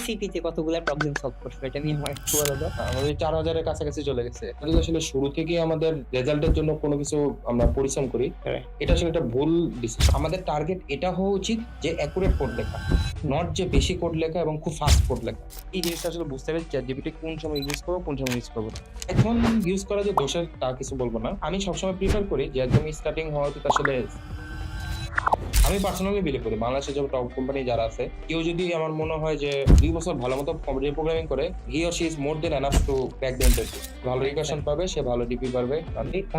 সিপিতে কতগুলা problem solve করছো এটা নিয়ে আমার একটু বলো তো। আমাদের 4,000-এর কাছাকাছি চলে গেছে। যদি আসলে শুরু থেকেই আমাদের রেজাল্টের জন্য কোনো কিছু আমরা পরিশ্রম করি, Correct. এটা আসলে একটা ভুল ডিসিশন। আমাদের টার্গেট এটা হওয়া উচিত যে অ্যাকুরেট কোড লেখা। নট যে বেশি কোড লেখা এবং খুব ফাস্ট কোড লেখা। এই জিনিসটা আসলে বুঝতে হবে ChatGPT কোন সময় ইউজ করব, কোন সময় ইউজ করব না। এখন ইউজ করা যে দোষের তা কিছু বলব না। আমি সবসময় প্রিফার করি যে একদম স্টার্টিং হওয়া উচিত আসলে আমি পার্সোনালি বিলিভ করি বাংলাদেশের যে টপ কোম্পানি যারা আছে কেউ যদি আমার মনে হয় যে 2 বছর ভালো মতো কম্পিউটার প্রোগ্রামিং করে he or she is more than enough to crack the interview. ভালো রিকশন পাবে, সে ভালো ডিপি পারবে।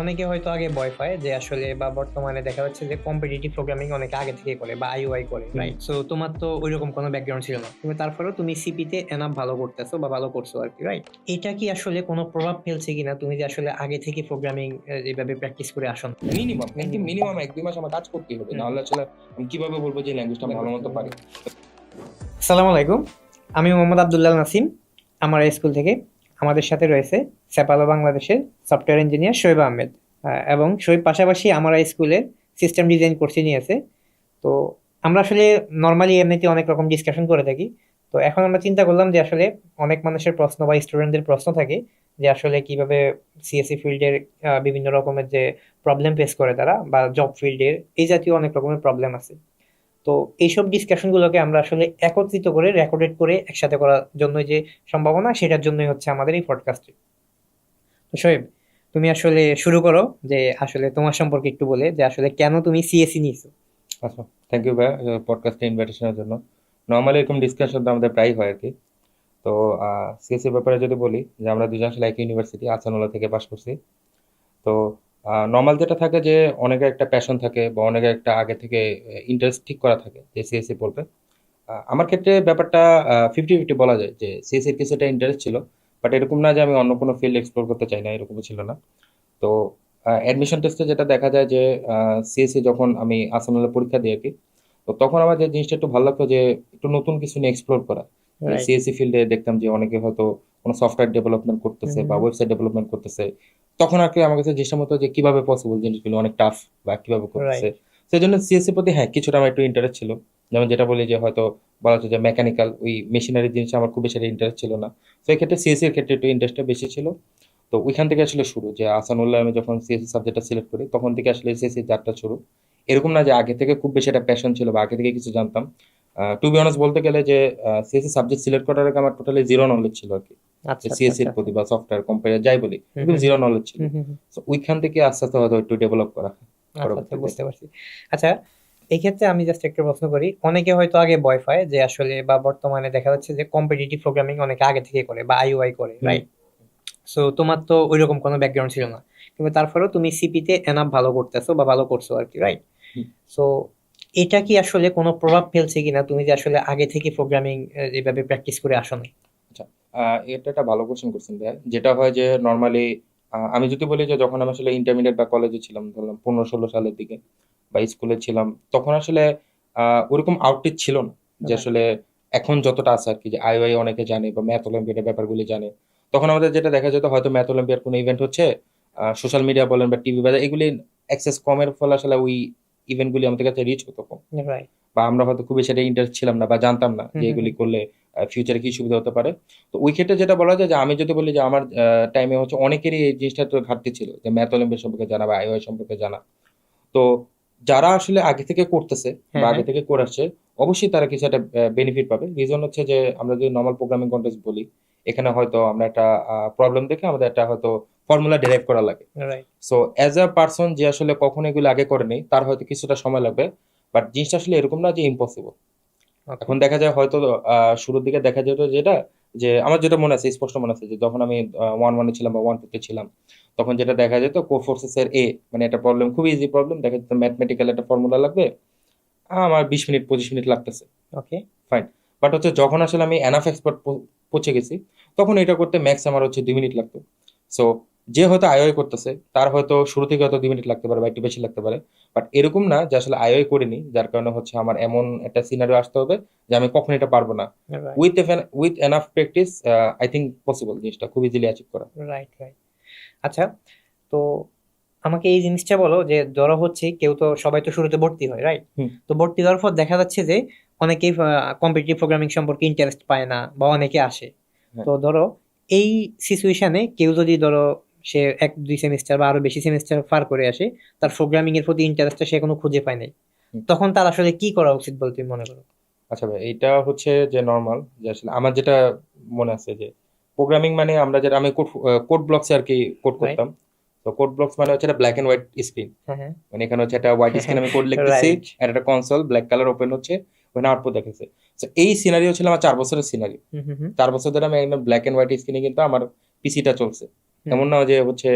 অনেকে হয়তো আগে ভয় পায় যে আসলে বা বর্তমানে দেখা যাচ্ছে যে কম্পিটিটিভ প্রোগ্রামিং অনেকে আগে থেকে করে বা আইওআই করে, রাইট? সো তোমার তো ওইরকম কোনো ব্যাকগ্রাউন্ড ছিল না, তুমি তারপরেও তুমি সিপিতে এনাফ ভালো করতেছো বা ভালো করছো আর কি, রাইট? এটা কি আসলে কোনো প্রভাব ফেলছে কিনা তুমি যে আসলে আগে থেকে প্রোগ্রামিং এইভাবে প্র্যাকটিস করে আসো? মিনিমাম 1-2 মাস আমার কাজ করতেই হবে, নাহলে আসলে আমি কিভাবে বলবো যে ল্যাঙ্গুয়েজটা ভালো মতো পারি। আসসালামু আলাইকুম, আমি মোহাম্মদ আব্দুল্লাহ নাসিম। আমার স্কুল থেকে আমাদের সাথে রয়েছে সেপালো বাংলাদেশের সফটওয়্যার ইঞ্জিনিয়ার শোয়েব আহমেদ, এবং শোয়েব পাশাপাশি আমার স্কুলের সিস্টেম ডিজাইন কোর্সে নিয়েছে। তো আমরা আসলে নর্মালি এমনিতে অনেক রকম ডিসকাশন করে থাকি। তো এখন আমরা চিন্তা করলাম যে আসলে অনেক মানুষের প্রশ্ন বা স্টুডেন্টদের প্রশ্ন থাকে যে আসলে কিভাবে সিএসসি ফিল্ডের বিভিন্ন রকমের যে প্রবলেম ফেস করে তারা, বা জব ফিল্ডের এই জাতীয় অনেক রকমের প্রবলেম আছে। তো এইসব ডিসকাশনগুলোকে আমরা আসলে একত্রিত করে রেকর্ডেড করে একসাথে করার জন্য যে সম্ভাবনা, সেটার জন্যই হচ্ছে আমাদের এই পডকাস্টটি। তো শোয়েব, তুমি আসলে শুরু করো যে আসলে তোমার সম্পর্কে একটু বলে যে আসলে কেন তুমি সিএসসি নিয়েছো। আচ্ছা, থ্যাংক ইউ ভাইয়া পডকাস্টে ইনভাইটেশনের জন্য। নর্মালি এরকম ডিসকাশন তো আমাদের প্রায়ই হয় আর কি। তো সিএসসি ব্যাপারে যদি বলি যে আমরা দুজন আসলে একই ইউনিভার্সিটি আহসানুল্লাহ থেকে পাশ করছি। তো নরমাল যেটা থাকে যে অনেকের একটা প্যাশন থাকে বা অনেকের একটা আগে থেকে ইন্টারেস্ট ঠিক করা থাকে যে সিএসসি পড়বে। আমার ক্ষেত্রে ব্যাপারটা 50-50 বলা যায় যে সিএসসির কিছুটা ইন্টারেস্ট ছিল, বাট এরকম না যে আমি অন্য কোনো ফিল্ড এক্সপ্লোর করতে চাই না, এরকমও ছিল না। তো অ্যাডমিশন টেস্টে যেটা দেখা যায় যে সিএসসি যখন আমি আসানুল্লাহ পরীক্ষা দিই আর কি, তো তখন আমার যে জিনিসটা একটু ভালো লাগতো যে একটু নতুন কিছু নিয়ে এক্সপ্লোর করা। রাইট। সিএসসি ফিল্ডে দেখতাম যে অনেকে হয়তো কোনো সফটওয়্যার ডেভেলপমেন্ট করতেছে বা ওয়েবসাইট ডেভেলপমেন্ট করতেছে। তখন আর কি আমার কাছে জিনিসটা মতো যে কিভাবে পসিবল জিনিসগুলো অনেক টাফ বা কিভাবে করতেছে। রাইট। সেই জন্য সিএসসি প্রতি হ্যাঁ কিছুটা আমার একটু ইন্টারেস্ট ছিল। যেমন যেটা বলি যে হয়তো বলা হচ্ছে যে মেকানিক্যাল ওই মেশিনারি জিনিসে আমার খুব বেশি ইন্টারেস্ট ছিল না। তো এই ক্ষেত্রে সিএসসি এর ক্ষেত্রে একটু ইন্টারেস্টটা বেশি ছিল। তো ওইখান থেকে আসলে শুরু যে আসানুল্লাহ আমি যখন সিএসসি সাবজেক্টটা সিলেক্ট করি তখন থেকে আসলে সিএসসি যাত্রা শুরু। এরকম না যে আগে থেকে খুব বেশি একটা প্যাশন ছিল বা আগে থেকে কিছু জানতাম। টু বি অনেস্ট বলতে গেলে যে সিএসসি সাবজেক্ট সিলেক্ট করার আগে আমার টোটালি জিরো নলেজ ছিল আর কি। আচ্ছা, আচ্ছা, সিএসসি এর আচ্ছা। প্রতি বা সফটওয়্যার কম্পিউটার যাই বলি হুম, একদম হুম, জিরো নলেজ ছিল। হুম, হুম, হুম। তো ওইখান থেকে আস্তে আস্তে হয়তো একটু ডেভেলপ করা আচ্ছা, আচ্ছা, পরবর্তীতে। বুঝতে পারছি। আচ্ছা, এই ক্ষেত্রে আমি জাস্ট একটা প্রশ্ন করি, অনেকে হয়তো আগে ভয় পায় যে আসলে বা বর্তমানে দেখা যাচ্ছে যে কম্পিটিটিভ প্রোগ্রামিং অনেকে আগে থেকে করে বা আইওআই করে, হুম। রাইট? সো তোমার তো ওইরকম কোনো ব্যাকগ্রাউন্ড ছিল না, কিন্তু তারপরেও তুমি সিপিতে এনাফ ভালো করতেছো বা ভালো করছো আর কি, রাইট? হুম। সো এটা কি আসলে কোনো প্রভাব ফেলছে কিনা তুমি যে আসলে আগে থেকে প্রোগ্রামিং এইভাবে প্র্যাকটিস করে আসো নাই? আচ্ছা, এটা একটা ভালো কোশ্চেন করছেন ভাইয়া। যেটা হয় যে নরমালি আমি যদি বলি যে যখন আমি আসলে ইন্টারমিডিয়েট বা কলেজে ছিলাম ধরলাম 15-16 সালের দিকে বা স্কুলে ছিলাম, তখন আসলে ওরকম আউটরিচ ছিল না যে রাইট। আসলে এখন যতটা আছে আর কি যে আইওআই অনেকে জানে বা ম্যাথ অলিম্পিয়াডের ব্যাপারগুলি জানে। তখন আমাদের যেটা দেখা যেত হয়তো ম্যাথ অলিম্পিয়াড কোনো ইভেন্ট হচ্ছে, সোশ্যাল মিডিয়া বলেন বা টিভি বা এগুলি অ্যাক্সেস কমের ফলে আসলে ওই ইভেন্টগুলি আমাদের কাছে রিচ হতো কম, রাইট। বা আমরা হয়তো খুব বেশি একটা ইন্টারেস্ট ছিলাম না বা জানতাম না হুম, যে হুম, এগুলি হুম। করলে ফিউচারে কি সুবিধা হতে পারে। তো ওই ক্ষেত্রে যেটা বলা যায় যে আমি যদি বলি যে আমার টাইমে হচ্ছে অনেকেরই এই জিনিসটা তো ঘাটতি ছিল যে ম্যাথ অলিম্পিয়াড সম্পর্কে জানা বা আইওআই সম্পর্কে জানা। তো যারা আসলে আগে থেকে করতেছে বা হ্যাঁ, আগে হ্যাঁ। থেকে করে আসছে অবশ্যই তারা কিছু একটা বেনিফিট পাবে। রিজন হচ্ছে যে আমরা যদি নর্মাল প্রোগ্রামিং কন্টেক্সট বলি, এখানে হয়তো আমরা একটা প্রবলেম দেখে আমাদের একটা হয়তো ফর্মুলা ডেরাইভ করা লাগে। Right. So as a person যে আসলে কখনো এগুলো আগে করেনি তার হয়তো কিছুটা সময় লাগবে, বাট জিনিসটা আসলে এরকম না যে ইম্পসিবল। ওকে। এখন দেখা যায় হয়তো শুরুর দিকে দেখা যেত যেটা যে আমার যেটা মনে আছে স্পষ্ট মনে আছে যে যখন আমি 1-1 ছিলাম বা 1-2 ছিলাম, তখন যেটা দেখা যেত কোর ফোর্সেস এর মানে একটা প্রবলেম, খুবই ইজি প্রবলেম দেখা যেত, ম্যাথমেটিক্যাল একটা ফর্মুলা লাগবে, আমার 20 মিনিট 25 মিনিট লাগতেছে, ওকে। ফাইন। বাট হচ্ছে যখন আসলে আমি এনাফ এক্সপার্ট পৌঁছে গেছি তখন এটা করতে ম্যাক্স আমার হচ্ছে 2 মিনিট লাগতো। সো যে হয়তো আইওআই করতেছে তার হয়তো শুরু থেকে হয়তো 2 মিনিট লাগতে পারে বা একটু বেশি লাগতে পারে, বাট এরকম না যে আসলে আইওআই করিনি যার কারণে হচ্ছে আমার এমন একটা সিনারিও আসতে হবে যে আমি কখন এটা পারবো না। Right. With enough practice I think possible জিনিসটা খুব ইজিলি অ্যাচিভ করা। Right, right. আচ্ছা, তো আমাকে এই জিনিসটা বলো যে ধরো হচ্ছে কেউ তো সবাই তো শুরুতে ভর্তি হয়, রাইট? হুম। তো ভর্তি হওয়ার পর দেখা যাচ্ছে যে অনেকেই কম্পিটিটিভ প্রোগ্রামিং সম্পর্কে ইন্টারেস্ট পায় না বা অনেকে আসে। হ্যাঁ। তো ধরো এই সিচুয়েশনে কেউ যদি ধরো সে 1-2 সেমিস্টার বা আরো বেশি সেমিস্টার পার করে আসে, তার প্রোগ্রামিং এর প্রতি ইন্টারেস্টটা সে এখনো খুঁজে পায় নাই, হুম। তখন তার আসলে কি করা উচিত বলে তুমি মনে করো? আচ্ছা ভাই, এইটা হচ্ছে যে নর্মাল, যে আসলে আমার যেটা মনে আছে যে প্রোগ্রামিং মানে আমরা যেটা আমি কোড ব্লকস আর কি কোড রাইট। করতাম। তো কোড ব্লকস মানে হচ্ছে একটা ব্ল্যাক এন্ড হোয়াইট স্ক্রিন। হ্যাঁ, হ্যাঁ। মানে এখানে হচ্ছে একটা হোয়াইট স্ক্রিন, আমি কোড লিখতেছি, রাইট। আর একটা কনসোল ব্ল্যাক কালার ওপেন হচ্ছে, ওখানে আউটপুট দেখাচ্ছে। তো এই সিনারিও ছিল আমার 4 বছরের সিনারিও। হুম, হুম, হুম, 4 বছর ধরে আমি একদম ব্ল্যাক এন্ড হোয়াইট স্ক্রিনে কিন্তু আমার পিসিটা চলছে। হুম। এমন না যে হচ্ছে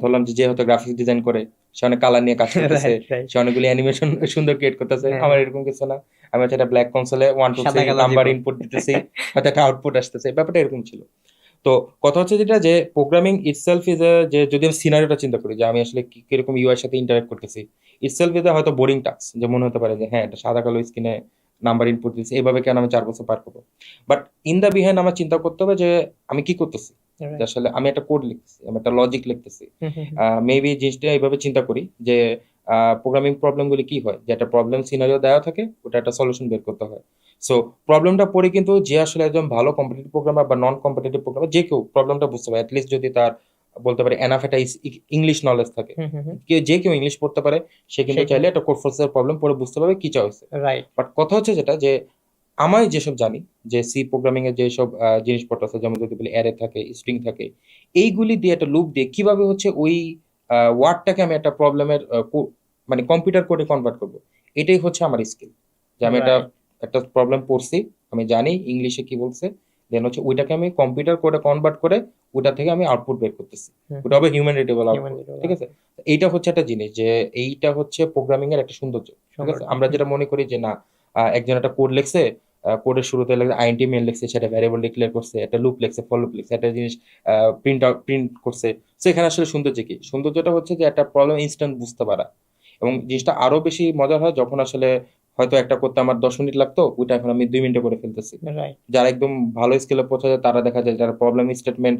ধরলাম যে হয়তো গ্রাফিক্স ডিজাইন করে, সে অনেক কালার নিয়ে কাজ করতেছে, রাইট, রাইট। সে অনেকগুলি অ্যানিমেশন সুন্দর ক্রিয়েট করতেছে, হ্যাঁ, আমার হ্যাঁ। এরকম কিছু না। আমি হচ্ছে একটা ব্ল্যাক কনসোলে 1 2 3 সাদা কালো নাম্বার জীবন। ইনপুট দিতেছি, হয়তো একটা আউটপুট আসতেছে, ব্যাপারটা এরকম ছিল। তো কথা হচ্ছে যেটা যে প্রোগ্রামিং ইটসেলফ ইজ যে যদি আমি সিনারিওটা চিন্তা করি যে আমি আসলে কিরকম ইউআই এর সাথে ইন্টারঅ্যাক্ট করতেছি, ইটসেলফ ইজ হয়তো বোরিং টাস্ক, যে মনে হতে পারে যে হ্যাঁ এটা সাদা কালো স্ক্রিনে নাম্বার ইনপুট দিচ্ছি, এইভাবে কেন আমি 4 বছর পার করবো। বাট ইন দ্য বিহাইন্ড আমার চিন্তা করতে হবে যে আমি কি করতেছি, যে রাইট। আসলে আমি একটা কোড লিখতেছি, আমি একটা লজিক লিখতেছি। হুম, হুম, হুম। মেবি জিনিসটা এইভাবে চিন্তা করি যে প্রোগ্রামিং প্রবলেমগুলি কি হয়, যে একটা প্রবলেম সিনারিও দেওয়া থাকে, ওটা একটা সলিউশন বের করতে হয়। সো প্রবলেমটা পড়ে কিন্তু যে আসলে একজন ভালো কম্পিটিটিভ প্রোগ্রামার বা নন কম্পিটিটিভ প্রোগ্রামার যে কেউ প্রবলেমটা বুঝতে পারে, অ্যাটলিস্ট যদি তার বলতে পারে এনাফ একটা ইংলিশ নলেজ থাকে, হুম, হুম, হুম। যে কেউ ইংলিশ পড়তে পারে, সে সে কিন্তু চাইলে কিন্তু একটা কোড ফোর্সের প্রবলেম পড়ে বুঝতে পারবে কি চাওয়া হয়েছে। রাইট। বাট কথা হচ্ছে যেটা যে আমি যেসব জানি যে সি প্রোগ্রামিং এর যেসব জিনিসপত্র আছে, যেমন যদি বলি অ্যারে থাকে, স্ট্রিং থাকে, এইগুলি দিয়ে একটা লুপ দিয়ে কিভাবে হচ্ছে ওই ওয়ার্ডটাকে আমি একটা প্রবলেমের মানে কম্পিউটার কোডে কনভার্ট করব, এটাই হচ্ছে আমার স্কিল। যে আমি একটা রাইট। একটা প্রবলেম পড়ছি, আমি জানি ইংলিশে কি বলছে, দেন হচ্ছে ওইটাকে আমি কম্পিউটার কোডে কনভার্ট করে ওটা থেকে আমি আউটপুট বের করতেছি, ওটা হবে human readable human output. Readable ঠিক আছে, আউটপুট। এইটা হচ্ছে একটা জিনিস যে এইটা হচ্ছে প্রোগ্রামিং এর একটা সৌন্দর্য। ঠিক আছে, সৌন্দর্য। আমরা যেটা মনে করি যে না, একজন একটা কোড লিখছে, কোডের শুরুতে লেখছে আইএনটি মেন লিখছে, সেটা ভ্যারিয়েবল ডিক্লেয়ার করছে, একটা লুপ লিখছে, ফর লুপ লিখছে, একটা জিনিস প্রিন্ট করছে। তো এখানে আসলে সৌন্দর্য কি, সৌন্দর্যটা হচ্ছে যে একটা প্রবলেম ইনস্ট্যান্ট বুঝতে পারা। এবং জিনিসটা আরো বেশি মজার হয় যখন আসলে হয়তো একটা করতে আমার 10 মিনিট লাগতো, ওইটা এখন আমি 2 মিনিটে করে ফেলতেছি। রাইট। যারা একদম ভালো স্কেলে পৌঁছে যায় তারা দেখা যায় যারা প্রবলেম স্টেটমেন্ট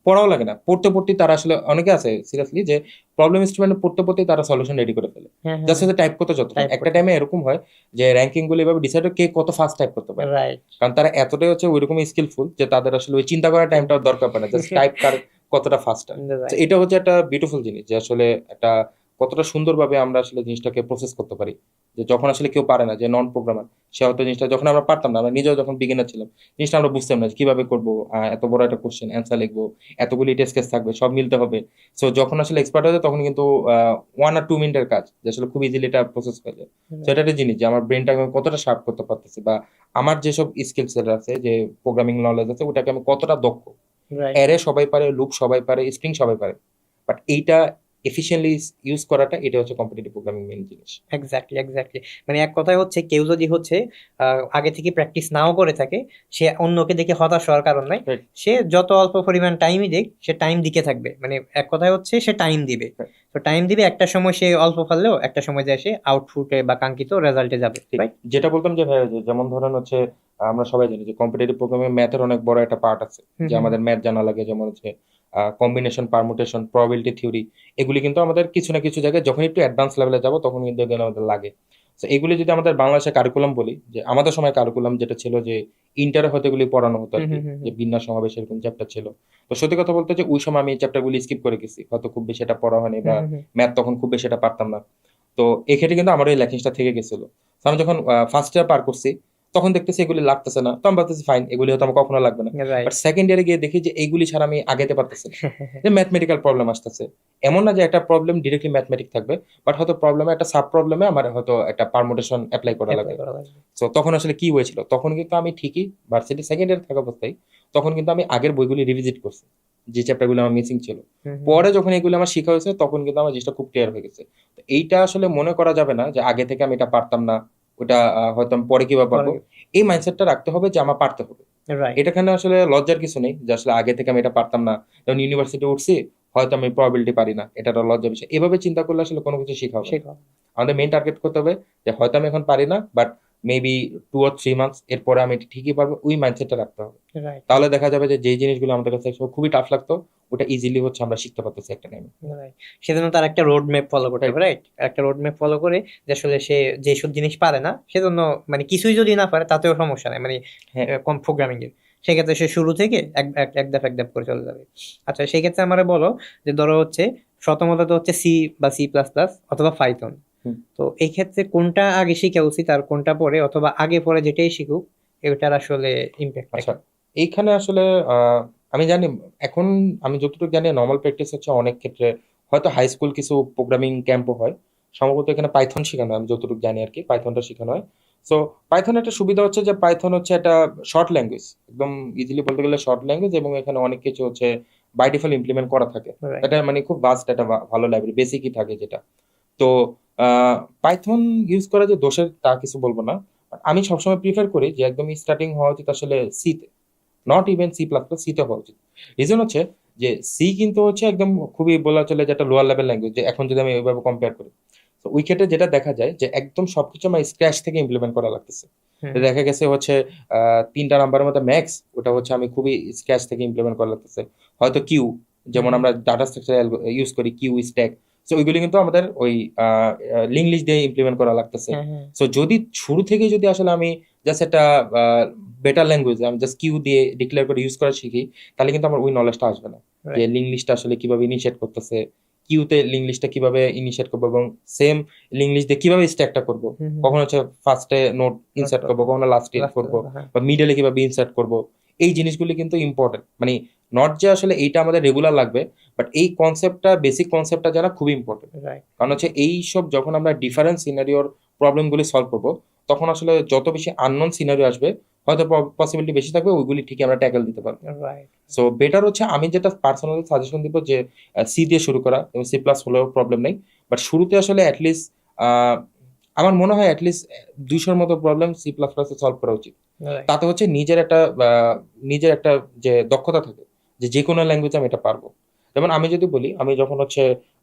পড়াও লাগে না, পড়তে পড়তেই তারা আসলে অনেকে আছে সিরিয়াসলি যে প্রবলেম স্টেটমেন্ট পড়তে পড়তেই তারা সলিউশন রেডি করে ফেলে। হ্যাঁ, হ্যাঁ, জাস্ট হ্যাঁ। হচ্ছে টাইপ করতে যতক্ষণ, টাইপ একটা করতে। টাইমে এরকম হয় যে র্যাঙ্কিং গুলো এভাবে ডিসাইড হয় কে কত ফাস্ট টাইপ করতে পারে। রাইট। কারণ তারা এতটাই হচ্ছে ওইরকম স্কিলফুল যে তাদের আসলে ওই চিন্তা করার টাইমটাও দরকার পড়ে না, জাস্ট টাইপ কার কতটা ফাস্টার। তো রাইট। এটা হচ্ছে একটা বিউটিফুল জিনিস যে আসলে একটা কতটা সুন্দরভাবে আমরা আসলে জিনিসটাকে প্রসেস করতে পারি। যে যখন আসলে কেউ পারে না, যে নন প্রোগ্রামার, সে হয়তো জিনিসটা যখন আমরা পারতাম না, আমরা নিজেও যখন বিগিনার ছিলাম, জিনিসটা আমরা বুঝতাম না যে কিভাবে করবো, এত বড় একটা কোশ্চেন অ্যান্সার লিখবো, এতগুলি টেস্ট কেস থাকবে, সব মিলতে হবে। সো যখন আসলে এক্সপার্ট হয়ে যায় তখন কিন্তু 1 আর 2 মিনিটের কাজ যে আসলে খুব ইজিলি এটা প্রসেস হয়ে যায়। তো এটা একটা জিনিস যে আমার ব্রেনটাকে আমি কতটা শার্প করতে পারতেছি, বা আমার যেসব স্কিল সেট আছে, যে প্রোগ্রামিং নলেজ আছে, ওটাকে আমি কতটা দক্ষ। রাইট। অ্যারে সবাই পারে, লুপ সবাই পারে, স্ট্রিং সবাই পারে, বাট এইটা এফিশিয়েন্টলি ইউজ করাটা, এটা হচ্ছে কম্পিটিটিভ প্রোগ্রামিং মেইন জিনিস। Exactly, exactly. মানে এক কথায় হচ্ছে কেউ যদি হচ্ছে আগে থেকে প্র্যাকটিস নাও করে থাকে, সে অন্যকে দেখে হতাশ হওয়ার কারণ নাই। রাইট, সে যত অল্প পরিমাণ টাইমই দেখ, সে টাইম দিকে থাকবে। মানে এক কথায় হচ্ছে সে টাইম দিবে। রাইট। তো টাইম দিবে, একটা সময় সে অল্প পারলেও একটা সময় যায় সে আউটপুটে বা কাঙ্ক্ষিত রেজাল্টে যাবে, ঠিক, রাইট? যেটা বলতাম যে ভাইয়া, যেমন ধরেন হচ্ছে আমরা সবাই জানি যে কম্পিটিটিভ প্রোগ্রামে ম্যাথের অনেক বড় একটা পার্ট আছে, হুম, যে হুম, আমাদের ম্যাথ জানা লাগে, যেমন হচ্ছে কম্বিনেশন, পারমুটেশন, প্রবাবিলিটি থিওরি। এগুলি কিন্তু আমাদের কিছু না কিছু জায়গায় যখন একটু অ্যাডভান্স লেভেলে যাব তখন কিন্তু এগুলো আমাদের লাগে। তো এগুলি যদি আমাদের বাংলাদেশের কারিকুলাম বলি, যে আমাদের সময় কারিকুলাম যেটা ছিল যে ইন্টারে হয়তো এগুলি পড়ানো হতো আর হুম, কি, হুম, হুম, যে হুম। বিন্যাস সমাবেশ এরকম চ্যাপ্টার ছিল। তো সত্যি কথা বলতে যে ওই সময় আমি এই চ্যাপ্টারগুলি স্কিপ করে গেছি, হয়তো খুব বেশি এটা পড়া হয়নি, হুম, বা হুম, হুম। ম্যাথ তখন খুব বেশি এটা পারতাম না। তো এক্ষেত্রে কিন্তু আমার ওই ল্যাকিংসটা থেকে গেছিল। তো আমি যখন ফার্স্ট ইয়ার পার করছি, তখন দেখতেছি এগুলি লাগতেছে না, তো আমি ভাবতেছি ফাইন, এগুলি হয়তো আমার কখনো লাগবে না। রাইট। বাট সেকেন্ড ইয়ারে গিয়ে দেখি যে এইগুলি ছাড়া আমি আগাইতে পারতেছি না, যে ম্যাথমেটিক্যাল প্রবলেম আসতেছে। এমন না যে একটা প্রবলেম ডিরেক্টলি ম্যাথমেটিক থাকবে, বাট হয়তো প্রবলেমে একটা সাব প্রবলেমে আমার হয়তো একটা পারমুটেশন অ্যাপ্লাই করা অ্যাপ্লাই লাগে। করা লাগবে। তো তখন আসলে কি হয়েছিল, তখন কিন্তু আমি ঠিকই ভার্সিটি সেকেন্ড ইয়ার থাকা অবস্থায় তখন কিন্তু আমি আগের বইগুলি রিভিজিট করছি, যে চ্যাপ্টারগুলো আমার মিসিং ছিল। হুম, হুম, পরে হুম। যখন এগুলো আমার শেখা হয়েছে তখন কিন্তু আমার জিনিসটা খুব ক্লিয়ার হয়ে গেছে। তো এইটা আসলে মনে করা যাবে না যে আগে থেকে আমি এটা পারতাম না, ওটা হয়তো আমি পরে কিভাবে পারবো। পরে। এই মাইন্ডসেটটা রাখতে হবে যে আমার পারতে হবে। রাইট। এটাখানে আসলে লজ্জার কিছু নেই যে আসলে আগে থেকে আমি এটা পারতাম না, যখন ইউনিভার্সিটি উঠছি হয়তো আমি প্রবাবিলিটি পারি না, এটা একটা লজ্জার বিষয়। এভাবে চিন্তা করলে আসলে কোনো কিছু শেখা হবে না। শেখা। আমাদের মেইন টার্গেট করতে হবে যে হয়তো আমি এখন পারি না, বাট মেবি 2 or 3 months, এরপরে আমি এটা ঠিকই পারবো, ওই মাইন্ডসেটটা রাখতে হবে। রাইট, তাহলে দেখা যাবে যে যেই জিনিসগুলো আমাদের কাছে একসময় খুবই টাফ লাগতো, ওটা ইজিলি হচ্ছে আমরা শিখতে পারতেছি একটা টাইমে। রাইট। সেজন্য তার একটা রোড ম্যাপ ফলো করতে হবে, রাইট? একটা রোড ম্যাপ ফলো করে যে আসলে সে যেসব জিনিস পারে না, সেজন্য মানে কিছুই যদি না পারে তাতেও সমস্যা নাই, মানে হ্যাঁ, কম প্রোগ্রামিং এর, সেক্ষেত্রে সে শুরু থেকে এক ধাপ করে চলে যাবে। আচ্ছা, সেই ক্ষেত্রে আমারে বলো যে ধরো হচ্ছে প্রথমত তো হচ্ছে সি বা সি প্লাস প্লাস অথবা পাইথন। হুম। তো এই ক্ষেত্রে কোনটা আগে শিখা উচিত আর কোনটা পরে, অথবা আগে পরে যেটাই শিখুক এটার আসলে ইম্প্যাক্ট আচ্ছা, এইখানে আসলে আহ, আমি জানি, এখন আমি যতটুকু জানি নর্মাল প্র্যাকটিস হচ্ছে অনেক ক্ষেত্রে, হয়তো হাই স্কুল কিছু প্রোগ্রামিং ক্যাম্পও হয়, সম্ভবত এখানে পাইথন শেখানো হয়, আমি যতটুকু জানি আর কি, পাইথনটা শেখানো হয়। সো পাইথন একটা সুবিধা হচ্ছে যে পাইথন হচ্ছে একটা শর্ট ল্যাঙ্গুয়েজ, একদম ইজিলি বলতে গেলে শর্ট ল্যাঙ্গুয়েজ, এবং এখানে অনেক কিছু হচ্ছে বাই ডিফল্ট ইমপ্লিমেন্ট করা থাকে। রাইট, এটা মানে খুব ভাস্ট একটা ভালো লাইব্রেরি, বেসিকই থাকে যেটা। তো পাইথন ইউজ করা যে দোষের তা কিছু বলবো না, But আমি সবসময় প্রিফার করি যে একদম স্টার্টিং হওয়া উচিত আসলে সিতে, not even C plus plus, সিতে হওয়া উচিত। রিজন হচ্ছে যে সি কিন্তু হচ্ছে একদম খুবই বলা চলে যে একটা লোয়ার লেভেল ল্যাঙ্গুয়েজ, যে এখন যদি আমি ওইভাবে কম্পেয়ার করি, তো ওই ক্ষেত্রে যেটা দেখা যায় যে একদম সবকিছু আমার স্ক্র্যাচ থেকে ইমপ্লিমেন্ট করা লাগতেছে। তো দেখা গেছে হচ্ছে 3টা নাম্বারের মধ্যে ম্যাক্স, ওটা হচ্ছে আমি খুবই স্ক্র্যাচ থেকে ইমপ্লিমেন্ট করা লাগতেছে। হয়তো কিউ, যেমন আমরা ডাটা স্ট্রাকচার ইউজ করি, কিউ স্ট্যাক, সো ওইগুলি কিন্তু আমাদের ওই লিঙ্ক লিস্ট দিয়ে ইমপ্লিমেন্ট করা লাগতেছে। সো যদি শুরু থেকে যদি আসলে আমি জাস্ট একটা বেটার ল্যাঙ্গুয়েজ আমি জাস্ট কিউ দিয়ে ডিক্লেয়ার করে ইউজ করা শিখি, তাহলে কিন্তু আমার ওই নলেজটা আসবে না, যে লিঙ্ক লিস্টটা আসলে কিভাবে ইনিশিয়েট করতেছে, কিউতে লিঙ্ক লিস্টটা কিভাবে ইনিশিয়েট করবো, এবং সেম লিঙ্ক লিস্ট দিয়ে কিভাবে স্ট্যাকটা করবো, কখন হচ্ছে ফার্স্টে নোট ইনসার্ট করবো, কখনো লাস্টে করবো, বা মিডলে কিভাবে ইনসার্ট করবো। এই জিনিসগুলি কিন্তু ইম্পর্টেন্ট, মানে নট যে আসলে এইটা আমাদের রেগুলার লাগবে, বাট এই কনসেপ্টটা, বেসিক কনসেপ্টটা জানা খুবই ইম্পর্টেন্ট। রাইট, কারণ হচ্ছে এই সব যখন আমরা ডিফারেন্ট সিনারিওর প্রবলেমগুলি সলভ করব, তখন আসলে যত বেশি আননোন সিনারিও আসবে, হয়তো পসিবিলিটি বেশি থাকবে, ওইগুলি ঠিকই আমরা ট্যাকেল দিতে পারবো। রাইট, সো বেটার হচ্ছে, আমি যেটা পার্সোনালি সাজেশন দিব যে সি দিয়ে শুরু করা, এবং সি প্লাস হলেও প্রবলেম নেই, বাট শুরুতে আসলে অ্যাটলিস্ট আমার মনে হয় অ্যাটলিস্ট 200-র মতো প্রবলেম সি প্লাস প্লাসে সলভ করা উচিত। রাইট। তাতে হচ্ছে নিজের একটা যে দক্ষতা থাকে, যে যে কোনো ল্যাঙ্গুয়েজ আমি এটা পারবো। যেমন আমি যদি বলি, আমি যখন হচ্ছে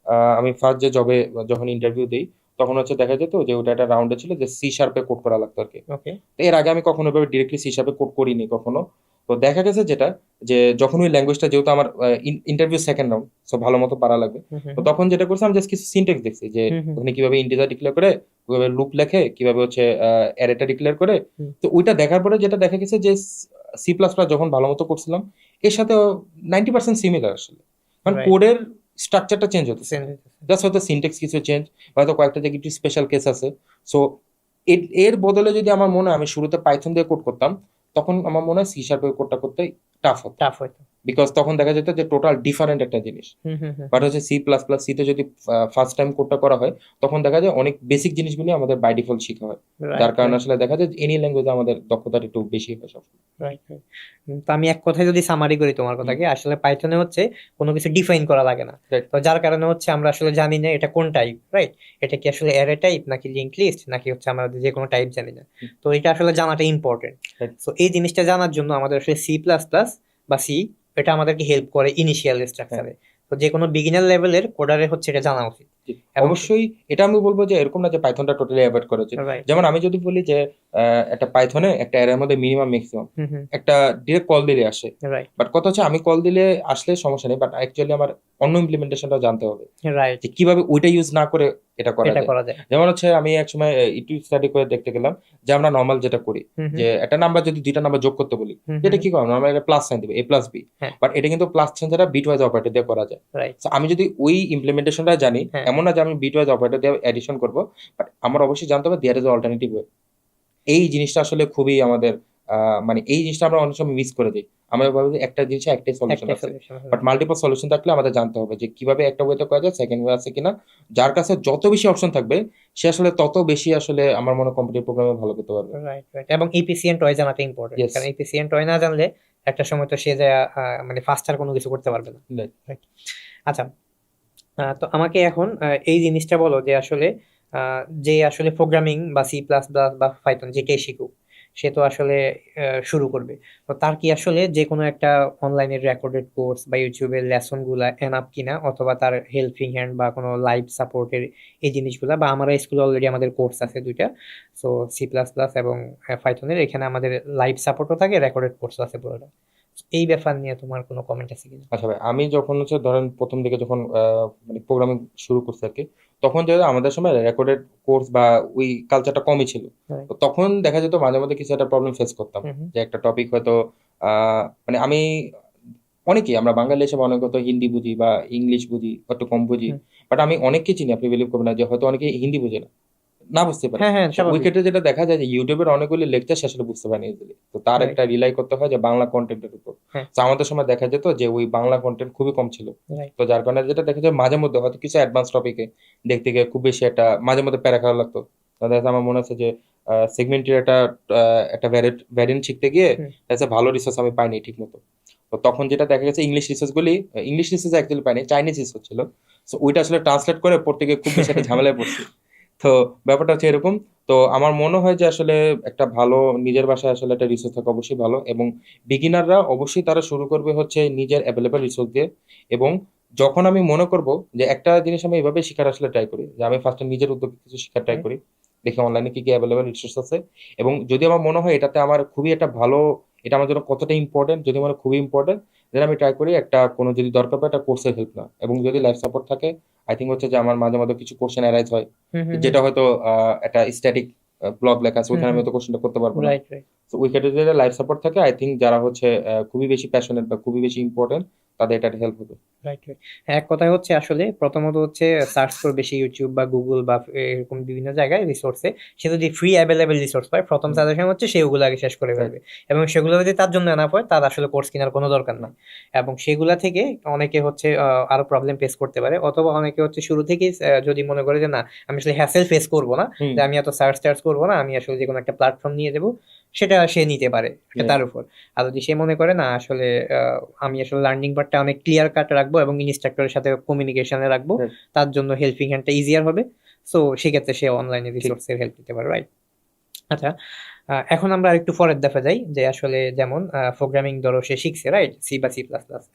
আমি ফার্স্ট যে জবে যখন ইন্টারভিউ দিই, তখন হচ্ছে দেখা যেত যে ওটা একটা রাউন্ডে ছিল যে সি শার্পে কোড করা লাগতো আর কি। ওকে। তো এর আগে আমি কখনো এভাবে ডিরেক্টলি সি শার্পে কোড করিনি কখনো। তো দেখা গেছে যেটা, যে যখন ওই ল্যাঙ্গুয়েজটা, যেহেতু আমার ইন্টারভিউ সেকেন্ড রাউন্ড, সো ভালো মতো পারা লাগবে, তো তখন যেটা করছি, আমি জাস্ট কিছু সিনটেক্স দেখছি যে ওখানে কিভাবে ইন্টিজার ডিক্লেয়ার করে, কিভাবে লুপ লেখে, কিভাবে হচ্ছে অ্যারেটা ডিক্লেয়ার করে। তো ওইটা দেখার পরে যেটা দেখা গেছে যে সি প্লাস প্লাস যখন ভালো মতো করছিলাম, এর সাথে 90% সিমিলার আসলে, কারণ Right. কোডের স্ট্রাকচারটা চেঞ্জ হতেছে, Same. জাস্ট হয়তো সিনটেক্স কিছু চেঞ্জ, হয়তো কয়েকটা জায়গায় একটু স্পেশাল কেস আছে। সো এর বদলে যদি আমার মনে হয় আমি শুরুতে পাইথন দিয়ে কোড করতাম, তখন আমার মনে হয় সি শার্পের কোডটা করতে টাফ হতো, টাফ হয়তো। বিকজ তখন দেখা যেত যে টোটাল ডিফারেন্ট একটা জিনিস। বাট হচ্ছে সি প্লাস প্লাস, সিতে যদি ফার্স্ট টাইম কোডটা করা হয়, তখন দেখা যায় অনেক বেসিক জিনিসগুলি আমাদের বাই ডিফল্ট শেখা হয়, যার কারণে আসলে দেখা যায় এনি ল্যাঙ্গুয়েজে আমাদের দক্ষতাটা একটু বেশি হয় সব। Right, right. তো আমি এক কথায় যদি সামারি করি তোমার কথাকে, আসলে পাইথনে হচ্ছে কোনো কিছু ডিফাইন করা লাগে না। Right. তো যার কারণে হচ্ছে আমরা আসলে জানি না এটা কোন টাইপ, রাইট? এটা কি আসলে অ্যারে টাইপ নাকি লিঙ্ক লিস্ট নাকি হচ্ছে আমরা যে কোনো টাইপ জানি না। তো এটা আসলে জানাটা ইম্পর্টেন্ট। Right. তো এই জিনিসটা জানার জন্য আমাদের আসলে সি প্লাস প্লাস বা সি, এটা আমাদেরকে হেল্প করে ইনিশিয়াল স্ট্রাকচারে। তো যে কোনো বিগিনার লেভেলের কোডারে হচ্ছে এটা জানা উচিত। এবং অবশ্যই এটা আমি বলবো যে এরকম না যে পাইথনটা টোটালি অ্যাভয়েড করা উচিত। Right. যেমন আমি যদি বলি যে একটা পাইথনে একটা অ্যারের মধ্যে মিনিমাম ম্যাক্সিমাম একটা ডিরেক্ট কল দিলে আসে, রাইট, বাট কথা হচ্ছে আমি কল দিলে আসলে সমস্যা নেই, বাট অ্যাকচুয়ালি আমার অন্য ইমপ্লিমেন্টেশনটা জানতে হবে, রাইট, যে কিভাবে ওইটা ইউজ না করে এটা করা এটা যায়। করা যায়। যেমন হচ্ছে আমি একসময় একটু স্টাডি করে দেখতে গেলাম যে আমরা নর্মাল যেটা করি, যে একটা নাম্বার যদি 2টা নাম্বার যোগ করতে বলি, যেটা কি করে নর্মাল একটা প্লাস সাইন দিবে, এ প্লাস বি, হ্যাঁ। বাট এটা কিন্তু প্লাস সাইন ছাড়া বিট ওয়াইজ অপারেটর দিয়ে করা যায়। রাইট, So আমি যদি ওই ইমপ্লিমেন্টেশনটা জানি, হ্যাঁ। এমন না যে আমি বিট ওয়াইজ অপারেটর দিয়ে অ্যাডিশন করব, বাট আমার অবশ্যই জানতে হবে দেয়ার ইজ অল্টারনেটিভ ওয়ে। এই জিনিসটা আসলে খুবই আমাদের মানে এই জিনিসটা আমরা অনেক সময় মিস করে দিই। আমরা ভাবি যে একটা জিনিসে একটাই সলিউশন একটা আছে, solution হবে। বাট মাল্টিপল সলিউশন থাকলে আমাদের জানতে হবে যে কিভাবে একটা ওয়েতে করা যায়, সেকেন্ড ওয়ে আছে কিনা। যার কাছে যত বেশি অপশন থাকবে, সে আসলে তত বেশি আসলে আমার মনে হয় কম্পিটিটিভ প্রোগ্রামে ভালো করতে পারবে। Right, right. এবং ইফিসিয়েন্ট ওয়ে জানাটা ইম্পর্টেন্ট, Yes. কারণ ইফিসিয়েন্ট ওয়ে না জানলে একটা সময় তো সে যায় মানে ফাস্টার কোনো কিছু করতে পারবে না। Right. আচ্ছা, তো আমাকে এখন এই জিনিসটা বলো যে আসলে যে আসলে প্রোগ্রামিং বা সি প্লাস প্লাস বা পাইথন যেটাই শিখুক, সে তো আসলে শুরু করবে। তো তার কি আসলে যে কোনো একটা অনলাইনের রেকর্ডেড কোর্স বা ইউটিউবের লেসন গুলা এনাফ কিনা, অথবা তার হেল্পিং হ্যান্ড বা কোনো লাইভ সাপোর্টের এই জিনিসগুলা, বা আমার স্কুলে অলরেডি আমাদের কোর্স আছে দুইটা, সো C++ এবং পাইথনের, এখানে আমাদের লাইভ সাপোর্টও থাকে, রেকর্ডেড কোর্সও আছে পুরোটা। এই ব্যাপার নিয়ে তোমার কোনো কমেন্ট আছে কিনা? আচ্ছা ভাই, আমি যখন হচ্ছে ধরেন প্রথম দিকে যখন মানে প্রোগ্রামিং শুরু করছি আর কি, তখন যেহেতু আমাদের সময় রেকর্ডেড কোর্স বা ওই কালচারটা কমই ছিল। Right. তো তখন দেখা যেত মাঝে মধ্যে কিছু একটা প্রবলেম ফেস করতাম, হুম হুম। যে একটা টপিক হয়তো মানে আমি অনেকেই আমরা বাঙালি হিসেবে অনেক হয়তো হিন্দি বুঝি বা ইংলিশ বুঝি, একটু কম বুঝি, হুম। বাট আমি অনেককে চিনি, আপনি বিলিভ করবেন না, যে হয়তো অনেকে হিন্দি বুঝে না, না বুঝতে পারে। হ্যাঁ হ্যাঁ, তো ওই স্বাভাবিক। ক্ষেত্রে যেটা দেখা যায় যে ইউটিউবের অনেকগুলি লেকচার সে আসলে বুঝতে পারে না easily। তো তার রাইট। একটা রিলাই করতে হয় যে বাংলা কন্টেন্টের উপর। হ্যাঁ। তো আমাদের সময় দেখা যেত যে ওই বাংলা কন্টেন্ট খুবই কম ছিল। রাইট। তো যার কারণে যেটা দেখা যায় মাঝে মধ্যে হয়তো কিছু অ্যাডভান্স টপিকে দেখতে গিয়ে খুব বেশি একটা মাঝে মধ্যে প্যারা খাওয়া লাগতো। তো দেখা যাচ্ছে আমার মনে আছে যে সেগমেন্টের একটা ভ্যারিয়েন্ট শিখতে গিয়ে হুম। দেখা যাচ্ছে ভালো রিসোর্স আমি পাইনি ঠিক মতো। তো তখন যেটা দেখা গেছে ইংলিশ রিসোর্স অ্যাকচুয়ালি পাইনি, চাইনিজ রিসোর্স ছিল। তো ওইটা আসলে ট্রান্সলেট করে পড়তে গিয়ে খুব বেশি একটা ঝামেলায় পড়ছি। তো ব্যাপারটা হচ্ছে এরকম। তো আমার মনে হয় যে আসলে একটা ভালো নিজের বাসায় আসলে একটা রিসোর্স থাকা অবশ্যই ভালো, এবং বিগিনাররা অবশ্যই তারা শুরু করবে হচ্ছে নিজের অ্যাভেলেবল রিসোর্স দিয়ে। এবং যখন আমি মনে করব যে একটা জিনিস আমি এভাবে শেখার আসলে ট্রাই করি, যে আমি ফার্স্টে নিজের উদ্যোগে কিছু শেখার ট্রাই হুম। করি, দেখি অনলাইনে কি কি অ্যাভেলেবল রিসোর্স আছে, এবং যদি আমার মনে হয় এটাতে আমার খুবই একটা ভালো, এটা আমার জন্য কতটা ইম্পর্টেন্ট, যদি মনে হয় খুবই ইম্পর্টেন্ট, দেন আমি ট্রাই করি একটা কোনো যদি দরকার পড়ে একটা কোর্সের হেল্প না, এবং যদি লাইফ সাপোর্ট থাকে, আই থিঙ্ক হচ্ছে যে আমার মাঝে মাঝে কিছু কোশ্চেন অ্যারাইজ হয়, হুম হুম হুম। যেটা হয়তো একটা স্ট্যাটিক ব্লগ লেখা আছে, হুম ওইখানে আমি হুম। হয়তো কোশ্চেনটা করতে পারবো না। Right right. তো ওই ক্ষেত্রে যদি লাইফ সাপোর্ট থাকে, আই থিঙ্ক যারা হচ্ছে খুবই বেশি প্যাশনেট বা খুবই বেশি ইম্পর্টেন্ট, তাদের এটা হেল্প হবে। Right right. এক কথায় হচ্ছে আসলে প্রথমত হচ্ছে সার্চ করবে সে ইউটিউব বা গুগল বা এরকম বিভিন্ন জায়গায় রিসোর্সে। সে যদি ফ্রি অ্যাভেলেবেল রিসোর্স পায়, প্রথম হুম, সাজেশন হচ্ছে সে ওগুলো আগে শেষ করে রাইট। ফেলবে। এবং সেগুলো যদি তার জন্য এনাফ হয়, তার আসলে কোর্স কেনার কোনো দরকার নাই। এবং সেগুলা থেকে অনেকে হচ্ছে আরো প্রবলেম ফেস করতে পারে, অথবা অনেকে হচ্ছে শুরু থেকেই যদি মনে করে যে না, আমি আসলে হ্যাসেল ফেস করবো না, হুম, যে আমি এত সার্চ টার্চ করবো না, আমি আসলে যে কোনো একটা প্ল্যাটফর্ম নিয়ে দেবো, সেটা সে নিতে পারে, এটা রাইট। তার উপর। আর যদি সে মনে করে না আসলে আমি আসলে লার্নিং পার্টটা অনেক ক্লিয়ার কাট রাখবো এবং ইনস্ট্রাক্টরের সাথে কমিউনিকেশনে রাখবো, রাইট। তার জন্য হেল্পিং হ্যান্ডটা ইজিয়ার হবে। সো সেক্ষেত্রে সে অনলাইনে ঠিক। রিসোর্সের হেল্প নিতে পারে, রাইট? আচ্ছা, এখন আমরা আরেকটু পরের দফা যাই, যে আসলে যেমন প্রোগ্রামিং ধরো সে শিখছে, রাইট, C বা C++,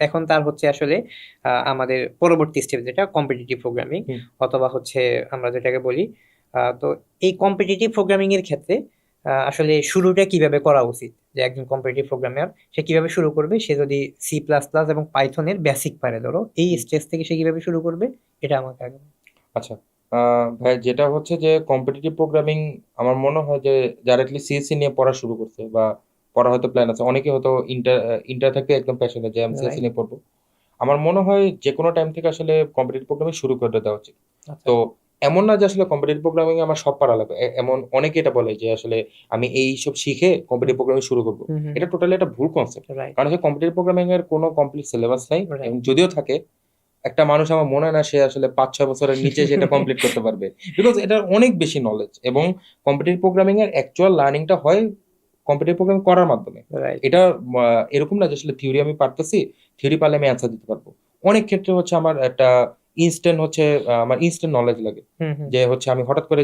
এখন তার হচ্ছে আসলে আমাদের পরবর্তী স্টেপ যেটা কম্পিটিটিভ প্রোগ্রামিং, হুম। অথবা হচ্ছে আমরা যেটাকে বলি, তো এই কম্পিটিটিভ প্রোগ্রামিং এর ক্ষেত্রে আসলে শুরুটা কিভাবে করা উচিত? যে একজন কম্পিটিটিভ প্রোগ্রামার সে কিভাবে শুরু করবে? সে যদি C++ এবং পাইথনের বেসিক পারে, ধরো এই হুম। স্টেজ থেকে সে কিভাবে শুরু করবে, এটা আমাকে আগে আচ্ছা, ভাই যেটা হচ্ছে যে কম্পিটিটিভ প্রোগ্রামিং, আমার মনে হয় যে যারা এটলিস্ট সিএসসি নিয়ে পড়া শুরু করছে বা পড়া হয়তো প্ল্যান আছে, অনেকে হয়তো ইন্টার থেকে একদম প্যাশনেট যে আমি সিএসসি রাইট। নিয়ে পড়বো, আমার মনে হয় যে কোনো টাইম থেকে আসলে কম্পিটিটিভ প্রোগ্রামিং শুরু করে দেওয়া উচিত। আচ্ছা। তো এমন না যে আসলে কম্পিটিটিভ প্রোগ্রামিং আমার সব পারা লাগবে, এমন অনেকে এটা বলে যে আসলে আমি এই সব শিখে কম্পিটিটিভ প্রোগ্রামিং শুরু করব। হুম হুম। এটা টোটালি একটা ভুল কনসেপ্ট। রাইট কারণ হচ্ছে কম্পিটিটিভ প্রোগ্রামিং এর কোনো কমপ্লিট সিলেবাস নাই, এবং রাইট। যদিও থাকে, একটা মানুষ আমার মনে হয় না সে আসলে 5-6 বছরের নিচে সেটা কমপ্লিট করতে পারবে, বিকজ এটার অনেক বেশি নলেজ। এবং কম্পিটিটিভ প্রোগ্রামিং এর অ্যাকচুয়াল লার্নিংটা হয় কম্পিটিটিভ প্রোগ্রামিং করার মাধ্যমে। রাইট। এটা এরকম না যে আসলে থিওরি আমি পারতেছি, থিওরি পারলে আমি অ্যান্সার দিতে পারবো। অনেক ক্ষেত্রে হচ্ছে আমার একটা আমার ইনস্ট্যান্ট নলেজ লাগে, হুম হুম। যে হচ্ছে আমি হঠাৎ করে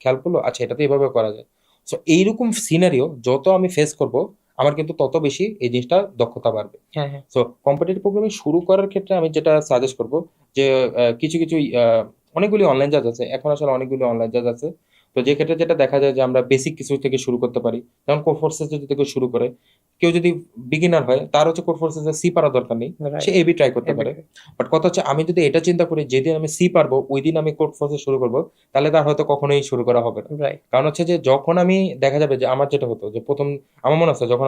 খেয়াল করলো, আচ্ছা এটা তো এভাবে করা যায়। সো এইরকম সিনারিও যত আমি ফেস করব, আমার কিন্তু তত বেশি এই জিনিসটা দক্ষতা বাড়বে। হ্যাঁ হ্যাঁ। সো কম্পিটিটিভ প্রোগ্রামিং শুরু করার ক্ষেত্রে আমি যেটা সাজেস্ট করব, যে কিছু কিছু অনেকগুলি অনলাইন জাজ আছে, এখন আসলে অনেকগুলি অনলাইন জাজ আছে। তো যে ক্ষেত্রে যেটা দেখা যায় যে আমরা বেসিক কিছু থেকে শুরু করতে পারি, যেমন কোড ফোর্সেস যদি থেকে শুরু করে, কেউ যদি বিগিনার হয় তার হচ্ছে কোড ফোর্সেস সি পারা দরকার নেই, সে রাইট। এবি ট্রাই করতে পারে। এবিটাই। বাট কথা হচ্ছে আমি যদি এটা চিন্তা করি যেদিন আমি সি পারবো ওই দিন আমি কোড ফোর্সেস শুরু করব, তাহলে তার হয়তো কখনোই শুরু করা হবে না। রাইট। কারণ হচ্ছে যে যখন আমি দেখা যাবে যে আমার যেটা হতো যে প্রথম, আমার মনে আছে যখন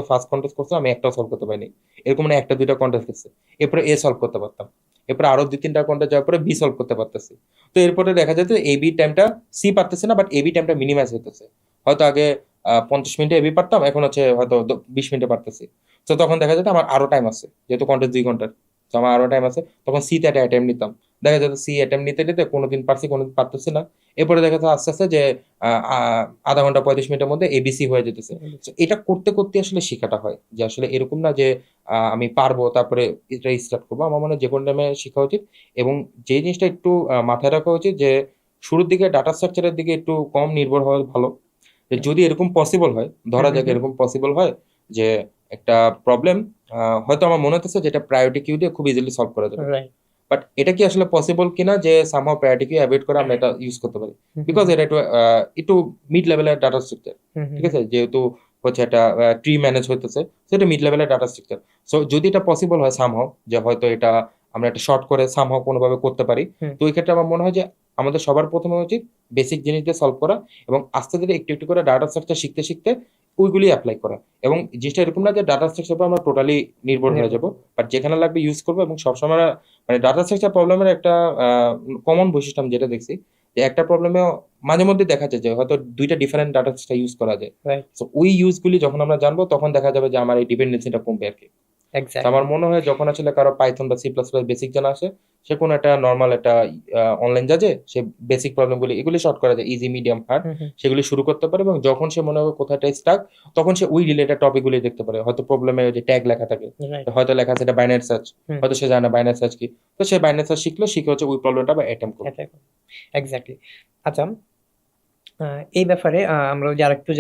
ফার্স্ট কন্টেস্ট করছে আমি একটাও সলভ করতে পারিনি, এরকম না একটা দুইটা কন্টেস্ট গেছে, এরপরে এ সলভ করতে পারতাম, এরপরে আরো 2-3টা কন্টেস্ট যাওয়ার পরে বি সলভ করতে পারতেছি। তো এরপরে দেখা যেত এ বি টাইমটা সি পারতেছে না, বাট এ বি টাইমটা মিনিমাইজ হইতেছে। হয়তো আগে 50 মিনিটে এবি পারতাম, এখন হচ্ছে হয়তো 20 মিনিটে পারতেছি। তো তখন দেখা যেত আমার আরো টাইম আছে, যেহেতু কন্টেস্ট 2 ঘন্টার, তো আমার আরো টাইম আছে, তখন সিতে একটা অ্যাটেম্প নিতাম। দেখা যেত সি অ্যাটেম্প নিতে নিতে কোনোদিন পারছি কোনোদিন পারতেছি না। এরপরে দেখা যেত আস্তে আস্তে যে আধা ঘন্টা 35 মিনিটের মধ্যে এবিসি হয়ে যেতেছে। So এটা করতে করতে আসলে শেখাটা হয়, যে আসলে এরকম না যে আমি পারবো তারপরে এটা স্টার্ট করবো। আমার মনে হয় যে কোনো টাইমে শেখা উচিত, এবং যে জিনিসটা একটু মাথায় রাখা উচিত যে শুরুর দিকে ডাটা স্ট্রাকচারের দিকে একটু কম নির্ভর হওয়া ভালো। যে যদি এরকম পসিবল হয়, ধরা যাক এরকম পসিবল হয় যে একটা প্রবলেম হয়তো আমার মনে হচ্ছে যেটা প্রায়োরিটি কিউ দিয়ে খুব ইজিলি সলভ করা যাবে, রাইট। বাট এটা কি আসলে পসিবল কিনা যে সামহাও প্রায়োরিটি কিউ অ্যাভয়েড করে আমরা এটা ইউজ করতে পারি, বিকজ এটা একটু মিড লেভেলের ডাটা স্ট্রাকচার, ঠিক আছে, যেহেতু হচ্ছে একটা ট্রি ম্যানেজ হইতেছে, সেটা মিড লেভেলের ডাটা স্ট্রাকচার। সো যদি এটা পসিবল হয় সামহাও, যে হয়তো এটা আমরা একটা শর্ট করে সামহাও কোনোভাবে করতে পারি, তো ওই ক্ষেত্রে আমার মনে হয় যে আমাদের সবার প্রথমে উচিত বেসিক জিনিস দিয়ে সলভ করা, এবং আস্তে ধীরে একটু একটু করে ডাটা স্ট্রাকচার শিখতে শিখতে ওইগুলি অ্যাপ্লাই করা। এবং জিনিসটা এরকম না যে ডাটা স্ট্রাকচার উপর আমরা টোটালি নির্ভর হয়ে যাব, বাট যেখানে লাগবে ইউজ করবো। এবং সবসময় মানে ডাটা স্ট্রাকচার প্রবলেমের একটা কমন বৈশিষ্ট্য আমি যেটা দেখছি, যে একটা প্রবলেমে মাঝে মধ্যে দেখা যায় যে হয়তো দুইটা ডিফারেন্ট ডাটা স্ট্রাকচার ইউজ করা যায়। তো ওই ইউজগুলি যখন আমরা জানবো তখন দেখা যাবে যে আমার এই ডিপেন্ডেন্সিটা কমবে আর কি। তো আমার মনে হয় যখন আসলে কারো পাইথন বা C++ বেসিক জানা আসে, সে কোনো একটা নর্মাল একটা অনলাইন জাজে সে বেসিক প্রবলেমগুলি এগুলি শর্ট করা যায়, ইজি মিডিয়াম হার্ড, সেগুলি শুরু করতে পারে। এবং যখন সে মনে হবে কোথাটা স্টাক, তখন সে ওই রিলেটেড টপিকগুলি দেখতে পারে। হয়তো প্রবলেমে যে ট্যাগ লেখা থাকে, হয়তো লেখা আছে এটা বাইনারি সার্চ, হয়তো সে জানে বাইনারি সার্চ কি, তো সে বাইনারি সার্চ শিখলো, শিখে হচ্ছে ওই প্রবলেমটা বা অ্যাটেম্প করবে। এক্স্যাক্টলি। আচ্ছা, এই ব্যাপারে আমরা যদি আরেকটু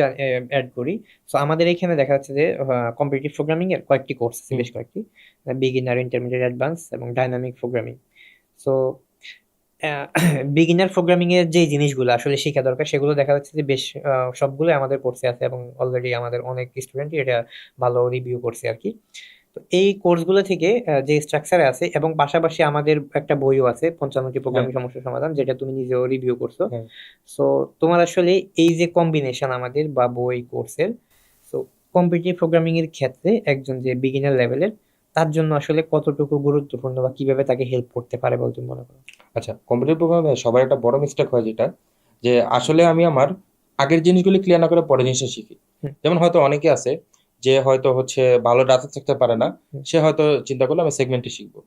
অ্যাড করি, তো আমাদের এখানে দেখা যাচ্ছে যে কম্পিটিটিভ প্রোগ্রামিং এর কয়েকটি কোর্স আছে, বেশ কয়েকটি, বিগিনার, ইন্টারমিডিয়েট, অ্যাডভান্স এবং dynamic programming. So beginner programming এর যে জিনিসগুলো আসলে শেখা দরকার, সেগুলো দেখা যাচ্ছে যে বেশ সবগুলো আমাদের কোর্সে আছে, এবং অলরেডি আমাদের অনেক স্টুডেন্টই এটা ভালো রিভিউ করছে আর কি। তো এই কোর্সগুলো থেকে যে স্ট্রাকচারে আছে, এবং পাশাপাশি আমাদের একটা বইও আছে 55টি প্রোগ্রামিং সমস্যার সমাধান, যেটা তুমি নিজেও রিভিউ করছো। সো তোমার আসলে এই যে কম্বিনেশন আমাদের বা বই কোর্সের, সো কম্পিটিটিভ প্রোগ্রামিং এর ক্ষেত্রে একজন যে বিগিনার লেভেলের, তার জন্য আসলে কতটুকু গুরুত্বপূর্ণ বা কিভাবে তাকে হেল্প করতে পারে বলে তুমি মনে করো? আচ্ছা, কম্পিটিটিভ প্রোগ্রামে সবার একটা বড় মিস্টেক হয় যেটা, যে আসলে আমি আমার আগের জিনিসগুলি ক্লিয়ার না করে পরের জিনিসটা শিখি। যেমন হয়তো অনেকে আছে যে হয়তো হচ্ছে ভালো ডাটা শিখতে পারে না, সে হয়তো চিন্তা করলো আমি সেগমেন্টে শিখবো।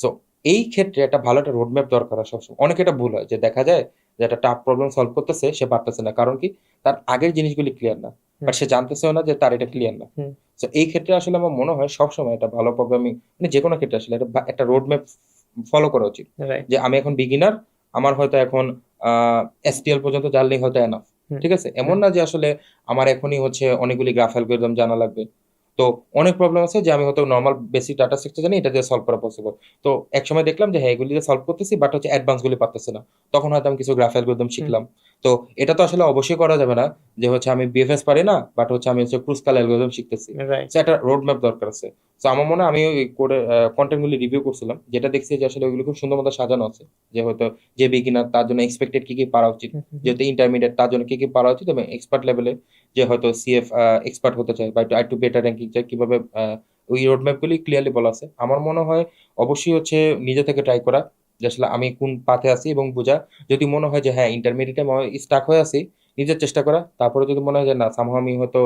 সো এই ক্ষেত্রে একটা ভালো একটা রোডম্যাপ দরকার হয় সবসময়। অনেকে এটা ভুল হয়, যে দেখা যায় যে একটা টাফ প্রবলেম সলভ করতেছে, সে পারতেছে না, কারণ কি তার আগের জিনিসগুলি ক্লিয়ার না, বাট সে জানতেছেও না যে তার এটা ক্লিয়ার না। তো এই ক্ষেত্রে আসলে আমার মনে হয় সবসময় একটা ভালো প্রোগ্রামিং, মানে যে কোনো ক্ষেত্রে আসলে একটা রোডম্যাপ ফলো করা উচিত। যে আমি এখন বিগিনার, আমার হয়তো এখন STL পর্যন্ত জানলেই হয়তো এনাফ, ঠিক আছে। এমন না যে আসলে আমার এখনই হচ্ছে অনেকগুলি গ্রাফ অ্যালগরিদম জানা লাগবে। তো অনেক প্রবলেম আছে যে আমি হয়তো নর্মাল বেসিক ডাটা স্ট্রাকচার জানি, এটা দিয়ে সলভ করা পসিবল। তো এক সময় দেখলাম যে হ্যাঁ এগুলি দিয়ে সলভ করতেছি, বাট হচ্ছে অ্যাডভান্স গুলি পারতেছে না, তখন হয়তো আমি কিছু গ্রাফ অ্যালগরিদম শিখলাম। তো এটা তো আসলে অবশ্যই করা যাবে না যে হচ্ছে আমি BFS পারি না, বাট হচ্ছে আমি হচ্ছে ক্রুসকাল অ্যালগরিদম শিখতেছি। সো একটা রোড ম্যাপ দরকার আছে। তো আমার মনে হয় আমি ওই কোডের কন্টেন্ট গুলি রিভিউ করছিলাম, যেটা দেখছি যে আসলে ওইগুলো খুব সুন্দর মতো সাজানো আছে, যে হয়তো যে বিগিনার তার জন্য এক্সপেক্টেড কি কি পারা উচিত, যেহেতু ইন্টারমিডিয়েট তার জন্য কি কি পারা উচিত, এবং এক্সপার্ট লেভেলে যে হয়তো CF এক্সপার্ট হতে চায় বা একটু বেটার র্যাঙ্কিং চায়, কিভাবে ওই রোডম্যাপ গুলি ক্লিয়ারলি বলা আছে। আমার মনে হয় অবশ্যই হচ্ছে নিজে থেকে ট্রাই করা, যে আসলে আমি কোন পাথে আছি, এবং বোঝা। যদি মনে হয় যে হ্যাঁ ইন্টারমিডিয়েটে স্টাক হয়ে আছি, নিজের চেষ্টা করা। তারপরে যদি মনে হয় যে না সামহাও আমি হয়তো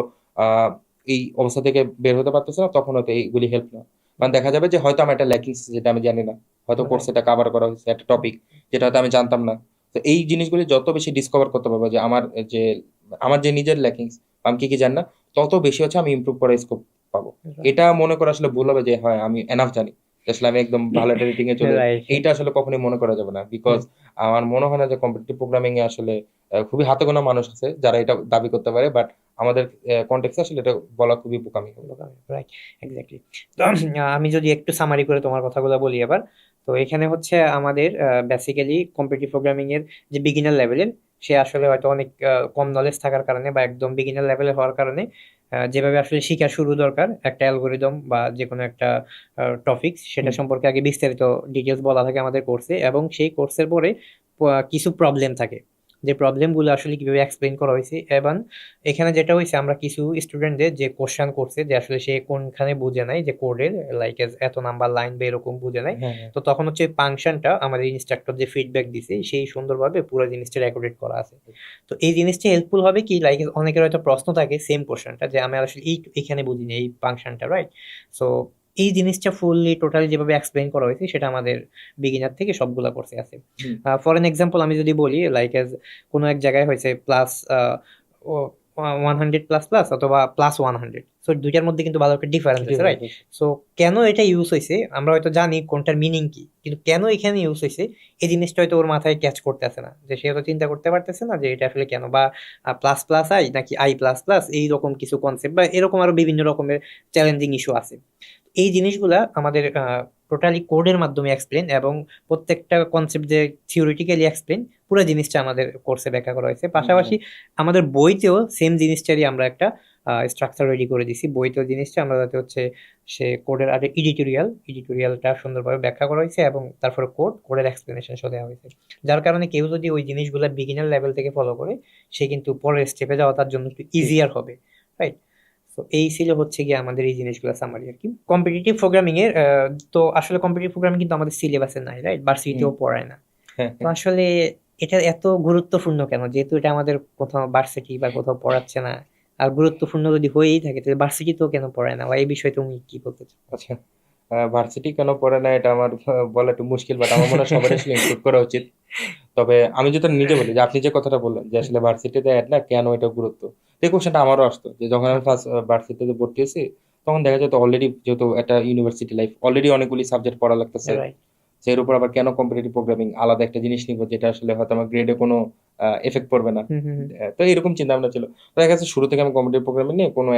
এই অবস্থা থেকে বের হতে পারতেছি না, তখন হয়তো এইগুলি হেল্প না। কারণ দেখা যাবে যে হয়তো আমার একটা ল্যাকিংস যেটা আমি জানি না, হয়তো কোর্সে এটা কাভার করা হয়েছে একটা টপিক যেটা হয়তো আমি জানতাম না। তো এই জিনিসগুলি যত বেশি ডিসকভার করতে পারবো যে যে আমার যে নিজের ল্যাকিংস, আমি কি কি জানি না, তত বেশি হচ্ছে আমি ইমপ্রুভ করার স্কোপ পাবো। এটা মনে করা আসলে ভুল হবে যে হয় আমি এনাফ জানি, আসলে আমি একদম ভালো একটা রেটিং এ চলে, এইটা আসলে কখনোই মনে করা যাবে না। বিকজ আমার মনে হয় না যে কম্পিটিটিভ প্রোগ্রামিং এ আসলে খুবই হাতে গোনা মানুষ আছে যারা এটা দাবি করতে পারে, বাট আমাদের কনটেক্সটে আসলে এটা বলা খুবই বোকামি হবে। Right, exactly. তো আমি যদি একটু সামারি করে তোমার কথাগুলো বলি এবার, তো এখানে হচ্ছে আমাদের বেসিক্যালি কম্পিটিটিভ প্রোগ্রামিং এর যে বিগিনার লেভেলের, সে আসলে হয়তো অনেক কম নলেজ থাকার কারণে বা একদম বিগিনার লেভেলে হওয়ার কারণে যেভাবে আসলে শেখা শুরু দরকার একটা অ্যালগোরিদম বা যে কোনো একটা টপিকস, সেটা সম্পর্কে আগে বিস্তারিত ডিটেলস বলা থাকে আমাদের কোর্সে, এবং সেই কোর্সের পরে কিছু প্রবলেম থাকে, যে প্রবলেমগুলো আসলে কিভাবে এক্সপ্লেইন করা হয়েছে। এবং এখানে যেটা হয়েছে, আমরা কিছু স্টুডেন্টদের যে কোশ্চেন করছে যে আসলে সে কোনখানে বুঝে নাই, যে কোডের লাইক এত নাম্বার লাইন বা এরকম বুঝে নাই, তো তখন হচ্ছে ফাংশনটা আমাদের ইনস্ট্রাক্টর যে ফিডব্যাক দিছে সেই সুন্দরভাবে পুরো জিনিসটা রেকর্ডেড করা আছে। তো এই জিনিসটা হেল্পফুল হবে কি, লাইক অনেকের হয়তো প্রশ্ন থাকে সেম কোশ্চেনটা, যে আমি আসলে এখানে বুঝিনি এই ফাংশনটা, রাইট? সো এই জিনিসটা ফুললি টোটালি যেভাবে এক্সপ্লেইন করা হয়েছে, সেটা আমাদের বিগিনার থেকে সবগুলা কোর্সে আছে। ফর এন এক্সাম্পল আমি যদি বলি, লাইক এজ কোনো এক জায়গায় হয়েছে প্লাস 100 প্লাস প্লাস অথবা প্লাস 100, সো দুইটার মধ্যে কিন্তু ভালো একটা ডিফারেন্স আছে, রাইট? সো কেন এটা ইউজ হয়েছে আমরা হয়তো জানি কোনটার মিনিং কি, কিন্তু কেন এখানে ইউজ হয়েছে এই জিনিসটা হয়তো ওর মাথায় ক্যাচ করতেছে না, যে সে হয়তো চিন্তা করতে পারতেছে না যে এটা আসলে কেন, বা প্লাস প্লাস আই নাকি আই প্লাস প্লাস, এইরকম কিছু কনসেপ্ট বা এরকম আরো বিভিন্ন রকমের চ্যালেঞ্জিং ইস্যু আছে। এই জিনিসগুলা আমাদের টোটালি কোডের মাধ্যমে এক্সপ্লেন, এবং প্রত্যেকটা কনসেপ্ট যে থিওরিটিক্যালি এক্সপ্লেন, পুরো জিনিসটা আমাদের কোর্সে ব্যাখ্যা করা হয়েছে। পাশাপাশি আমাদের বইতেও সেম জিনিসটারই আমরা একটা স্ট্রাকচার রেডি করে দিছি। বইতেও জিনিসটা আমরা যাতে হচ্ছে সে কোডের আগে এডিটোরিয়ালটা সুন্দরভাবে ব্যাখ্যা করা হয়েছে, এবং তারপরে কোডের এক্সপ্লেনেশন দেওয়া হয়েছে, যার কারণে কেউ যদি ওই জিনিসগুলো বিগিনার লেভেল থেকে ফলো করে, সে কিন্তু পরের স্টেপে যাওয়া তার জন্য একটু ইজিয়ার হবে, রাইট? তো এই ছিল হচ্ছে গিয়ে আমাদের এই জিনিসগুলো সামারি আর কি। কম্পিটিটিভ প্রোগ্রামিং এর তো আসলে কম্পিটিটিভ প্রোগ্রামিং কিন্তু আমাদের সিলেবাসে নাই, রাইট? ভার্সিটিও পড়ায় না। তো আসলে এটা এত গুরুত্বপূর্ণ কেন, যেহেতু এটা আমাদের কোথাও ভার্সিটি বা কোথাও পড়াচ্ছে না, আর গুরুত্বপূর্ণ যদি হয়েই থাকে তাহলে ভার্সিটি তো কেন পড়ায় না, বা এই বিষয়ে তুমি কি বলতে চাও? আচ্ছা, ভার্সিটি কেন পড়ে না এটা আমার বলা একটু মুশকিল, বাট আমার মনে হয় সবার আসলে ইনক্লুড করা উচিত। তবে আমি যেটা নিজে বলি, যে আপনি যে কথাটা বললেন যে আসলে ভার্সিটিতে অ্যাড না, কেন এটা গুরুত্ব, এই কোশ্চেনটা আমারও আসতো যে যখন আমি ফার্স্ট ভার্সিটিতে ভর্তি হয়েছি, তখন দেখা যেত অলরেডি যেহেতু একটা ইউনিভার্সিটি লাইফ, অলরেডি অনেকগুলি সাবজেক্ট পড়া লাগতেছে, রাইট। এর উপর আবার কেন কম্পিটিটিভ প্রোগ্রামিং আলাদা একটা জিনিস নিব যেটা আসলে হয়তো আমার গ্রেডে কোনো এফেক্ট পড়বে না। হুম হুম হুম। তো এরকম চিন্তা ভাবনা ছিল। তো দেখা যাচ্ছে শুরু থেকে আমি কম্পিটিটিভ প্রোগ্রামিং নিয়ে কোনো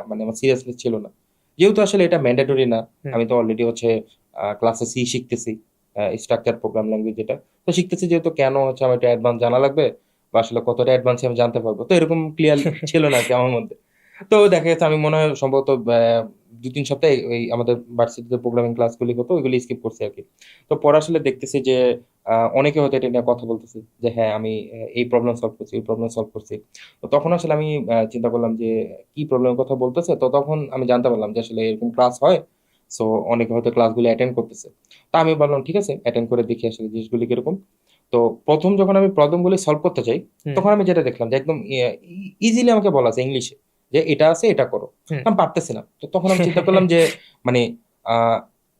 মানে আমার সিরিয়াসনেস ছিল না, যেহেতু আসলে এটা ম্যান্ডেটরি না। হুম। আমি তো অলরেডি হচ্ছে ক্লাসে সি শিখতেছি, স্ট্রাকচার প্রোগ্রাম ল্যাঙ্গুয়েজ যেটা, তো শিখতেছি, যেহেতু কেন হচ্ছে আমার এটা অ্যাডভান্স জানা লাগবে, বা আসলে কতটা অ্যাডভান্স আমি জানতে পারবো, তো এরকম ক্লিয়ার ছিল না আর কি আমার মধ্যে। তো দেখা গেছে আমি মনে হয় সম্ভবত 2-3 সপ্তাহে ওই আমাদের ভার্সিটিতে প্রোগ্রামিং ক্লাসগুলি হতো ওইগুলি স্কিপ করছি আর কি। তো পরে আসলে দেখতেছি যে অনেকে হয়তো এটা নিয়ে কথা বলতেছে যে হ্যাঁ আমি এই প্রবলেম সলভ করছি, এই প্রবলেম সলভ করছি। তো তখন আসলে আমি চিন্তা করলাম যে কি প্রবলেমের কথা বলতেছে, তো তখন আমি জানতে পারলাম যে আসলে এরকম ক্লাস হয়। সো অনেকে হয়তো ক্লাসগুলো অ্যাটেন্ড করতেছে। তা আমি বললাম ঠিক আছে, অ্যাটেন্ড করে দেখি আসলে জিনিসগুলি কিরকম। তো প্রথম যখন আমি প্রবলেমগুলি সলভ করতে চাই, হুম তখন আমি যেটা দেখলাম যে একদম ইজিলি আমাকে বলা আছে ইংলিশে যে এটা আছে, এটা করো। হুম। আমি পারতেছি না। তো তখন আমি চিন্তা করলাম যে মানে আহ,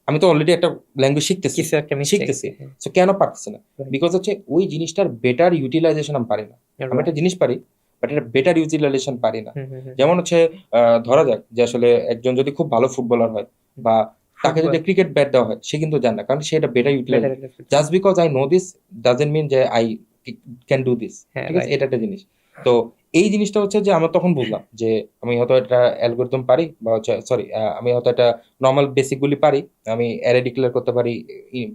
আমি তো অলরেডি একটা ল্যাঙ্গুয়েজ শিখতেছি কিছু একটা মিস্টেক। শিখতেছি তো কেন পারতেছি না? বিকজ হচ্ছে ওই জিনিসটার বেটার ইউটিলাইজেশন আমি পারি না। আমি একটা জিনিস পারি, বাট এটা বেটার ইউটিলাইজেশন পারি না। যেমন হচ্ছে ধরা যাক যে আসলে একজন যদি খুব ভালো ফুটবলার হয়, বা তাকে যদি ক্রিকেট ব্যাট দেওয়া হয়, সে কিন্তু জানে না, কারণ সে এটা better utilise. Just because I know this doesn't mean যে আই ক্যান ডু দিস। ঠিক আছে, এটা একটা জিনিস। তো এই জিনিসটা হচ্ছে যে আমরা তখন বুঝলাম যে আমি হয়তো একটা অ্যালগরিদম পারি, বা হচ্ছে সরি আমি হয়তো একটা নর্মাল বেসিক গুলি পারি, আমি অ্যারে ডিক্লেয়ার করতে পারি,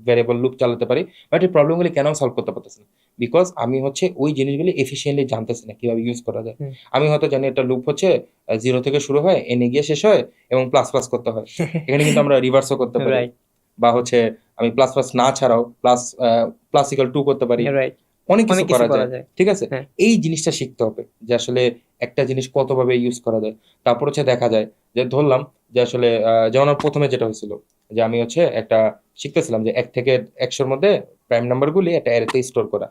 ভ্যারিয়েবল লুপ চালাতে পারি, বাট এই প্রবলেমগুলি কেন সলভ করতে পারতেছি না? বিকজ আমি হচ্ছে ওই জিনিসগুলি এফিসিয়েন্টলি জানতেছি না কিভাবে ইউজ করা যায়। আমি হয়তো জানি একটা লুপ হচ্ছে 0 থেকে শুরু হয়, এনে গিয়ে শেষ হয়, এবং প্লাস প্লাস করতে হয়। এখানে কিন্তু আমরা রিভার্সও করতে পারি, বা হচ্ছে আমি প্লাস প্লাস না ছাড়াও প্লাস ইকুয়াল 2 করতে পারি, অনেক কিছু করা যায়। ঠিক আছে, এই জিনিসটা শিখতে হবে যে আসলে একটা জিনিস কতভাবে ইউজ করা যায়। তারপর হচ্ছে দেখা যায় যে ধরলাম যে আসলে যেমন আমার প্রথমে যেটা হয়েছিল যে আমি হচ্ছে একটা শিখতেছিলাম যে 1 থেকে 100-র মধ্যে প্রাইম নাম্বার গুলি একটা অ্যারেতে স্টোর করা।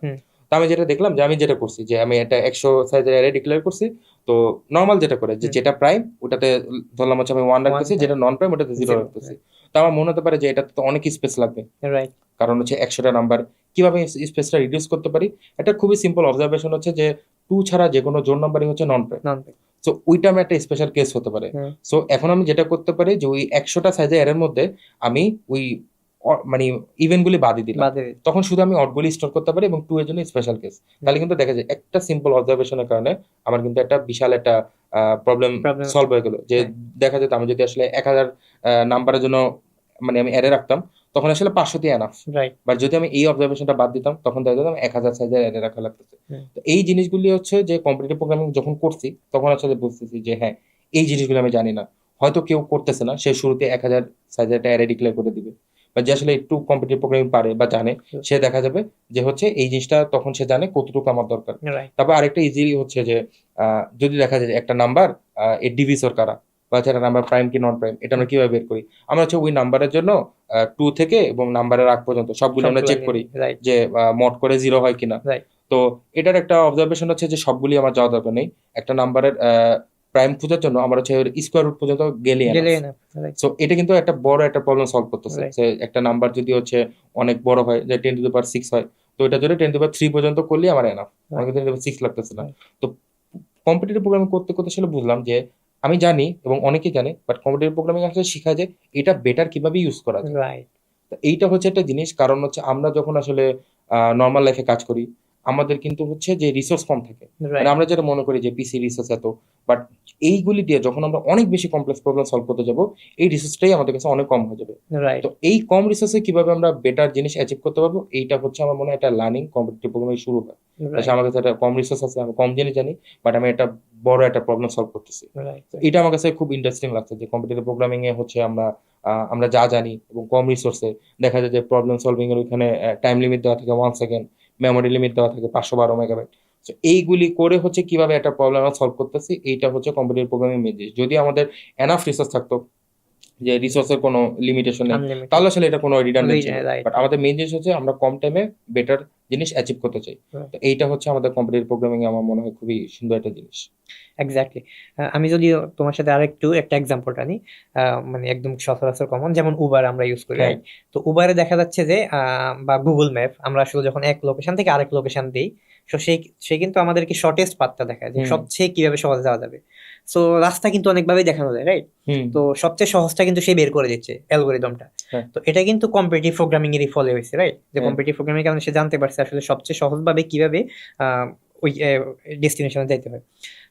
তো আমি যেটা দেখলাম যে আমি যেটা করছি যে আমি একটা 100 সাইজের অ্যারে ডিক্লেয়ার করছি। তো নর্মাল যেটা করে যে যেটা প্রাইম ওটাতে ধরলাম হচ্ছে আমি 1 রাখতেছি, যেটা নন প্রাইম ওটাতে 0 রাখতেছি। তো আমার মনে হতে পারে যে এটাতে তো অনেক স্পেস লাগবে, কারণ হচ্ছে 100টা নাম্বার, কিভাবে স্পেসটা রিডিউস করতে পারি? এটা খুবই সিম্পল অবজারভেশন হচ্ছে যে 2 ছাড়া যে কোনো জোন নাম্বারই হচ্ছে নন প্রাইম। সো ওইটা আমি একটা স্পেশাল কেস হতে পারে। সো এখন আমি যেটা করতে পারি যে ওই 100টা সাইজের এর মধ্যে আমি ওই মানে ইভেন্ট গুলি বাদই দিলাম, তখন শুধু আমি অডগুলি স্টোর করতে পারি, এবং 2 এর জন্য স্পেশাল কেস। তাহলে কিন্তু দেখা যায় একটা সিম্পল অবজারভেশনের কারণে আমার কিন্তু একটা বিশাল একটা প্রবলেম সলভ হয়ে গেল। যে দেখা যেত আমি যদি আসলে 1000 নাম্বারের জন্য মানে আমি অ্যারে রাখতাম, তখন আসলে 500 দিয়ে এনাফ। বাট যদি আমি এই অবজারভেশনটা বাদ দিতাম, তখন দেখা যেত 1000 সাইজের অ্যারে রাখা লাগতেছে। তো এই জিনিসগুলি হচ্ছে যে কম্পিটিটিভ প্রোগ্রামিং যখন করছি, তখন আসলে বুঝতেছি যে হ্যাঁ এই জিনিসগুলো আমি জানি না। হয়তো কেউ করতেছে না, সে শুরুতে 1000 সাইজের একটা অ্যারে ডিক্লেয়ার করে দিবে, বা যে আসলে একটু কম্পিটিটিভ প্রোগ্রামিং পারে বা জানে, সে দেখা যাবে যে হচ্ছে এই জিনিসটা তখন সে জানে কতটুকু আমার দরকার। তারপর আরেকটা ইজিলি হচ্ছে যে যদি দেখা যায় যে একটা নাম্বার এর ডিভিসর কারা, বা একটা নাম্বার প্রাইম কি নন প্রাইম, এটা আমরা কিভাবে বের করি? আমরা হচ্ছে ওই নাম্বারের জন্য 2 থেকে এবং নাম্বারের আগ পর্যন্ত সবগুলো আমরা চেক করি যে মড করে 0 হয় কিনা। তো এটার একটা অবজারভেশন হচ্ছে যে সবগুলি আমার যাওয়া দরকার নেই। একটা নাম্বারের প্রাইম খোঁজার জন্য আমরা হচ্ছে স্কোয়ার রুট পর্যন্ত গেলে, সো এটা কিন্তু একটা বড় একটা প্রবলেম সলভ করতেছে। একটা নাম্বার যদি হচ্ছে অনেক বড় হয়, যে 10⁶ হয়, তো এটা যদি 10⁶ পর্যন্ত করলে আমার এনাফ, আমার কিন্তু 10⁶ লাগতেছে না। তো কম্পিটিটিভ প্রোগ্রামিং করতে করতে আসলে বুঝলাম যে আমি জানি এবং অনেকেই জানে, বাট কম্পিটিটিভ প্রোগ্রামিং আসলে শেখা যায় এটা বেটার কিভাবে ইউজ করা যায়। রাইট, তো এইটা হচ্ছে একটা জিনিস, কারণ হচ্ছে আমরা যখন আসলে নর্মাল লাইফে কাজ করি আমাদের কিন্তু হচ্ছে যে রিসোর্স কম থাকে, মানে রাইট, আমরা যেটা মনে করি যে পিসি রিসোর্স এত, বাট এইগুলি দিয়ে যখন আমরা অনেক বেশি কমপ্লেক্স প্রবলেম সলভ করতে যাব এই রিসোর্সটাই আমাদের কাছে অনেক কম হয়ে যাবে। রাইট, তো এই কম রিসোর্সে কিভাবে আমরা বেটার জিনিস অ্যাচিভ করতে পারবো, এইটা হচ্ছে আমার মনে হয় একটা লার্নিং কম্পিটিটিভ প্রোগ্রামিং শুরু হয়। রাইট, আমার কাছে একটা কম রিসোর্স আছে, আমি কম জিনিস জানি, বাট আমি একটা বড় একটা প্রবলেম সলভ করতেছি। রাইট, তো এটা আমার কাছে খুব ইন্টারেস্টিং লাগছে যে কম্পিটিটিভ প্রোগ্রামিং এ হচ্ছে আমরা যা জানি এবং কম রিসোর্সে দেখা যায় যে প্রবলেম সলভিং এর ওইখানে টাইম লিমিট দেওয়া থাকে 1 সেকেন্ড, মেমোরি লিমিট দেওয়া থাকে 512 মেগাবাইট। তো এইগুলি করে হচ্ছে কিভাবে একটা প্রবলেম আমরা সলভ করতেছি, এইটা হচ্ছে কম্পিটিটিভ প্রোগ্রামিং মেন জিনিস। যদি আমাদের এনাফ রিসোর্স থাকতো, যে রিসোর্সের কোনো লিমিটেশন নেই, আনলিমিটেড, তাহলে আসলে এটা কোনো রিডান্ডেন্ট ছিল। রাইট, বাট আমাদের মেইন জিনিস হচ্ছে আমরা কম টাইমে বেটার জিনিস অ্যাচিভ করতে চাই। তো এইটা হচ্ছে আমাদের কম্পিটিটিভ প্রোগ্রামিং এ আমার মনে হয় খুবই সুন্দর একটা জিনিস। এক্স্যাক্টলি। আমি যদি তোমার সাথে আরেকটু একটা এক্সাম্পলটা নিই, মানে একদম সচরাচর কমন, যেমন উবার আমরা ইউজ করি, হ্যাঁ। right? তো উবারে দেখা যাচ্ছে যে বা গুগল ম্যাপ আমরা আসলে যখন এক লোকেশন থেকে আরেক লোকেশন দিই, তো সে কিন্তু আমাদেরকে শর্টেস্ট পাথটা দেখায় যে হুম। সবচেয়ে কিভাবে সহজে যাওয়া যাবে। সো রাস্তা কিন্তু অনেকভাবেই দেখানো যায়, রাইট? হুম। তো সবচেয়ে সহজটা কিন্তু সে বের করে দিচ্ছে অ্যালগোরিদমটা। হ্যাঁ। তো এটা কিন্তু কম্পিটিটিভ প্রোগ্রামিং এরই ফলে হয়েছে, রাইট? যে হ্যাঁ। কম্পিটিটিভ প্রোগ্রামিং কারণে সে জানতে পারছে আসলে সবচেয়ে সহজভাবে কিভাবে ওই ডেস্টিনেশনে যাইতে হয়।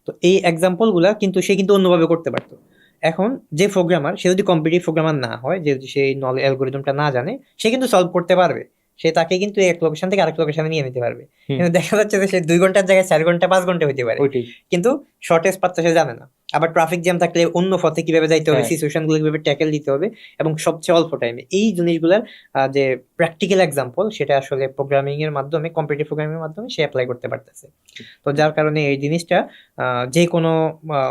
তো এই এক্সাম্পল গুলা কিন্তু সে কিন্তু অন্যভাবে করতে পারতো। এখন যে প্রোগ্রামার, সে যদি কম্পিটিটিভ প্রোগ্রামার না হয়, যে সেই অ্যালগোরিদমটা না জানে, সে কিন্তু সলভ করতে পারবে। সে তাকে কিন্তু এক লোকেশন থেকে আরেক লোকেশনে নিয়ে নিতে পারবে। হুম। কিন্তু দেখা যাচ্ছে যে সে 2 ঘন্টার জায়গায় 4 ঘন্টা 5 ঘন্টা হইতে পারে, ওইটাই। কিন্তু শর্টেজ পাথটা সে জানে না। আবার ট্রাফিক জ্যাম থাকলে অন্য পথে কিভাবে যাইতে হবে, হ্যাঁ। সিচুয়েশন গুলো কিভাবে ট্যাকেল দিতে হবে, এবং সবচেয়ে অল্প টাইমে, এই জিনিসগুলোর যে প্র্যাকটিক্যাল এক্সাম্পল, সেটা আসলে প্রোগ্রামিং এর মাধ্যমে, কম্পিটিটিভ প্রোগ্রামিং এর মাধ্যমে সে অ্যাপ্লাই করতে পারতেছে। তো যার কারণে এই জিনিসটা যে কোনো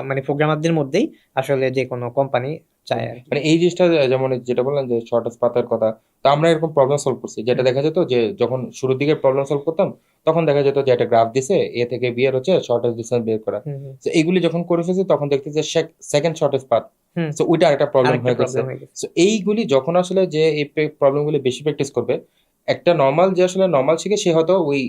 মানে প্রোগ্রামারদের মধ্যেই আসলে যে কোনো কোম্পানি চায় আর কি। মানে এই জিনিসটা যেমন যেটা বললাম যে শর্টেজ পাথের কথা, তো আমরা এরকম প্রবলেম সলভ করছি, যেটা দেখা যেত যে যখন শুরুর দিকে প্রবলেম সলভ করতাম তখন দেখা যেত যে একটা গ্রাফ দিছে, এ থেকে বি এর হচ্ছে শর্টেজ ডিসটেন্স বের করা। হুম, হুম, তো এইগুলি যখন করে ফেলছি তখন দেখতে যে সেকেন্ড শর্টেজ পাথ, হুম, সো ওইটা আরেকটা প্রবলেম আরেকটা হয়ে গেছে। প্রবলেম হয়ে গেছে। সো এইগুলি যখন আসলে যে এই প্রবলেমগুলি বেশি প্র্যাকটিস করবে, একটা নর্মাল যে আসলে নর্মাল শিখে সে হয়তো ওই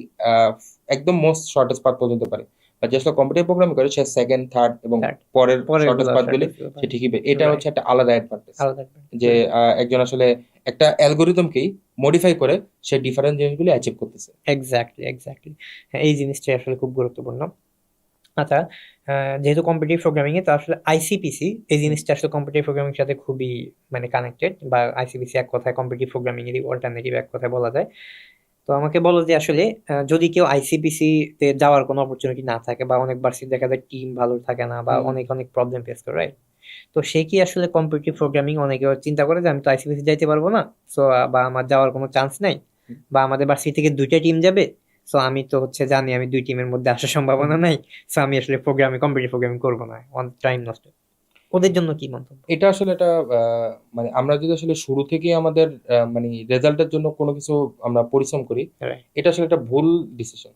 একদম মোস্ট শর্টেজ পাথ পর্যন্ত পারে, বা যে আসলে কম্পিটিটিভ প্রোগ্রাম করে সে সেকেন্ড থার্ড এবং Third, পরের পরের শর্টেজ গুলো পাথগুলি shortest গুলো সে পায়। ঠিকই পায়। এটা Right, হচ্ছে একটা আলাদা অ্যাডভান্টেজ, আলাদা একটা। যে একজন আসলে একটা অ্যালগোরিদমকেই মডিফাই করে সে ডিফারেন্ট জিনিসগুলি অ্যাচিভ করতেছে। Exactly, exactly. হ্যাঁ, এই জিনিসটাই আসলে খুব গুরুত্বপূর্ণ। আচ্ছা, যেহেতু কম্পিটিটিভ প্রোগ্রামিং এ, তো আসলে আইসিপিসি এই জিনিসটা আসলে কম্পিটিটিভ প্রোগ্রামিং এর সাথে খুবই মানে কানেক্টেড, বা আইসিপিসি এক কথায় কম্পিটিটিভ প্রোগ্রামিং এরই অল্টারনেটিভ এক কথায় বলা যায়। তো আমাকে বলো যে আসলে যদি কেউ আইসিপিসি তে যাওয়ার কোনো অপরচুনিটি না থাকে, বা অনেক ভার্সিটি দেখা যায় টিম ভালো থাকে না, বা অনেক অনেক প্রবলেম ফেস করে, right? তো সে কি আসলে কম্পিটিটিভ প্রোগ্রামিং, অনেকে চিন্তা করে যে আমি তো আইসিপিসি যাইতে পারবো না, সো বা আমার যাওয়ার কোনো চান্স নাই, বা আমাদের ভার্সিটি থেকে 2টা টিম যাবে, সো আমি তো হচ্ছে জানি আমি 2 টিমের মধ্যে আসার সম্ভাবনা নাই, সো আমি আসলে কম্পিটিটিভ প্রোগ্রামিং করবো না, অন টাইম নষ্ট। ওদের জন্য কি মন্তব্য? এটা আসলে এটা মানে আমরা যদি আসলে শুরু থেকে আমাদের মানে রেজাল্টের জন্য কোনো কিছু আমরা পরিশ্রম করি, Right, এটা আসলে একটা ভুল ডিসিশন।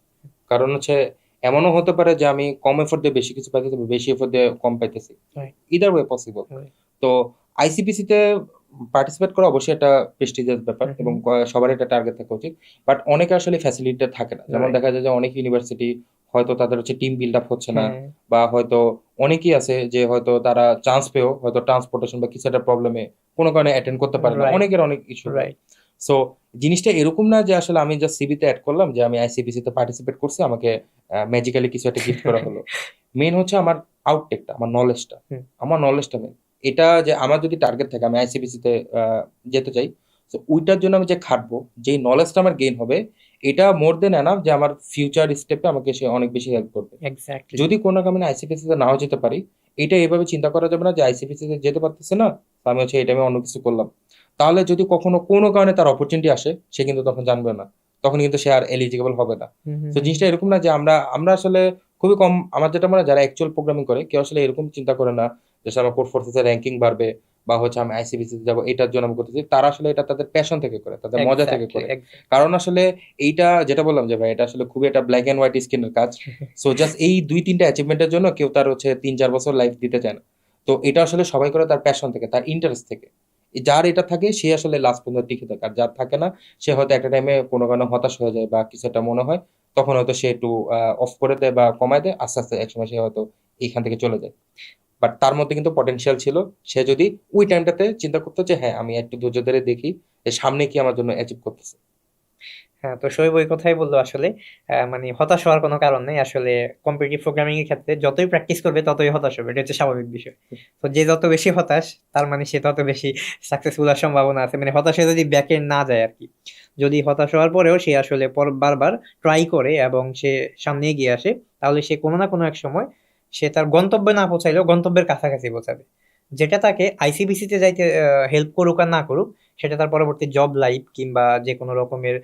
কারণ হচ্ছে এমনও হতে পারে যে আমি কম এফোর্ট দিয়ে বেশি কিছু পাইতেছি, বেশি এফোর্ট দিয়ে কম পাইতেছি, right, either way possible. right. তো আইসিপিসি তে পার্টিসিপেট করা অবশ্যই একটা প্রেস্টিজিয়াস ব্যাপার হুম, এবং সবার একটা টার্গেট থাকা উচিত, বাট অনেকে আসলে ফ্যাসিলিটিটা থাকে না। যেমন Right. দেখা যায় যে অনেক ইউনিভার্সিটি হয়তো তাদের হচ্ছে টিম বিল্ড আপ হচ্ছে না, হ্যাঁ, বা হয়তো অনেকেই আছে যে হয়তো তারা চান্স পেয়েও হয়তো ট্রান্সপোর্টেশন বা কিছু একটা প্রবলেমে কোনো কারণে অ্যাটেন্ড করতে পারে না, Right. অনেকের অনেক ইস্যু। রাইট, সো জিনিসটা এরকম না যে আসলে আমি জাস্ট সিভিতে অ্যাড করলাম যে আমি আইসিপিসি তে পার্টিসিপেট করছি, আমাকে ম্যাজিক্যালি কিছু একটা গিফট করা হলো। মেন হচ্ছে আমার আউটটেকটা, আমার নলেজটা, হুম, আমার নলেজটা মেন। এটা যে আমার যদি টার্গেট থাকে আমি আইসিপিসি তে যেতে চাই, তো ওইটার জন্য আমি যে খাটবো, যেই নলেজটা আমার গেইন হবে, এটা মোর দেন এনাফ যে আমার ফিউচার স্টেপে আমাকে সে অনেক বেশি হেল্প করবে। এক্স্যাক্টলি। যদি কোনো কারণে আইসিপিসি তে নাও যেতে পারি, এটা এভাবে চিন্তা করা যাবে না যে আইসিপিসি তে যেতে পারতেছে না, তো আমি হচ্ছে এই টাইমে অন্য কিছু করলাম। তাহলে যদি কখনো কোনো কারণে তার অপরচুনিটি আসে, সে কিন্তু তখন জানবে না, তখন কিন্তু সে আর এলিজিবল হবে না। হুম, হুম, তো জিনিসটা এরকম না যে আমরা আমরা আসলে খুবই কম, আমার যেটা মনে হয় যারা অ্যাকচুয়াল প্রোগ্রামিং করে কেউ আসলে এরকম চিন্তা করে না যে আমার কোড ফোর্সেসের র্যাঙ্কিং বাড়বে, বা হচ্ছে আমি আইসিবিসি তে যাবো এটার জন্য আমি করতেছি। তারা আসলে এটা তাদের প্যাশন থেকে করে, তাদের মজা থেকে এক্স্যাক্টলি, করে। কারণ আসলে এইটা যেটা বললাম যে ভাই এটা আসলে খুবই একটা ব্ল্যাক এন্ড হোয়াইট স্কিনের কাজ। সো জাস্ট এই 2-3টা অ্যাচিভমেন্টের জন্য কেউ তার হচ্ছে 3-4 বছর লাইফ দিতে চায় না। তো এটা আসলে সবাই করে তার প্যাশন থেকে, তার ইন্টারেস্ট থেকে। যার এটা থাকে সে আসলে লাস্ট পর্যন্ত টিকে থাকে, আর যার থাকে না সে হয়তো একটা টাইমে কোনো কারণে হতাশ হয়ে যায় বা কিছু একটা মনে হয়, তখন হয়তো সে একটু অফ করে দেয় বা কমায় দেয়, আস্তে আস্তে একসময় সে হয়তো এইখান থেকে চলে যায়। বাট তার মধ্যে কিন্তু পটেনশিয়াল ছিল, সে যদি ওই টাইমটাতে চিন্তা করতো যে হ্যাঁ আমি একটু ধৈর্য ধরে দেখি যে সামনে কি আমার জন্য অ্যাচিভ করতেছে। হ্যাঁ, তো শোয়েব ওই কথাই বললো আসলে। মানে হতাশ হওয়ার কোনো কারণ নেই আসলে। কম্পিটিটিভ প্রোগ্রামিং এর ক্ষেত্রে যতই প্র্যাকটিস করবে ততই হতাশ হবে, এটা হচ্ছে স্বাভাবিক বিষয়। তো যে যত বেশি হতাশ, তার মানে সে তত বেশি সাকসেসফুল হওয়ার সম্ভাবনা আছে, মানে হতাশে যদি ব্যাকে না যায় আর কি। যদি হতাশ হওয়ার পরেও সে আসলে বারবার ট্রাই করে এবং সে সামনে এগিয়ে আসে, তাহলে সে কোনো না কোনো এক সময় সে তার গন্তব্যে না পৌঁছাইলেও গন্তব্যের কাছাকাছি পৌঁছাবে। যেটা তাকে আইসিবিসি তে যাইতে হেল্প করুক আর না করুক, সেটা তার পরবর্তী জব লাইফ কিংবা যে কোনো রকমের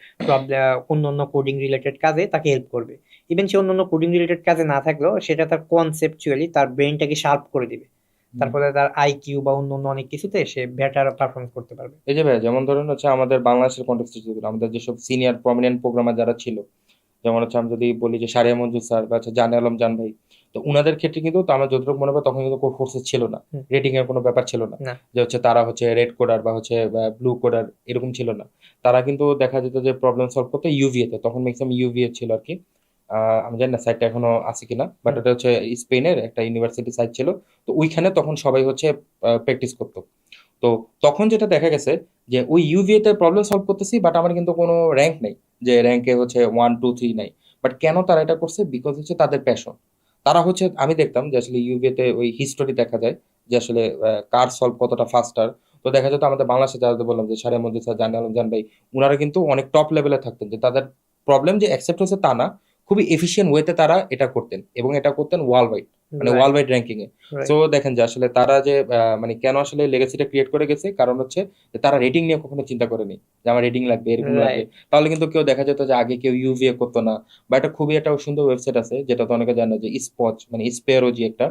অন্যান্য কোডিং রিলেটেড কাজে তাকে হেল্প করবে। ইভেন সে অন্যান্য কোডিং রিলেটেড কাজে না থাকলেও সেটা তার কনসেপচুয়ালি তার ব্রেনটাকে শার্প করে দিবে। তারপরে তার আইকিউ বা অন্যান্য অনেক কিছুতে সে বেটার পারফরমেন্স করতে পারবে। এই যে ভাই, যেমন ধরেন হচ্ছে আমাদের বাংলাদেশের কন্টেক্সটে যদি বলি, আমাদের যেসব সিনিয়র প্রমিনেন্ট প্রোগ্রামার যারা ছিল, যেমন হচ্ছে আমি যদি বলি যে সারিয়া মঞ্জুর স্যার বা হচ্ছে জানে আলম জান ভাই, তো উনাদের ক্ষেত্রে কিন্তু তো আমার যতটুকু মনে হয় তখন কিন্তু কোড ফোর্সেস ছিল না, হুম, রেটিং এর কোনো ব্যাপার ছিল না, না, যে হচ্ছে তারা হচ্ছে রেড কোডার বা হচ্ছে ব্লু কোডার এরকম ছিল না। তারা কিন্তু দেখা যেত যে প্রবলেম সলভ করতে ইউভিএ তে, তখন ম্যাক্সিমাম ইউভিএ ছিল আর কি। আমি জানি না সাইটটা এখনো আছে কিনা, বাট হুম, এটা হচ্ছে স্পেনের একটা ইউনিভার্সিটি সাইট ছিল। তো ওইখানে তখন সবাই হচ্ছে প্র্যাকটিস করতো। তো তখন যেটা দেখা গেছে যে ওই ইউভিএ তে প্রবলেম সলভ করতেছি, বাট আমার কিন্তু কোনো র্যাঙ্ক নেই, যে র্যাঙ্কে হচ্ছে 1 2 3 নাই। বাট কেন তারা এটা করছে? বিকজ হচ্ছে তাদের প্যাশন। তারা হচ্ছে, আমি দেখতাম যে আসলে ইউভিএ তে ওই হিস্টোরি দেখা যায় যে আসলে কার সলভ কতটা ফাস্টার। তো দেখা যেত আমাদের বাংলাদেশে যারা বললাম যে সারিয়া মধ্যে স্যার, জানে আলম জান ভাই, উনারা কিন্তু অনেক টপ লেভেলে থাকতেন, যে তাদের প্রবলেম যে অ্যাকসেপ্ট হচ্ছে তা না, খুবই এফিশিয়েন্ট ওয়েতে তারা এটা করতেন, এবং এটা করতেন ওয়ার্ল্ড ওয়াইড, মানে ওয়ার্ল্ড রাইট, ওয়াইড র্যাঙ্কিং এ। সো রাইট, দেখেন যে আসলে তারা যে মানে কেন আসলে লেগাসিটা ক্রিয়েট করে গেছে, কারণ হচ্ছে যে তারা রেটিং নিয়ে কখনো চিন্তা করেনি যে আমার রেটিং লাগবে, এরকম লাগবে। রাইট। তাহলে কিন্তু কেউ দেখা যেত যে আগে কেউ ইউভিএ করতো না। বা একটা খুবই একটা সুন্দর ওয়েবসাইট আছে যেটা তো অনেকে জানে, যে স্পচ মানে স্পেয়ারোজি একটা।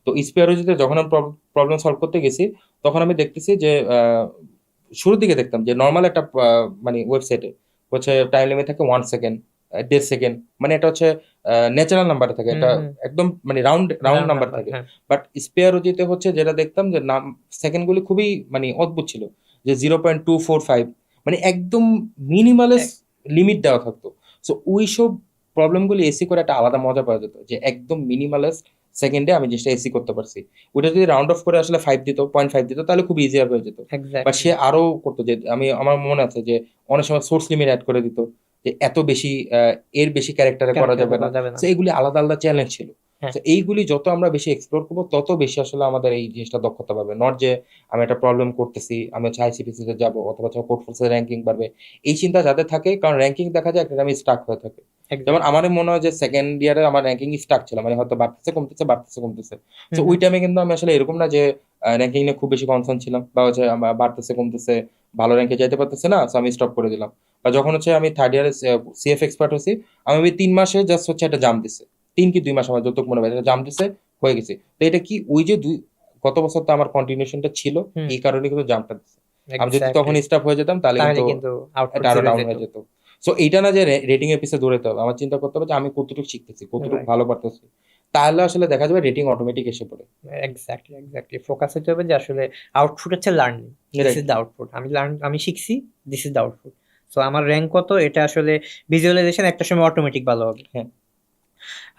তো স্পেয়ারোজিতে যখন আমি প্রবলেম সলভ করতে গেছি, তখন আমি দেখতেছি যে শুরুর দিকে দেখতাম যে নর্মাল একটা মানে ওয়েবসাইটে হচ্ছে টাইম লিমিট থাকে 1 সেকেন্ড, 1.5 সেকেন্ড, মানে এটা হচ্ছে ন্যাচারাল নাম্বারে থাকে, হুম, এটা হুম। একদম মানে round round round number number, থাকে। হ্যাঁ। বাট স্পেয়ারোজিতে হচ্ছে যেটা দেখতাম যে নাম সেকেন্ডগুলি খুবই মানে অদ্ভুত ছিল, যে 0.245, মানে একদম মিনিমালেস এক- লিমিট দেওয়া থাকতো। সো ওইসব প্রবলেমগুলি এসি করে একটা আলাদা মজা পাওয়া যেত, যে একদম মিনিমালেস সেকেন্ডে আমি জিনিসটা এসি করতে পারছি। ওটা যদি রাউন্ড অফ করে আসলে 5 দিত, 0.5 দিত, তাহলে খুব ইজিয়ার হয়ে যেত। বা এক্স্যাক্টলি। সে আরো করতো, যে আমার মনে আছে যে অনেক সময় সোর্স লিমিট অ্যাড করে দিত, যে এত বেশি এর বেশি ক্যারেক্টারে করা ক্যারেক্টার যাবে বলা না। যাবে না। তো এগুলি আলাদা আলাদা চ্যালেঞ্জ ছিল। হ্যাঁ, তো এইগুলি যত আমরা বেশি এক্সপ্লোর করবো, তত বেশি আসলে আমাদের এই জিনিসটা দক্ষতা পাবে। নট যে আমি একটা প্রবলেম করতেছি, আমি হচ্ছে আইসিপিসি তে যাবো অথবা কোড ফোর্সের র্যাঙ্কিং বাড়বে, এই চিন্তা যাদের থাকে, কারণ র্যাঙ্কিং দেখা যায় একটা আমি স্টাক হয়ে থাকে। যেমন এক্স্যাক্টলি। আমার মনে হয় যে সেকেন্ড ইয়ারে আমার র্যাঙ্কিং স্টাক ছিল, মানে হয়তো বাড়তেছে কমতেছে বাড়তেছে কমতেছে। তো হুম, ওই হুম। টাইমে কিন্তু আমি আসলে এরকম না যে র্যাঙ্কিং নিয়ে খুব বেশি কনসার্ন ছিলাম, বা হচ্ছে আমার বাড়তেছে কমতেছে, ভালো র্যাঙ্কে যাইতে পারতেছে না, তো আমি স্টপ করে দিলাম। বা যখন হচ্ছে আমি থার্ড ইয়ারে সিএফ এক্সপার্ট হয়েছি, আমি ওই 3 মাসে জাস্ট হচ্ছে একটা জাম্প দিছে, 3 কি 2 মাস আমার যতটুকু মনে হয়, একটা জাম্প দিছে, হয়ে গেছে। তো এটা কি ওই যে গত বছর তো আমার কন্টিনিউশনটা ছিল, হুম, এই কারণে কিন্তু জাম্পটা দিছে। আমি যদি তখন এক্স্যাক্টলি। স্টাফ হয়ে যেতাম তাহলে তাহলে কিন্তু কিন্তু আউটপুট এটা আরো জিরো ডাউন যেত। হয়ে যেত। সো এইটা না যে রেটিং এর পিছে দৌড়াতে হবে, আমার চিন্তা করতে হবে যে আমি কতটুকু শিখতেছি, কতটুকু রাইট। ভালো পারতেছি, তাহলে আসলে দেখা যাবে রেটিং অটোমেটিক এসে পড়ে। Exactly, exactly. ফোকাস হতে হবে যে আসলে আউটপুট হচ্ছে learning. This right. Is the output. আমি শিখছি, this is the output. So আমার র্যাঙ্ক কত এটা আসলে ভিজুয়ালাইজেশন একটা সময় অটোমেটিক ভালো হবে। হ্যাঁ।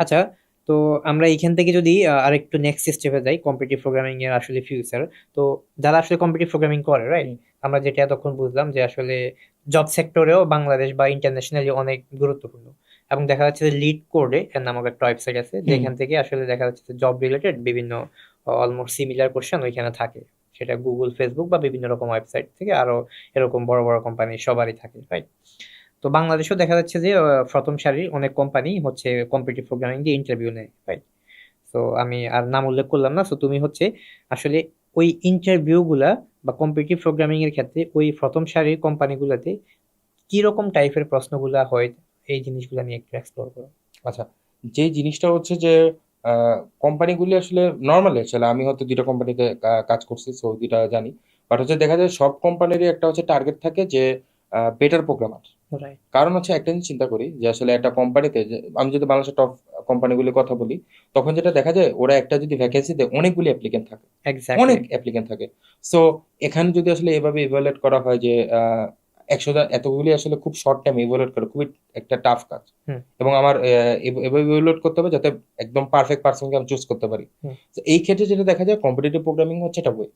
আচ্ছা, তো আমরা এইখান থেকে যদি আরেকটু নেক্সট স্টেপে যাই, কম্পিটিটিভ প্রোগ্রামিং এর আসলে ফিউচার। তো যারা আসলে কম্পিটিটিভ প্রোগ্রামিং করে, রাইট, হুম, আমরা যেটা এতক্ষণ বুঝলাম যে আসলে জব সেক্টরেও বাংলাদেশ বা ইন্টারন্যাশনালি অনেক গুরুত্বপূর্ণ। এবং দেখা যাচ্ছে যে লিড কোডে এর নামক একটা ওয়েবসাইট আছে, হুম, যেখান থেকে আসলে দেখা যাচ্ছে যে জব রিলেটেড বিভিন্ন অলমোস্ট সিমিলার কোশ্চেন ওইখানে থাকে। সেটা গুগল, ফেসবুক বা বিভিন্ন রকম ওয়েবসাইট থেকে আরো এরকম বড় বড় কোম্পানি সবারই থাকে, রাইট। তো বাংলাদেশেও দেখা যাচ্ছে যে প্রথম সারির অনেক কোম্পানি হচ্ছে কম্পিটিটিভ প্রোগ্রামিং দিয়ে ইন্টারভিউ নেয়, রাইট। তো আমি আর নাম উল্লেখ করলাম না। সো তুমি হচ্ছে আসলে ওই ইন্টারভিউ গুলা বা কম্পিটিটিভ প্রোগ্রামিং এর ক্ষেত্রে ওই প্রথম সারির কোম্পানিগুলোতে কি রকম টাইপের প্রশ্নগুলা হয়, এই জিনিসগুলো নিয়ে একটু এক্সপ্লোর করো। আচ্ছা, যে জিনিসটা হচ্ছে যে কোম্পানিগুলি আসলে নর্মালি, আসলে আমি হয়তো 2টা কোম্পানিতে কাজ করছি, সো 2টা জানি। বাট হচ্ছে দেখা যায় সব কোম্পানিরই একটা হচ্ছে টার্গেট থাকে যে বেটার প্রোগ্রামার। রাইট, কারণ হচ্ছে একটা জিনিস চিন্তা করি, যে আসলে একটা কোম্পানিতে, আমি যদি বাংলাদেশের টপ কোম্পানিগুলির কথা বলি, তখন যেটা দেখা যায় ওরা একটা যদি ভ্যাকেন্সিতে অনেকগুলি অ্যাপ্লিকেন্ট থাকে, এক্স্যাক্টলি। অনেক অ্যাপ্লিকেন্ট থাকে। সো এখানে যদি আসলে এভাবে ইভালুয়েট করা হয় যে এতগুলি আসলে খুব শর্ট টাইম ইভ্যালুয়েট করা খুবই একটা টাফ কাজ। হুম। এবং আমার এভাবে ইভ্যালুয়েট করতে হবে যাতে একদম পারফেক্ট পার্সনকে আমি চুজ করতে পারি। হুম। তো এই ক্ষেত্রে যেটা দেখা যায় কম্পিটিটিভ প্রোগ্রামিং হচ্ছে এটা বই।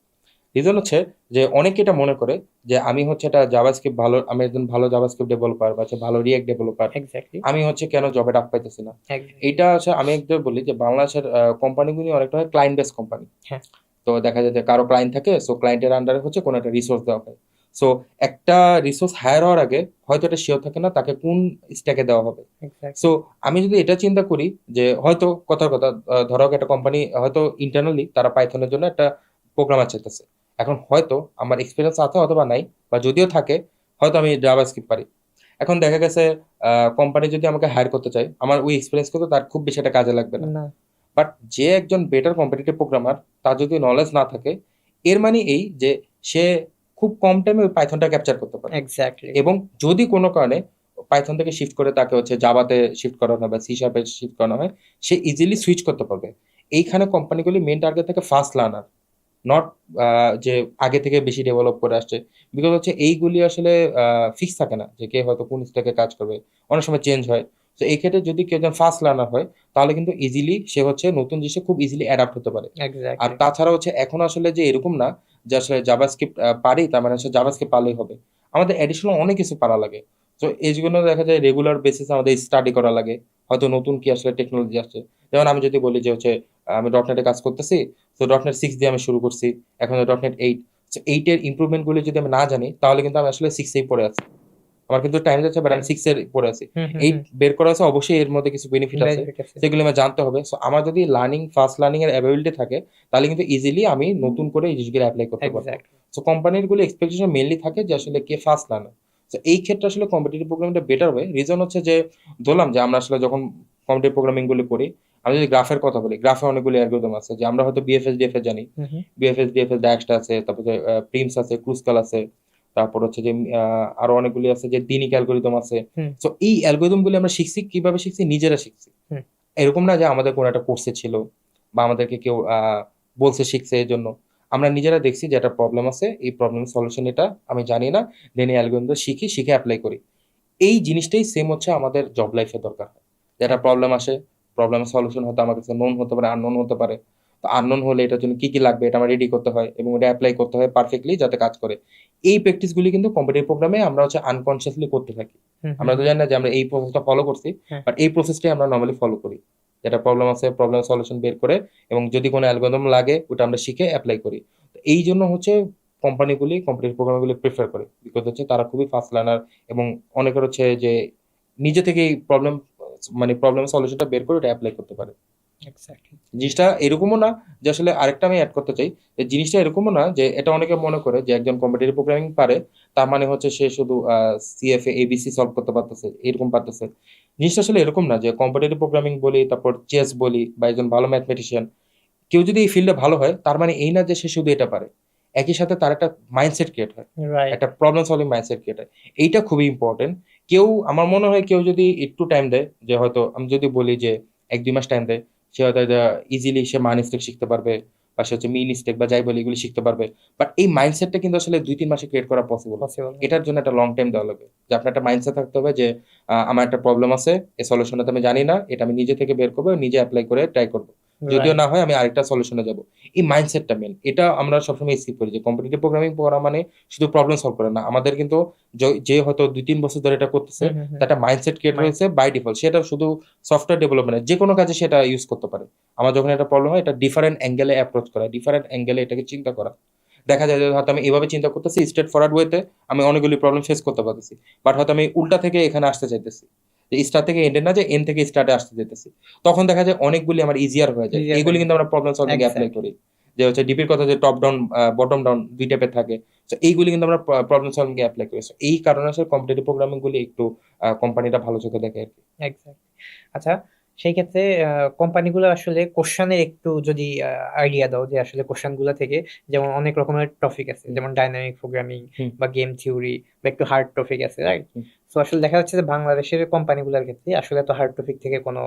রিজন হচ্ছে যে অনেকে এটা মনে করে যে আমি হচ্ছে এটা জাভাস্ক্রিপ্ট ভালো, আমি একজন ভালো জাভাস্ক্রিপ্ট ডেভেলপার বা হচ্ছে ভালো রিয়েক্ট ডেভেলপার, এক্স্যাক্টলি। আমি হচ্ছে কেন জবে ডাক পাইতেছি না। এক্স্যাক্টলি। এইটা হচ্ছে আমি একদম বলি যে বাংলাদেশের কোম্পানিগুলি অনেকটা হয় ক্লায়েন্ট বেস কোম্পানি। হ্যাঁ। তো দেখা যায় যে কারো ক্লায়েন্ট থাকে, সো ক্লায়েন্টের আন্ডারে হচ্ছে কোনো একটা রিসোর্স দেওয়া হয়। সো একটা রিসোর্স হায়ার হওয়ার আগে হয়তো এটা শিওর থাকে না তাকে কোন স্ট্যাকে দেওয়া হবে। এক্স্যাক্টলি। সো আমি যদি এটা চিন্তা করি যে হয়তো কথার কথা ধরো একটা কোম্পানি হয়তো ইন্টারনালি তারা পাইথনের জন্য একটা প্রোগ্রামার চাইতেছে। এখন হয়তো আমার এক্সপিরিয়েন্স আছে অথবা নাই, বা যদিও থাকে হয়তো আমি জাভাস্ক্রিপ্ট পারি। এখন দেখা গেছে কোম্পানি যদি আমাকে হায়ার করতে চায়, আমার ওই এক্সপিরিয়েন্স কিন্তু তার খুব বেশি একটা কাজে লাগবে না। না। বাট যে একজন বেটার কম্পিটিটিভ প্রোগ্রামার তার যদি নলেজ না থাকে, এর মানে এই যে সে খুব কম টাইমে ওই পাইথনটা ক্যাপচার করতে পারে। এক্স্যাক্টলি। এবং যদি কোনো কারণে পাইথন থেকে শিফট করে তাকে হচ্ছে জাভাতে শিফট করানো হয় বা সি শার্পে শিফট করানো হয়, সে ইজিলি সুইচ করতে পারবে। এইখানে কোম্পানিগুলি মেন টার্গেট থাকে ফাস্ট লার্নার, নট যে আগে থেকে বেশি ডেভেলপ করে আসছে। বিকজ হচ্ছে এইগুলি আসলে ফিক্স থাকে না যে কে হয়তো কোন স্ট্যাকে কাজ করবে, অনেক সময় চেঞ্জ হয়। তো এই ক্ষেত্রে যদি কেউ একজন ফাস্ট লার্নার হয় তাহলে কিন্তু ইজিলি সে হচ্ছে নতুন জিনিসে খুব ইজিলি অ্যাডাপ্ট হতে পারে। আর এক্স্যাক্টলি। তাছাড়া হচ্ছে এখন আসলে যে এরকম না যে আসলে জাভাস্ক্রিপ্ট পারি তার মানে হচ্ছে জাভাস্ক্রিপ্ট পারলেই হবে। আমাদের অ্যাডিশনাল অনেক কিছু পারা লাগে। তো এই জন্য দেখা যায় রেগুলার বেসিসে আমাদের স্টাডি করা লাগে, হয়তো নতুন কি আসলে টেকনোলজি আসছে। যেমন আমি যদি বলি যে হচ্ছে আমি ডটনেটে কাজ করতেছি, তো ডটনেট 6 দিয়ে আমি শুরু করছি, এখন ডটনেট 8। সো 8 এর ইমপ্রুভমেন্টগুলো যদি আমি না জানি তাহলে কিন্তু আমি আসলে 6 এই পড়ে আছি। আমার কিন্তু টাইম যাচ্ছে বাট আমি 6 এর পড়ে আছি। হুম হুম 8 হুম। বের করা আছে, অবশ্যই এর মধ্যে কিছু বেনিফিট আছে, বেনিফিট আছে। সেগুলো আমার জানতে হবে। সো আমার যদি ফাস্ট লার্নিং এর অ্যাবিলিটি থাকে তাহলে কিন্তু ইজিলি আমি নতুন করে এই জিনিসগুলো অ্যাপ্লাই করতে পারবো। এক্স্যাক্টলি। সো কোম্পানির গুলো এক্সপেকটেশন মেইনলি থাকে যে আসলে কে ফাস্ট লার্নার। সো এই ক্ষেত্রে আসলে কম্পিটিটিভ প্রোগ্রামিংটা বেটার হয়। রিজন হচ্ছে যে ধরলাম যে আমরা আসলে যখন কম্পিটিটিভ প্রোগ্রামিং গুলো করি, আমি যদি গ্রাফের কথা বলি, গ্রাফে অনেকগুলো অ্যালগরিদম আছে যে আমরা হয়তো বিএফএস ডিএফএস জানি। হুম হুম। বিএফএস ডিএফএস ডায়াক্সটা আছে, তারপরে প্রিমস আছে, ক্রুসকাল আছে, তারপর হচ্ছে যে আরো অনেকগুলি আছে যে দিনিক অ্যালগরিদম আছে। হুম সো এই অ্যালগরিদম গুলি আমরা শিখছি কিভাবে শিখছি, নিজেরা শিখছি। হুম। এরকম না যে আমাদের কোনো একটা কোর্সে ছিল বা আমাদেরকে কেউ বলছে শিখছে এর জন্য। আমরা নিজেরা দেখছি যে একটা প্রবলেম আছে, এই প্রবলেমের সলিউশন এটা আমি জানি না, দেন এই অ্যালগরিদমটা শিখি, শিখে অ্যাপ্লাই করি। এই জিনিসটাই সেম হচ্ছে আমাদের জব লাইফে দরকার হয়। যে একটা প্রবলেম আসে, প্রবলেমের সলিউশন হয়তো আমার কাছে নোন হতে পারে, আননোন হতে পারে। তো আননোন হলে এটার জন্য কি কি লাগবে এটা আমার রেডি করতে হয় এবং এটা অ্যাপ্লাই করতে হয় পারফেক্টলি যাতে কাজ করে। এই প্র্যাকটিসগুলি কিন্তু কম্পিটিটিভ প্রোগ্রামে আমরা হচ্ছে আনকনসিয়াসলি করতে থাকি। হুম আমরা তো হুম। জানি না যে আমরা এই প্রসেসটা ফলো করছি, হ্যাঁ। বাট এই প্রসেসটাই আমরা নর্মালি ফলো করি। যেটা প্রবলেম আছে, প্রবলেম সলিউশন বের করে এবং যদি কোনো অ্যালগরিদম লাগে ওটা আমরা শিখে অ্যাপ্লাই করি। তো এই জন্য হচ্ছে কোম্পানিগুলি কম্পিটিটিভ প্রোগ্রামগুলি প্রেফার করে। বিকজ হচ্ছে তারা খুবই ফাস্ট লার্নার এবং অনেকের হচ্ছে যে নিজে থেকেই প্রবলেম সলিউশনটা বের করে এটা অ্যাপ্লাই করতে পারে। এক্স্যাক্টলি। জিনিসটা এরকমও না যে আসলে আরেকটা আমি অ্যাড করতে চাই যে জিনিসটা এরকমও না যে এটা অনেকে মনে করে যে একজন কম্পিটিটিভ প্রোগ্রামিং পারে তার মানে হচ্ছে সে শুধু সিএফএ এবিসি সলভ করতে পারতেছে, এরকম পারতেছে। জিনিসটা আসলে এরকম না যে কম্পিটিটিভ প্রোগ্রামিং বলি, তারপর চেস বলি, বা একজন ভালো ম্যাথমেটিশিয়ান কেউ যদি এই ফিল্ডে ভালো হয় তার মানে এই না যে সে শুধু এটা পারে। একই সাথে তার একটা মাইন্ডসেট ক্রিয়েট হয়, রাইট। একটা প্রবলেম সলভিং মাইন্ডসেট ক্রিয়েট হয়। এইটা খুবই ইম্পর্টেন্ট। কেউ আমার মনে হয় কেউ যদি একটু টাইম দেয়, যে হয়তো আমি যদি বলি যে 1-2 মাস টাইম দেয়, সে হয়তো ইজিলি সে মান স্টেক শিখতে পারবে বা সে হচ্ছে মিন স্টেক বা যাই বলি এগুলি শিখতে পারবে। বাট এই মাইন্ডসেটটা কিন্তু আসলে 2-3 মাসে ক্রিয়েট করা পসিবল। পসিবল। এটার জন্য একটা লং টাইম দেওয়া লাগবে। যে আপনার একটা মাইন্ডসেট থাকতে হবে যে আমার একটা প্রবলেম আছে, এই সলিউশনটা আমি জানি না, এটা আমি নিজে থেকে বের করবো, নিজে অ্যাপ্লাই করে ট্রাই করবো। যদিও রাইট। না হয় আমি আরেকটা সলিউশনে যাব। এই মাইন্ডসেটটা মেন। এটা আমরা সবসময় স্কিপ করি যে কম্পিটিটিভ প্রোগ্রামিং পড়া মানে শুধু প্রবলেম সলভ করে না। আমাদের কিন্তু যে হয়তো 2-3 বছর ধরে এটা করতেছে হুম হুম হুম। তার একটা মাইন্ডসেট ক্রিয়েট হয়েছে বাই ডিফল্ট। সেটা শুধু সফটওয়্যার ডেভেলপমেন্ট যে কোনো কাজে সেটা ইউজ করতে পারে। আমার যখন একটা প্রবলেম হয় এটা ডিফারেন্ট অ্যাঙ্গেলে অ্যাপ্রোচ করা, ডিফারেন্ট অ্যাঙ্গেলে এটাকে চিন্তা করা। দেখা যায় যে হয়তো আমি এভাবে চিন্তা করতেছি স্ট্রেট ফরওয়ার্ড ওয়েতে আমি অনেকগুলি প্রবলেম ফেস করতে পারতেছি, বাট হয়তো আমি উল্টা থেকে এখানে আসতে চাইতেছি, যে স্টার থেকে এন্ডে না, যে এন থেকে স্টার্টে আসতে যেতেছি। তখন দেখা যায় অনেকগুলি আমার ইজিয়ার হয়ে যায়। Easier এগুলি হয়ে কিন্তু আমরা প্রবলেম সলভিং অ্যাপ্লাই এক্স্যাক্টলি। করি। যে হচ্ছে ডিপির কথা যে টপ ডাউন বটম ডাউন 2 টাইপের থাকে। সো এইগুলি কিন্তু আমরা প্রবলেম সলভিং এ অ্যাপ্লাই করি। সো এই কারণে আসলে কম্পিটিটিভ প্রোগ্রামিং গুলি একটু কোম্পানিটা ভালো চোখে দেখে আরকি। এক্স্যাক্টলি। আচ্ছা, সেই ক্ষেত্রে কোম্পানিগুলো আসলে কোশ্চেনের একটু যদি আইডিয়া দাও যে আসলে কোশ্চেনগুলো থেকে, যেমন অনেক রকমের টপিক আছে, হুম। যেমন ডাইনামিক প্রোগ্রামিং হুম। বা গেম থিওরি বা একটু হার্ড টপিক আছে, রাইট? হুম। তো আসলে দেখা যাচ্ছে যে বাংলাদেশের কোম্পানিগুলোর ক্ষেত্রে আসলে তো হার্ড টপিক থেকে কোনো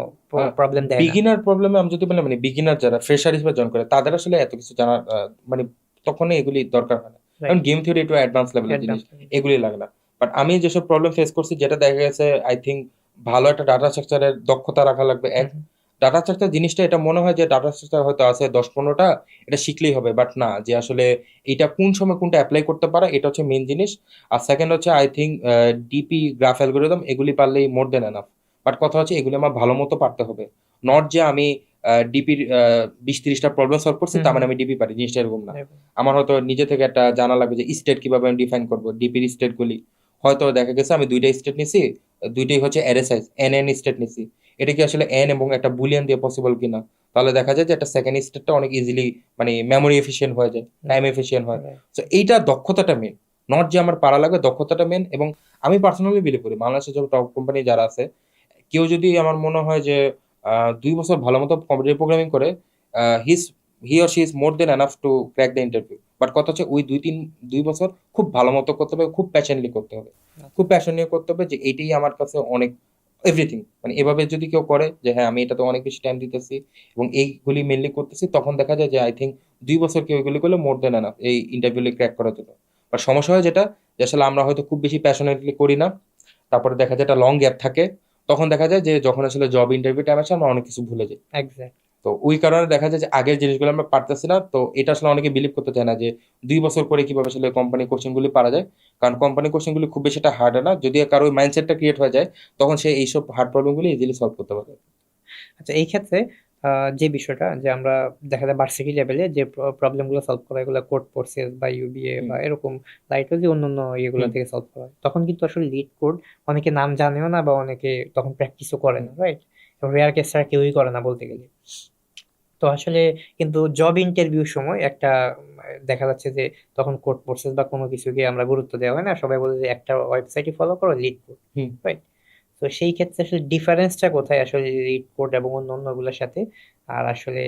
প্রবলেম দেয় না। বিগিনার প্রবলেমে আমি যদি বলি বিগিনার যারা ফ্রেশার হিসেবে জয়েন করে তাদের আসলে এত কিছু জানার মানে তখনই এগুলি দরকার হয় না। কারণ রাইট। গেম থিওরি একটু অ্যাডভান্স লেভেলের জিনিস, এগুলি লাগে না। বাট আমি যেসব প্রবলেম ফেস করছি, যেটা দেখা গেছে আই থিঙ্ক ভালো একটা ডাটা স্ট্রাকচারের দক্ষতা রাখা লাগবে। এক, হুম, ডাটা স্ট্রাকচার জিনিসটা এটা মনে হয় যে ডাটা স্ট্রাকচার হয়তো আছে 10-15টা, এটা শিখলেই হবে, বাট না, যে আসলে এটা কোন সময় কোনটা অ্যাপ্লাই করতে পারে এটা হচ্ছে মেইন জিনিস। আর সেকেন্ড হচ্ছে I think DP graph algorithm এগুলি পারলেই মোর দেন এনাফ। বাট কথা হচ্ছে এগুলি আমার ভালো মতো পারতে হবে, নট যে আমি ডিপির 20-30টা প্রবলেম সলভ করছি হুম, তার মানে হুম, আমি ডিপি পারি, জিনিসটা এরকম না। এরকম। আমার হয়তো নিজে থেকে একটা জানা লাগবে যে স্টেট কিভাবে আমি ডিফাইন করবো, ডিপির স্টেট গুলি হয়তো দেখা গেছে আমি দুইটা স্টেট নিছি, দুইটাই হচ্ছে array size N N state নিছি, এটা কি আসলে এন এবং একটা বুলিয়ান দিয়ে পসিবল কিনা, তাহলে দেখা যায় যে একটা সেকেন্ড স্টেটটা অনেক ইজিলি মানে মেমোরি এফিশিয়েন্ট হয়ে যায়, টাইম এফিশিয়েন্ট হয়। Right. তো এইটা দক্ষতাটা মেন, নট যে আমার পারা লাগবে, দক্ষতাটা মেন। এবং আমি পার্সোনালি বিলিভ করি বাংলাদেশের যে টপ কোম্পানি যারা আছে, কেউ যদি আমার মনে হয় যে 2 বছর ভালো মতো কম্পিউটার প্রোগ্রামিং করে, his he or she is more than enough to crack the interview. But কথা হচ্ছে ওই 2 বছর খুব ভালো মতো করতে হবে, খুব প্যাশনলি করতে হবে, খুব প্যাশন নিয়ে করতে হবে, যে এইটাই আমার কাছে অনেক এভরিথিং। মানে এভাবে যদি কেউ করে যে হ্যাঁ আমি এটাতে অনেক বেশি টাইম দিতেছি এবং এইগুলি মেনলি করতেছি, তখন দেখা যায় যে আই থিঙ্ক 2 বছর কেউ এগুলি করলে মোর দেন এনাফ এই ইন্টারভিউ ক্র্যাক করার জন্য। বাট সমস্যা হয় যেটা, যে আসলে আমরা হয়তো খুব বেশি প্যাশনেটলি করি না, তারপরে দেখা যায় একটা লং গ্যাপ থাকে, তখন দেখা যায় যে যখন আসলে জব ইন্টারভিউ টাইম আসে আমরা অনেক কিছু ভুলে যাই। Exactly. তো ওই কারণে দেখা যায় যে আগের জিনিসগুলো আমরা পারতেছি না। তো এটা আসলে অনেকে বিলিভ করতে চায় না যে 2 বছর করে কিভাবে আসলে কোম্পানি কোশ্চেনগুলি পারা যায়। কারণ কোম্পানি কোশ্চেনগুলি খুব বেশি একটা হার্ড না, যদি কারো ওই মাইন্ডসেটটা ক্রিয়েট হয়ে যায় তখন সে এইসব হার্ড প্রবলেমগুলি ইজিলি সলভ করতে পারবে। আচ্ছা, এই ক্ষেত্রে যে বিষয়টা যে আমরা দেখা যায় ভার্সিটি লেভেলে যে প্রবলেম গুলো সলভ করা, এগুলো কোড প্রসেস বা ইউবিএ হুম বা এরকম লাইটও যে অন্যান্য ইয়েগুলো হুম থেকে সলভ করা হয়, তখন কিন্তু আসলে লিড কোড অনেকে নাম জানেও না বা অনেকে তখন প্র্যাকটিসও করে হুম না, রাইট? রেয়ার কেস ছাড়া কেউই করে না বলতে গেলে। তো আসলে কিন্তু জব ইন্টারভিউর সময় একটা দেখা যাচ্ছে যে তখন কোড প্রসেস বা কোনো কিছুকে আমরা গুরুত্ব দেওয়া হয় না, সবাই বলে যে একটা ওয়েবসাইটই ফলো করো, লিড কোড, হুম। রাইট? তো সেই ক্ষেত্রে আসলে ডিফারেন্সটা কোথায় আসলে লিড কোড এবং অন্য অন্যগুলোর সাথে? আর আসলে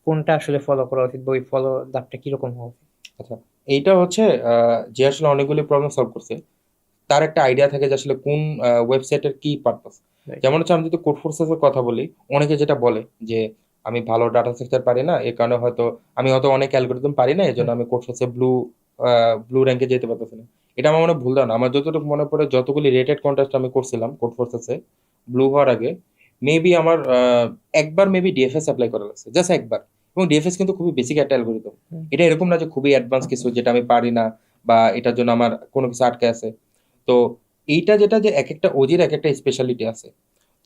কোনটা আসলে ফলো করা উচিত বা ওই ফলো ধাপটা কিরকম হওয়া উচিত? আচ্ছা, এইটা হচ্ছে যে আসলে অনেকগুলি প্রবলেম সলভ করছে তার একটা আইডিয়া থাকে যে আসলে কোন ওয়েবসাইটের কি পারপাস। রাইট। যেমন হচ্ছে আমি যদি কোড ফোর্সেসের কথা বলি, অনেকে যেটা বলে যে আমি ভালো ডাটা স্ট্রাকচার পারি না, এই কারণে হয়তো আমি হয়তো অনেক অ্যালগোরিদম পারি না, এই জন্য হুম, আমি কোড ফোর্সে ব্লু র্যাঙ্কে যেতে পারতেছি না। এটা আমার মনে হয় ভুল ধারণা। আমার যতটুকু মনে পড়ে যতগুলি রেটেড কন্টেস্ট আমি করছিলাম কোড ফোর্সেসে ব্লু হওয়ার আগে, মেবি আমার একবার মেবি ডিএফএস অ্যাপ্লাই করা লাগছে, জাস্ট একবার। এবং ডিএফএস কিন্তু খুবই বেসিক একটা অ্যালগোরিদম, হুম, এটা এরকম না যে খুবই অ্যাডভান্স কিছু যেটা আমি পারি না বা এটার জন্য আমার কোনো কিছু আটকে আছে। তো এইটা যেটা যে এক একটা ওজির এক একটা স্পেশালিটি আছে।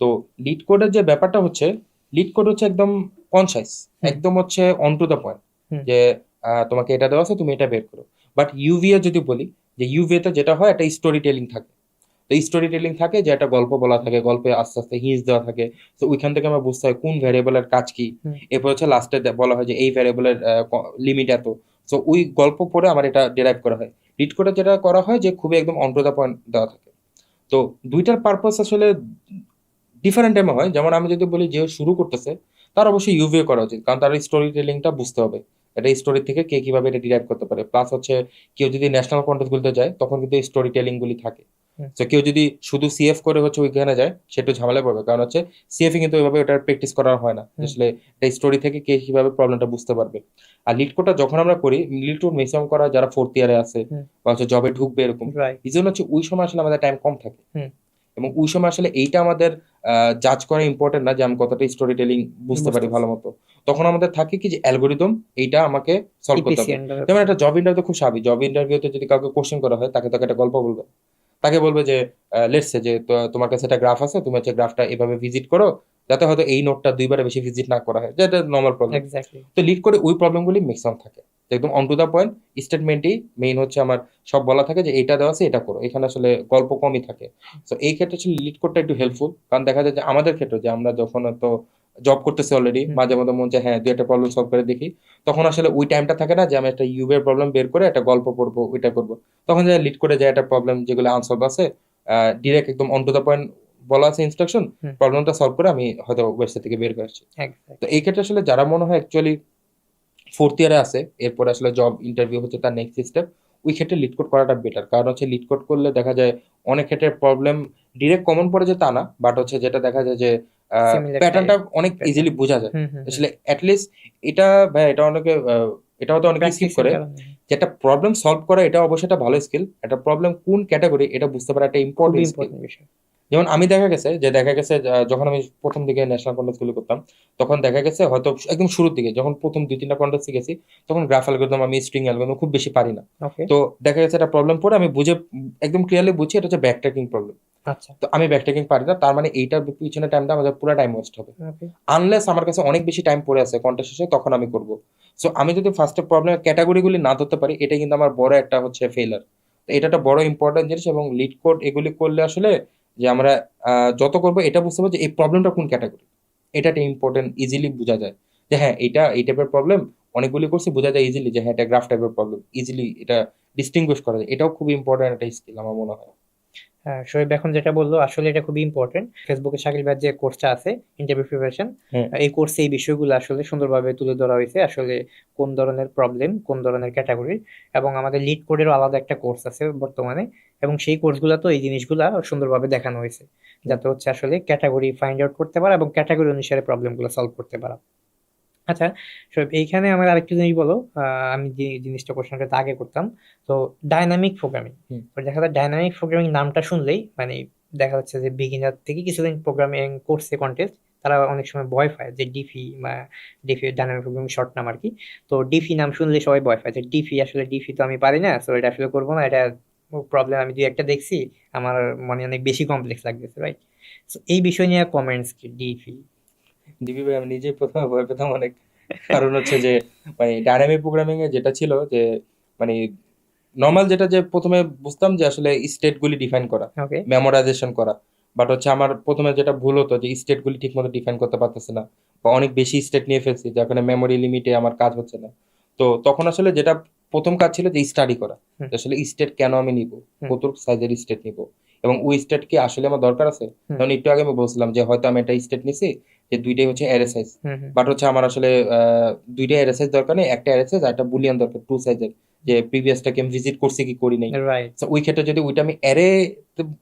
তো লিড কোডের যে ব্যাপারটা হচ্ছে, লিড কোড হচ্ছে একদম কনসাইজ, হুম, একদম হচ্ছে অন টু দ্য পয়েন্ট, হুম, যে তোমাকে এটা দেওয়া আছে তুমি এটা বের করো। বাট ইউভিএ যদি বলি, যে ইউভিএ তে যেটা হয় একটা স্টোরি টেলিং থাকে। তো স্টোরি টেলিং থাকে যে একটা গল্প বলা থাকে, গল্পে আস্তে আস্তে হিন্টস দেওয়া থাকে। তো ওইখান থেকে আমরা বুঝতে হয় কোন ভ্যারিয়েবলের কাজ কি। হুম, এরপর হচ্ছে লাস্টে বলা হয় যে এই ভ্যারিয়েবলের লিমিট এত। তো ওই গল্প পড়ে আমার এটা ডিরাইভ করা হয়। লিড কোডে যেটা করা হয় যে খুবই একদম অন টু দ্য পয়েন্ট দেওয়া থাকে। তো দুইটার পারপাস আসলে ডিফারেন্ট টাইমে হয়। যেমন আমি যদি বলি যে শুরু করতেছে, তার অবশ্যই ইউভিএ করা উচিত, কারণ তার স্টোরি টেলিংটা বুঝতে হবে, এটা স্টোরি থেকে কে কিভাবে এটা ডিরাইভ করতে পারে। প্লাস হচ্ছে কেউ যদি ন্যাশনাল কন্টেস্ট গুলোতে যায় তখন কিন্তু স্টোরি টেলিং গুলি থাকে। হুম, তো কেউ যদি শুধু সিএফ করে হচ্ছে ওইখানে যায় সে একটু ঝামেলা পড়বে, কারণ হচ্ছে সিএফ কিন্তু ওইভাবে ওটার প্র্যাকটিস করা হয় না, যে হুম, আসলে এই স্টোরি থেকে কে কিভাবে প্রবলেমটা বুঝতে পারবে। আর লিড কোডটা যখন আমরা করি, লিড কোড ম্যাক্সিমাম করা যারা ফোর্থ ইয়ারে আছে হুম, বা হচ্ছে জবে ঢুকবে এরকম, রাইট। এই জন্য হচ্ছে ওই সময় আসলে আমাদের টাইম কম থাকে। হুম, এবং ওই সময় আসলে এইটা আমাদের জাজ করা ইম্পর্টেন্ট না যে আমি কতটা স্টোরি টেলিং বুঝতে পারি বুঝতেছি। ভালো মতো। তখন আমাদের থাকে কি যে অ্যালগোরিদম এইটা আমাকে সলভ করতে হবে। ইফিসিয়েন্ট যেমন একটা জব ইন্টারভিউ খুব স্বাভাবিক, জব ইন্টারভিউতে যদি কাউকে কোশ্চেন করা হয় তাকে একটা গল্প বলবে, তাকে বলবে যে লেটস সে যে তোমার কাছে একটা গ্রাফ আছে, তুমি হচ্ছে গ্রাফটা এভাবে ভিজিট করো, যাতে হয়তো এই নোটটা 2বারে বেশি ভিজিট না করা হয়, যেটা নর্মাল প্রবলেম। এক্স্যাক্টলি। তো লিড করে ওই প্রবলেমগুলি ম্যাক্সিমাম থাকে, যে একদম অন টু দা পয়েন্ট স্টেটমেন্টই মেইন হচ্ছে আমার। সব বলা থাকে যে এটা দেওয়া আছে এটা করো, এখানে আসলে গল্প কমই থাকে। তো এই ক্ষেত্রে আসলে লিড কোডটা একটু হেল্পফুল, কারণ দেখা যায় যে আমাদের ক্ষেত্রে যে আমরা যখন তো জব করতেছি অলরেডি, হুম, মাঝে মধ্যে মন চায় হ্যাঁ দুই একটা প্রবলেম সলভ করে দেখি, তখন আসলে ওই টাইমটা থাকে না যে আমি একটা ইউবের প্রবলেম বের করে একটা গল্প পড়বো ওইটা করবো। তখন যে লিড করে যায় একটা প্রবলেম যেগুলো আনসলভ আছে, ডিরেক্ট একদম অন টু দা পয়েন্ট বলা আছে ইনস্ট্রাকশন, হুম, প্রবলেমটা সলভ করে আমি হয়তো ওয়েবসাইট থেকে বের করে আসছি। তো এক্স্যাক্টলি। এই ক্ষেত্রে আসলে যারা মনে হয় অ্যাকচুয়ালি ফোর্থ ইয়ারে আছে, এরপরে আসলে জব ইন্টারভিউ হচ্ছে তার নেক্সট স্টেপ, ওই ক্ষেত্রে লিড কোড করাটা বেটার। কারণ হচ্ছে লিড কোড করলে দেখা যায় অনেক ক্ষেত্রে প্রবলেম ডিরেক্ট কমন পড়ে যে তা না, বাট হচ্ছে যেটা দেখা যায় যে সিমিলার প্যাটার্নটা টাইপ অনেক প্যাটার্ন। ইজিলি বোঝা যায়। হুম, হুম, হুম, আসলে অ্যাটলিস্ট এটা ভাই এটা অনেকে এটাও তো অনেকে স্কিপ প্র্যাকটিসের করে। কারণে যে একটা প্রবলেম সলভ করা এটা অবশ্যই একটা ভালো স্কিল, একটা প্রবলেম কোন ক্যাটাগরি এটা বুঝতে পারা একটা খুবই ইম্পর্টেন্ট স্কিল। ইম্পর্টেন্ট বিষয়। যেমন আমি দেখা গেছে যখন আমি প্রথম দিকে ন্যাশনাল কন্টেস্ট গুলো করতাম, তখন দেখা গেছে হয়তো একদম শুরুর দিকে যখন প্রথম 2-3টা কন্টেস্ট শিখেছি, তখন গ্রাফ অ্যালগরিদম আমি স্ট্রিং অ্যালগরিদম খুব বেশি পারি না। ওকে। তো দেখা গেছে একটা প্রবলেম পড়ে আমি বুঝে একদম ক্লিয়ারলি বুঝছি এটা হচ্ছে ব্যাক ট্র্যাকিং প্রবলেম। আচ্ছা। তো আমি ব্যাক ট্র্যাকিং পারি না, তার মানে এইটার পিছনে টাইমটা আমাদের পুরো টাইম ওয়েস্ট হবে। ওকে। আনলেস আমার কাছে অনেক বেশি টাইম পড়ে আছে কন্টেস্ট শেষে, তখন আমি করব। সো আমি যদি ফার্স্টে প্রবলেমের ক্যাটাগরিগুলি না ধরতে পারি, এটা কিন্তু আমার বড় একটা হচ্ছে ফেলার। তো এটা একটা বড় ইম্পর্টেন্ট জিনিস, এবং লিড কোড এগুলি করলে আসলে যে আমরা যত করবো এটা বুঝতে পারবো যে এই প্রবলেমটা কোন ক্যাটাগরি, এটা একটা ইম্পর্টেন্ট, ইজিলি বোঝা যায় যে হ্যাঁ এটা এই টাইপের প্রবলেম। অনেকগুলি করছি, বোঝা যায় ইজিলি যে হ্যাঁ এটা গ্রাফ টাইপের প্রবলেম, ইজিলি এটা ডিস্টিংগুইশ করা যায়। এটাও খুব ইম্পর্টেন্ট একটা স্কিল আমার মনে হয়। হ্যাঁ, শোয়েব এখন যেটা বললো আসলে এটা খুবই ইম্পর্টেন্ট। ফেসবুকে শাকিল ভাইয়ের যে কোর্সটা আছে ইন্টারভিউ প্রিপারেশন, হ্যাঁ, এই কোর্সে এই বিষয়গুলো আসলে সুন্দরভাবে তুলে ধরা হয়েছে, আসলে কোন ধরনের প্রবলেম, কোন ধরনের ক্যাটাগরি। এবং আমাদের লিড কোডেরও আলাদা একটা কোর্স আছে বর্তমানে, এবং সেই কোর্সগুলো তো এই জিনিসগুলা সুন্দরভাবে দেখানো হয়েছে, যাতে হচ্ছে আসলে ক্যাটাগরি ফাইন্ড আউট করতে পারা এবং ক্যাটাগরি অনুসারে প্রবলেমগুলো সলভ করতে পারা। আচ্ছা, শোয়েব এইখানে আমার আরেকটা জিনিস বলো। আমি যে জিনিসটা কোশ্চেনটা আগে করতাম, তো ডাইনামিক প্রোগ্রামিং, হুম, দেখা যায় ডাইনামিক প্রোগ্রামিং নামটা শুনলেই মানে দেখা যাচ্ছে যে বিগিনার থেকে কিছুদিন প্রোগ্রামিং করছে কন্টেস্ট, তারা অনেক সময় ভয় পায় যে ডিফি বা ডিফি ডাইনামিক প্রোগ্রামিং শর্ট নাম আর কি। তো ডিফি নাম শুনলে সবাই ভয় পায় যে ডিফি, আসলে ডিফি তো আমি পারি না, তো এটা আসলে করবো না, এটা প্রবলেম আমি দুই একটা দেখছি, আমার মনে অনেক বেশি কমপ্লেক্স লাগতেছে, রাইট? এই বিষয় নিয়ে কমেন্টস কি ডিফি? ডিবি ভাই আমি নিজেই প্রথমে ভয় পেতাম অনেক। কারণ হচ্ছে যে মানে ডাইনামিক প্রোগ্রামিং এ যেটা ছিল যে মানে নর্মাল যেটা যে প্রথমে বুঝতাম যে আসলে স্টেটগুলি ডিফাইন করা, ওকে। মেমোরাইজেশন করা। বাট হচ্ছে আমার প্রথমে যেটা ভুল হতো যে স্টেটগুলি ঠিক মতো ডিফাইন করতে পারতেছে না, বা অনেক বেশি স্টেট নিয়ে ফেলছি যার কারণে মেমোরি লিমিটে আমার কাজ হচ্ছে না। তো তখন আসলে যেটা প্রথম কাজ ছিল যে স্টাডি করা, হুম। যে আসলে স্টেট কেন আমি নিব, হুম। কত সাইজের স্টেট নিব, এবং ওই স্টেট কি আসলে আমার দরকার আছে। হুম। যেমন একটু আগে আমি বলছিলাম যে হয়তো আমি একটা স্টেট নিছি যে দুইটাই হচ্ছে array size, hmm. Hmm. But হচ্ছে আমার আসলে দুইটা অ্যারে সাইজ দরকার নেই, একটা অ্যারে সাইজ আর একটা বুলিয়ান দরকার টু সাইজের, যে প্রিভিয়াসটাকে আমি ভিজিট করছি কি করি নাই। রাইট। So, ওই ক্ষেত্রে যদি ওইটা আমি অ্যারে,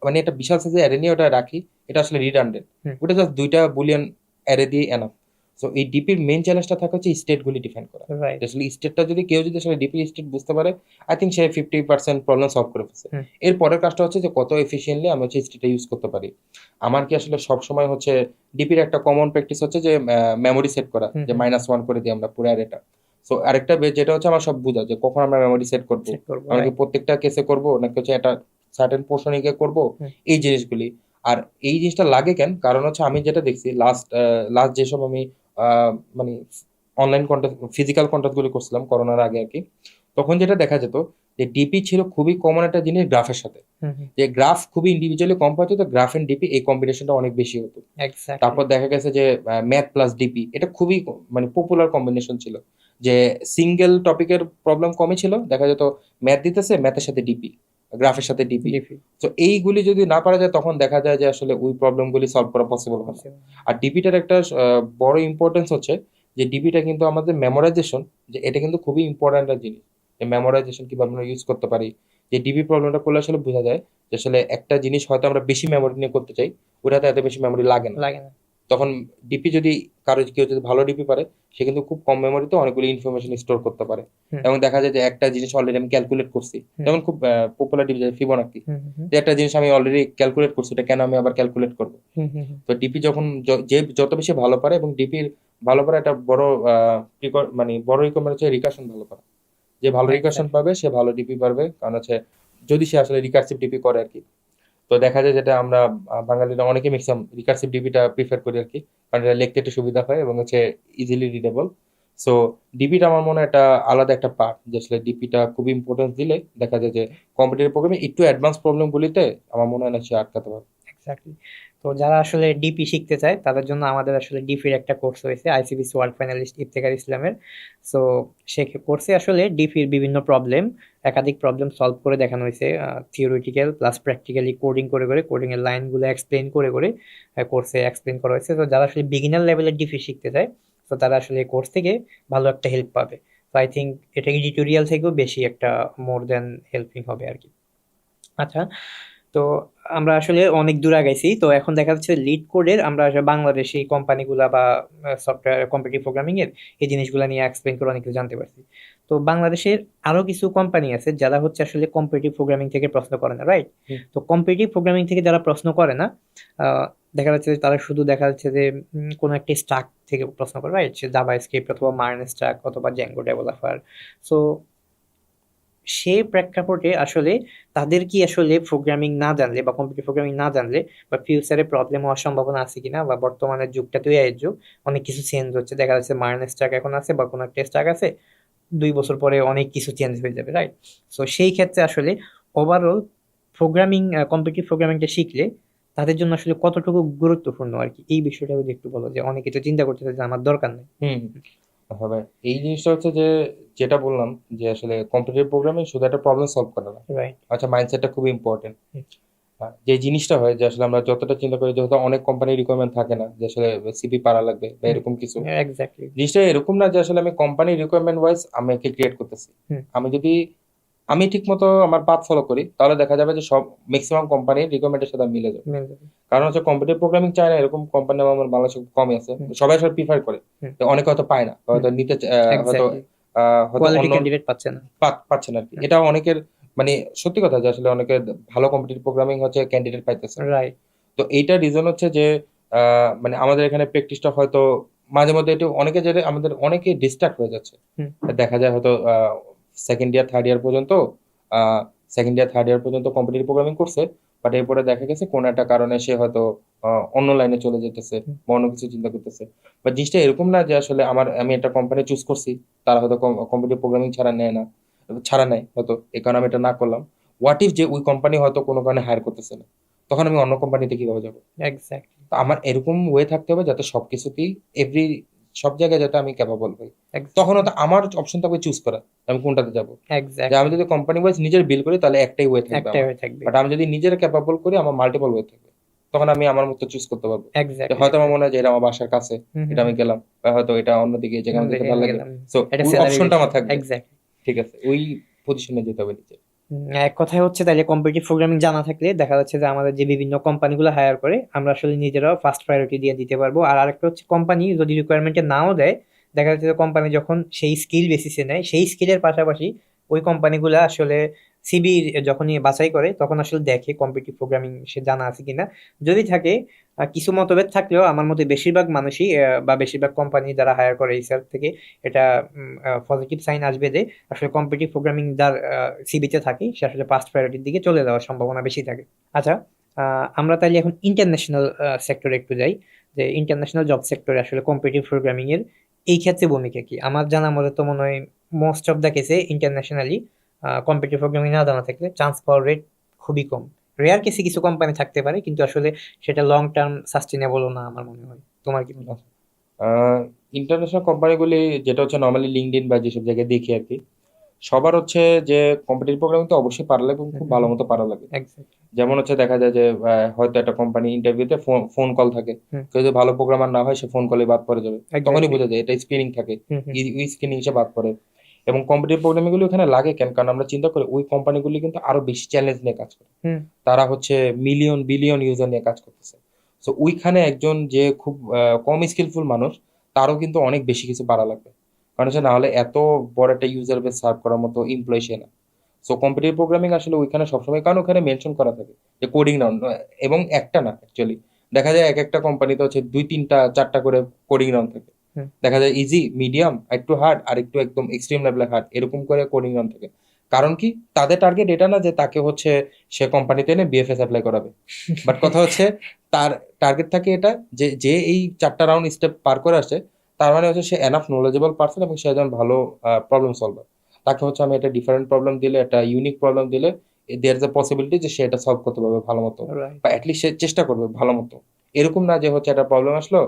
মানে একটা বিশাল সাইজের অ্যারে নিয়ে ওটা রাখি, এটা আসলে রিডান্ডেন্ট। হুম। ওটা জাস্ট দুইটা বুলিয়ান অ্যারে দিয়ে এনাফ। সো এই ডিপির মেইন চ্যালেঞ্জটা থাকে হচ্ছে স্টেটগুলি ডিফাইন করা। রাইট। আসলে স্টেটটা যদি কেউ যদি আসলে ডিপির স্টেট বুঝতে পারে, I think say 50% problem solve করে ফেলছে। হুম। এর পরের কাজটা হচ্ছে যে কত এফিসিয়েন্টলি আমি হচ্ছে স্টেটটা ইউজ করতে পারি। আমার কি আসলে সবসময় হচ্ছে ডিপির একটা কমন প্র্যাকটিস হচ্ছে যে মেমোরি সেট করা, হুম। যে হুম। -1 করে দিই আমরা পুরো অ্যারেটা। সো আরেকটা যেটা হচ্ছে আমার সব বুঝা যে কখন আমরা মেমোরি সেট করবো, সেট করবো, আমরা কি রাইট। প্রত্যেকটা কেসে করবো নাকি হচ্ছে একটা সার্টেন পোর্শনে গিয়ে করবো, হুম। এই জিনিসগুলি। আর এই জিনিসটা লাগে কেন, কারণ হচ্ছে আমি যেটা দেখছি লাস্ট লাস্ট যেসব আমি মানে অনলাইন কন্টেস্ট, ফিজিক্যাল কন্টেস্ট গুলি করছিলাম করোনার আগে আর কি, তখন যেটা দেখা যেত যে ডিপি ছিল খুবই কমন একটা জিনিস গ্রাফের সাথে। হুম। হুম। যে গ্রাফ খুবই ইন্ডিভিজুয়ালি কম পাইতো, তো গ্রাফ এন্ড ডিপি এই কম্বিনেশনটা অনেক বেশি হতো। এক্স্যাক্টলি। তারপর দেখা গেছে যে ম্যাথ প্লাস ডিপি এটা খুবই মানে পপুলার কম্বিনেশন ছিল, যে সিঙ্গেল টপিকের প্রবলেম কমই ছিল, দেখা যেত ম্যাথ দিতেছে, ম্যাথের সাথে ডিপি, গ্রাফের সাথে ডিপি। ডিফি। তো এইগুলি যদি না পারা যায় তখন দেখা যায় যে আসলে ওই প্রবলেমগুলি সলভ করা পসিবল হয় না। আর ডিপিটার একটা বড় ইম্পর্টেন্স হচ্ছে যে ডিপিটা কিন্তু আমাদের মেমোরাইজেশন, যে এটা কিন্তু খুবই ইম্পর্ট্যান্ট একটা জিনিস, যে মেমোরাইজেশন কিভাবে আমরা ইউজ করতে পারি। যে ডিপি প্রবলেমটা করলে আসলে বোঝা যায় যে আসলে একটা জিনিস হয়তো আমরা বেশি মেমোরি নিয়ে করতে চাই, ওটাতে এত বেশি মেমোরি লাগে না। লাগে না। তখন ডিপি যদি কেউ যদি ভালো ডিপি পারে, সে কিন্তু খুব কম মেমোরিতে অনেকগুলো ইনফরমেশন স্টোর করতে পারে। হুম। এবং দেখা যায় যে একটা জিনিস অলরেডি আমি ক্যালকুলেট করছি, হুম। যেমন খুব পপুলার ডিপি ফিবোনাকি, হুম। হুম। যে একটা জিনিস আমি অলরেডি ক্যালকুলেট করছি, এটা কেন আমি আবার ক্যালকুলেট করবো। হুম। হুম। হুম। তো ডিপি যখন যে যত বেশি ভালো পারে, এবং ডিপির ভালো পারে একটা বড় মানে বড় রিকোয়ারমেন্ট হচ্ছে রিকার্শন ভালো পারে। যে ভালো রিকার্শন এক্স্যাক্টলি। পাবে সে ভালো ডিপি পারবে, কারণ হচ্ছে যদি সে আসলে রিকার্সিভ ডিপি করে আর কি। তো দেখা যায় যেটা আমরা বাঙালিরা অনেকে ম্যাক্সিমাম রিকার্সিভ ডিপিটা প্রিফার করি আর কি, কারণ এটা লিখতে একটু সুবিধা হয় এবং হচ্ছে ইজিলি রিডেবল। সো ডিপিটা আমার মনে হয় একটা আলাদা একটা পার্ট, যে আসলে ডিপিটা খুব ইম্পর্টেন্স দিলে দেখা যায় যে কম্পিটিটিভ প্রোগ্রামে একটু অ্যাডভান্স প্রবলেমগুলিতে আমার মনে হয় না সে আটকাতে পারবে। এক্স্যাক্টলি। তো যারা আসলে ডিপি শিখতে চায় তাদের জন্য আমাদের আসলে ডিপির একটা কোর্স হয়েছে, আইসিবিসি ওয়ার্ল্ড ফাইনালিস্ট ইফতেখার ইসলামের। সো সে কোর্সে আসলে ডিপির বিভিন্ন প্রবলেম, একাধিক প্রবলেম সলভ করে দেখানো হয়েছে, থিওরিটিক্যাল প্লাস প্র্যাকটিক্যালি কোডিং করে করে, কোডিং এর লাইনগুলো এক্সপ্লেন করে করে কোর্সে এক্সপ্লেন করা হয়েছে। তো যারা আসলে বিগিনার লেভেলের ডিপি শিখতে চায়, তো তারা আসলে এই কোর্স থেকে ভালো একটা হেল্প পাবে। তো আই থিঙ্ক এটা টিউটোরিয়াল থেকেও বেশি একটা মোর দেন হেল্পিং হবে আর কি। আচ্ছা, তো আমরা আসলে অনেক দূর আগাইছি, তো এখন দেখা যাচ্ছে লিড কোডের আমরা আসলে বাংলাদেশি কোম্পানিগুলা বা সফটওয়্যার কম্পিটিটিভ প্রোগ্রামিং এর এই জিনিসগুলো নিয়ে এক্সপ্লেন করে অনেক কিছু জানতে পারছি। তো বাংলাদেশের আরো কিছু কোম্পানি আছে যারা হচ্ছে আসলে কম্পিটিটিভ প্রোগ্রামিং থেকে প্রশ্ন করে না, রাইট? হুম। তো কম্পিটিটিভ প্রোগ্রামিং থেকে যারা প্রশ্ন করে না, দেখা যাচ্ছে যে তারা শুধু দেখা যাচ্ছে যে কোনো একটা স্ট্যাক থেকে প্রশ্ন করে, রাইট? সে জাভা স্ক্রিপ্ট অথবা মার্ন স্ট্যাক অথবা জ্যাঙ্গো ডেভেলপার। সো সে প্রেক্ষাপটে আসলে তাদের কি আসলে প্রোগ্রামিং না জানলে বা কম্পিউটার প্রোগ্রামিং না জানলে বা ফিউচারে প্রবলেম হওয়ার সম্ভাবনা আছে কিনা, বা বর্তমানের যুগটা তো এআই এর যুগ, অনেক কিছু চেঞ্জ হচ্ছে, দেখা যাচ্ছে মার্ন স্ট্যাক এখন আছে বা কোনো একটা স্ট্যাক আছে, 2 বছর পরে অনেক কিছু চেঞ্জ হয়ে যাবে, রাইট? সো সেই ক্ষেত্রে আসলে ওভারঅল প্রোগ্রামিং কম্পিটিটিভ প্রোগ্রামিংটা শিখলে তাদের জন্য আসলে কতটুকু গুরুত্বপূর্ণ আর কি, এই বিষয়টা যদি একটু বলো, যে অনেকে তো চিন্তা করতেছে যে আমার দরকার নেই। হুম হবে। এই জিনিসটা হচ্ছে যে যেটা বললাম যে আসলে কম্পিটিটিভ প্রোগ্রামিং শুধু একটা প্রবলেম সলভ করে না। রাইট। আচ্ছা, মাইন্ডসেটটা খুব ইম্পর্টেন্ট। যে জিনিসটা হয় যে আসলে আমরা যতটা চিন্তা করি, যেহেতু অনেক কোম্পানির রিকোয়ারমেন্ট থাকে না যে আসলে সিপি পারা লাগবে বা এরকম কিছু, এক্স্যাক্টলি। জিনিসটা এরকম না যে আসলে আমি কোম্পানির রিকোয়ারমেন্ট ওয়াইজ আমাকে ক্রিয়েট করতেছি। আমি যদি আমি ঠিক মতো আমার পাথ ফলো করি, তাহলে দেখা যাবে যে সব ম্যাক্সিমাম কোম্পানির রিকোয়ারমেন্টের সাথে মিলে যাবে। কারণ হচ্ছে কম্পিউটার প্রোগ্রামিং চায় না এরকম কোম্পানি আমার বাংলাদেশে কমই আছে, সবাই আসলে প্রিফার করে। তো অনেকে হয়তো পায় না, হয়তো নিতে হয়তো হয়তো কোয়ালিটি অন্য ক্যান্ডিডেট পাচ্ছে না। পাচ্ছে না আর কি। এটা অনেকের মানে সত্যি কথা যে আসলে অনেকের ভালো কম্পিটিটিভ প্রোগ্রামিং হচ্ছে ক্যান্ডিডেট পাইতেছে। রাইট। তো এইটার রিজন হচ্ছে যে মানে আমাদের এখানে প্র্যাকটিসটা হয়তো মাঝে মধ্যে একটু অনেকে যেটা আমাদের অনেকে ডিস্ট্রাক্ট হয়ে যাচ্ছে। দেখা যায় হয়তো সেকেন্ড ইয়ার থার্ড ইয়ার পর্যন্ত কম্পিটিটিভ প্রোগ্রামিং করছে, বাট এরপরে দেখা গেছে কোনো একটা কারণে সে হয়তো অন্য লাইনে চলে যেতেছে বা অন্য কিছু চিন্তা করতেছে। বা জিনিসটা এরকম না যে আসলে আমি একটা কোম্পানি চুজ করছি, তারা হয়তো কম্পিটিটিভ প্রোগ্রামিং ছাড়া নেয় হয়তো, এই কারণে আমি এটা না করলাম। হোয়াট ইফ যে ওই কোম্পানি হয়তো কোনো কারণে হায়ার করতেছে না, তখন আমি অন্য কোম্পানিতে কিভাবে যাবো? এক্স্যাক্টলি। তো আমার এরকম ওয়ে থাকতে হবে যাতে সবকিছুতেই সব জায়গায় যাতে আমি ক্যাপাবল হই। তখন তো আমার অপশন থাকবে চুজ করা আমি কোনটাতে যাবো। যে আমি যদি কোম্পানি ওয়াইজ নিজের বিল করি তাহলে একটাই ওয়ে থাকবে একটাই হয়ে থাকবে। বাট আমি যদি নিজের ক্যাপাবল করি আমার মাল্টিপল ওয়ে থাকবে, তখন আমি আমার মতো চুজ করতে পারবো। এক্স্যাক্টলি। হয়তো আমার মনে হয় যে এটা আমার বাসার কাছে, এটা আমি গেলাম, বা হয়তো এটা অন্যদিকে যেখানে যেতে ভালো লাগে, সো ওই অপশনটা আমার থাকবে। এক্স্যাক্টলি। ঠিক আছে, ওই পজিশনে যেতে হবে নিজে। এক কথায় হচ্ছে তাহলে কম্পিটিটিভ প্রোগ্রামিং জানা থাকলে দেখা যাচ্ছে যে আমাদের যে বিভিন্ন কোম্পানিগুলো হায়ার করে আমরা আসলে নিজেরাও ফার্স্ট প্রায়োরিটি দিয়ে দিতে পারবো। আর আরেকটা হচ্ছে কোম্পানি যদি রিকোয়ারমেন্টে নাও দেয়, দেখা যাচ্ছে যে কোম্পানি যখন সেই স্কিল বেসিসে নেয়, সেই স্কিলের পাশাপাশি ওই কোম্পানিগুলো আসলে সিবি যখনই বাছাই করে তখন আসলে দেখে কম্পিটিটিভ প্রোগ্রামিং সে জানা আছে কিনা। যদি থাকে, কিছু মতভেদ থাকলেও আমার মতে বেশিরভাগ মানুষই বা বেশিরভাগ কোম্পানি যারা হায়ার করে এই সাইড থেকে এটা পজিটিভ সাইন আসবে যে আসলে কম্পিটিটিভ প্রোগ্রামিং যার সিবিতে থাকে সে আসলে ফার্স্ট প্রায়োরিটির দিকে চলে যাওয়ার সম্ভাবনা বেশি থাকে। আচ্ছা, আমরা তাহলে এখন ইন্টারন্যাশনাল সেক্টরে একটু যাই, যে ইন্টারন্যাশনাল জব সেক্টরে আসলে কম্পিটিটিভ প্রোগ্রামিং এর এই ক্ষেত্রে ভূমিকা কি? আমার জানা মতে তো মনে হয় মোস্ট অফ দ্য কেসে ইন্টারন্যাশনালি কম্পিটিটিভ প্রোগ্রামিং না জানা থাকলে চান্স পাওয়ার রেট খুবই কম। রেয়ার কেসে কিছু কোম্পানি থাকতে পারে, কিন্তু আসলে সেটা লং টার্ম সাস্টেনেবলও না আমার মনে হয়। তোমার কি মনে হয়? ইন্টারন্যাশনাল কোম্পানিগুলি যেটা হচ্ছে নর্মালি লিঙ্কডইন বা যেসব জায়গায় দেখি আর কি, সবার হচ্ছে যে কম্পিটিটিভ প্রোগ্রামিং তো অবশ্যই পারা লাগবে, খুব ভালো মতো পারা লাগে। যেমন হচ্ছে দেখা যায় যে হয়তো একটা কোম্পানি ইন্টারভিউতে ফোন কল থাকে, কেউ যদি ভালো প্রোগ্রামার না হয় সে ফোন কলে বাদ পড়ে যাবে, তখনই বোঝা যায় এটা স্ক্রিনিং থাকে, স্ক্রিনিং হিসেবে বাদ পড়ে। এবং কম্পিটিটিভ প্রোগ্রামিং গুলো এখানে লাগে কেন? কারণ আমরা চিন্তা করি ওই কোম্পানিগুলি কিন্তু আরো বেশি চ্যালেঞ্জ নিয়ে কাজ করে, তারা হচ্ছে মিলিয়ন বিলিয়ন ইউজার নিয়ে কাজ করতেছে। তো ওইখানে একজন যে খুব কম স্কিলফুল মানুষ, তারও কিন্তু অনেক বেশি কিছু পারা লাগবে, কারণ হচ্ছে না হলে এত বড় একটা ইউজার বেস সার্ভ করার মতো এমপ্লয়ি সে না। সো কম্পিটিটিভ প্রোগ্রামিং আসলে ওইখানে সবসময়, কারণ ওখানে মেনশন করা থাকে যে কোডিং রাউন্ড, এবং একটা না অ্যাকচুয়ালি দেখা যায় এক একটা কোম্পানিতে হচ্ছে 2 3 4টা করে কোডিং রাউন্ড থাকে। দেখা যায় ইজি, মিডিয়াম, একটু হার্ড, আর একটু একদম এক্সট্রিম লেভেলে হার্ড, এরকম করে কোডিং রাউন্ড থাকে। কারণ কি, তাদের টার্গেট এটা না যে তাকে হচ্ছে সে কোম্পানিতে এনে বিএফএস অ্যাপ্লাই করাবে, বাট কথা হচ্ছে তার টার্গেট থাকে এটা যে যে এই 4টা রাউন্ড স্টেপ পার করে আসছে, তার মানে হচ্ছে সে এনাফ নলেজেবল পারসন এবং সে একজন ভালো প্রবলেম সলভার। তাকে হচ্ছে আমি একটা ডিফারেন্ট প্রবলেম দিলে, একটা ইউনিক প্রবলেম দিলে, দেয়ার ইজ এ পসিবিলিটি যে সে এটা সলভ করতে পারবে ভালো মতো, বা অ্যাটলিস্ট সে চেষ্টা করবে ভালো মতো। এরকম না যে হচ্ছে একটা প্রবলেম আসলো,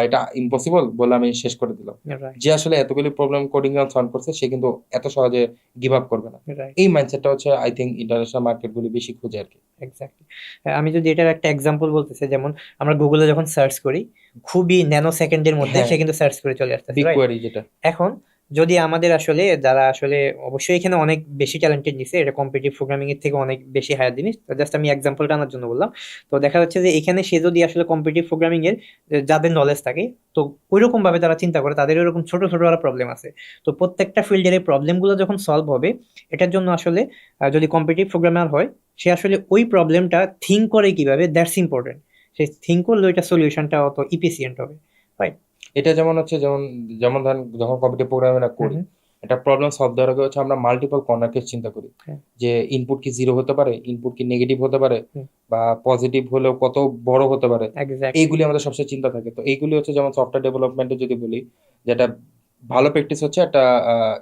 এটা ইম্পসিবল বলে আমি শেষ করে দিলাম। যে আসলে এতগুলি প্রবলেম কোডিং সলভ করছে সে কিন্তু এত সহজে গিভ আপ করবে না। এই মাইন্ডসেটটা হচ্ছে আই থিঙ্ক ইন্টারন্যাশনাল মার্কেটগুলি বেশি খুঁজে আর কি। এক্স্যাক্টলি। আমি যদি এটার একটা এক্সাম্পল বলতেছি, যেমন আমরা গুগলে যখন সার্চ করি খুবই ন্যানো সেকেন্ডের মধ্যে সে কিন্তু সার্চ করে চলে আসতেছে, বিগ কোয়েরি যেটা। এখন যদি আমাদের আসলে যারা আসলে অবশ্যই এখানে অনেক বেশি ট্যালেন্টেড নিছে, এটা কম্পিটিটিভ প্রোগ্রামিং এর থেকে অনেক বেশি হায়ার জিনিস, জাস্ট আমি এক্সাম্পল টানার জন্য বললাম। তো দেখা যাচ্ছে যে এখানে সে যদি আসলে কম্পিটিটিভ প্রোগ্রামিং এর যাদের নলেজ থাকে, তো ওইরকম ভাবে তারা চিন্তা করে, তাদের এরকম ছোট ছোট প্রবলেম আছে, তো প্রত্যেকটা ফিল্ডের এই প্রবলেম গুলো যখন সলভ হবে, এটার জন্য আসলে যদি কম্পিটিটিভ প্রোগ্রামার হয়, সে আসলে ওই প্রবলেমটা থিঙ্ক করে কিভাবে, দ্যাটস ইম্পর্টেন্ট। সে থিঙ্ক করলে ওইটা সলিউশনটা অত ইফিসিয়েন্ট হবে, রাইট? এটা যেমন হচ্ছে, যেমন যেমন ধরেন যখন কম্পিউটার প্রোগ্রামিং করি, একটা প্রবলেম সলভ দেওয়ার আগে হচ্ছে আমরা মাল্টিপল কর্নার কেস চিন্তা করি, হ্যাঁ। যে ইনপুট কি জিরো হতে পারে, ইনপুট কি নেগেটিভ হতে পারে, হুম। বা পজিটিভ হলেও কত বড় হতে পারে, এক্স্যাক্টলি। এইগুলি আমাদের সবচেয়ে চিন্তা থাকে। তো এইগুলি হচ্ছে যেমন সফটওয়্যার ডেভেলপমেন্টে যদি বলি, যেটা ভালো প্র্যাকটিস হচ্ছে একটা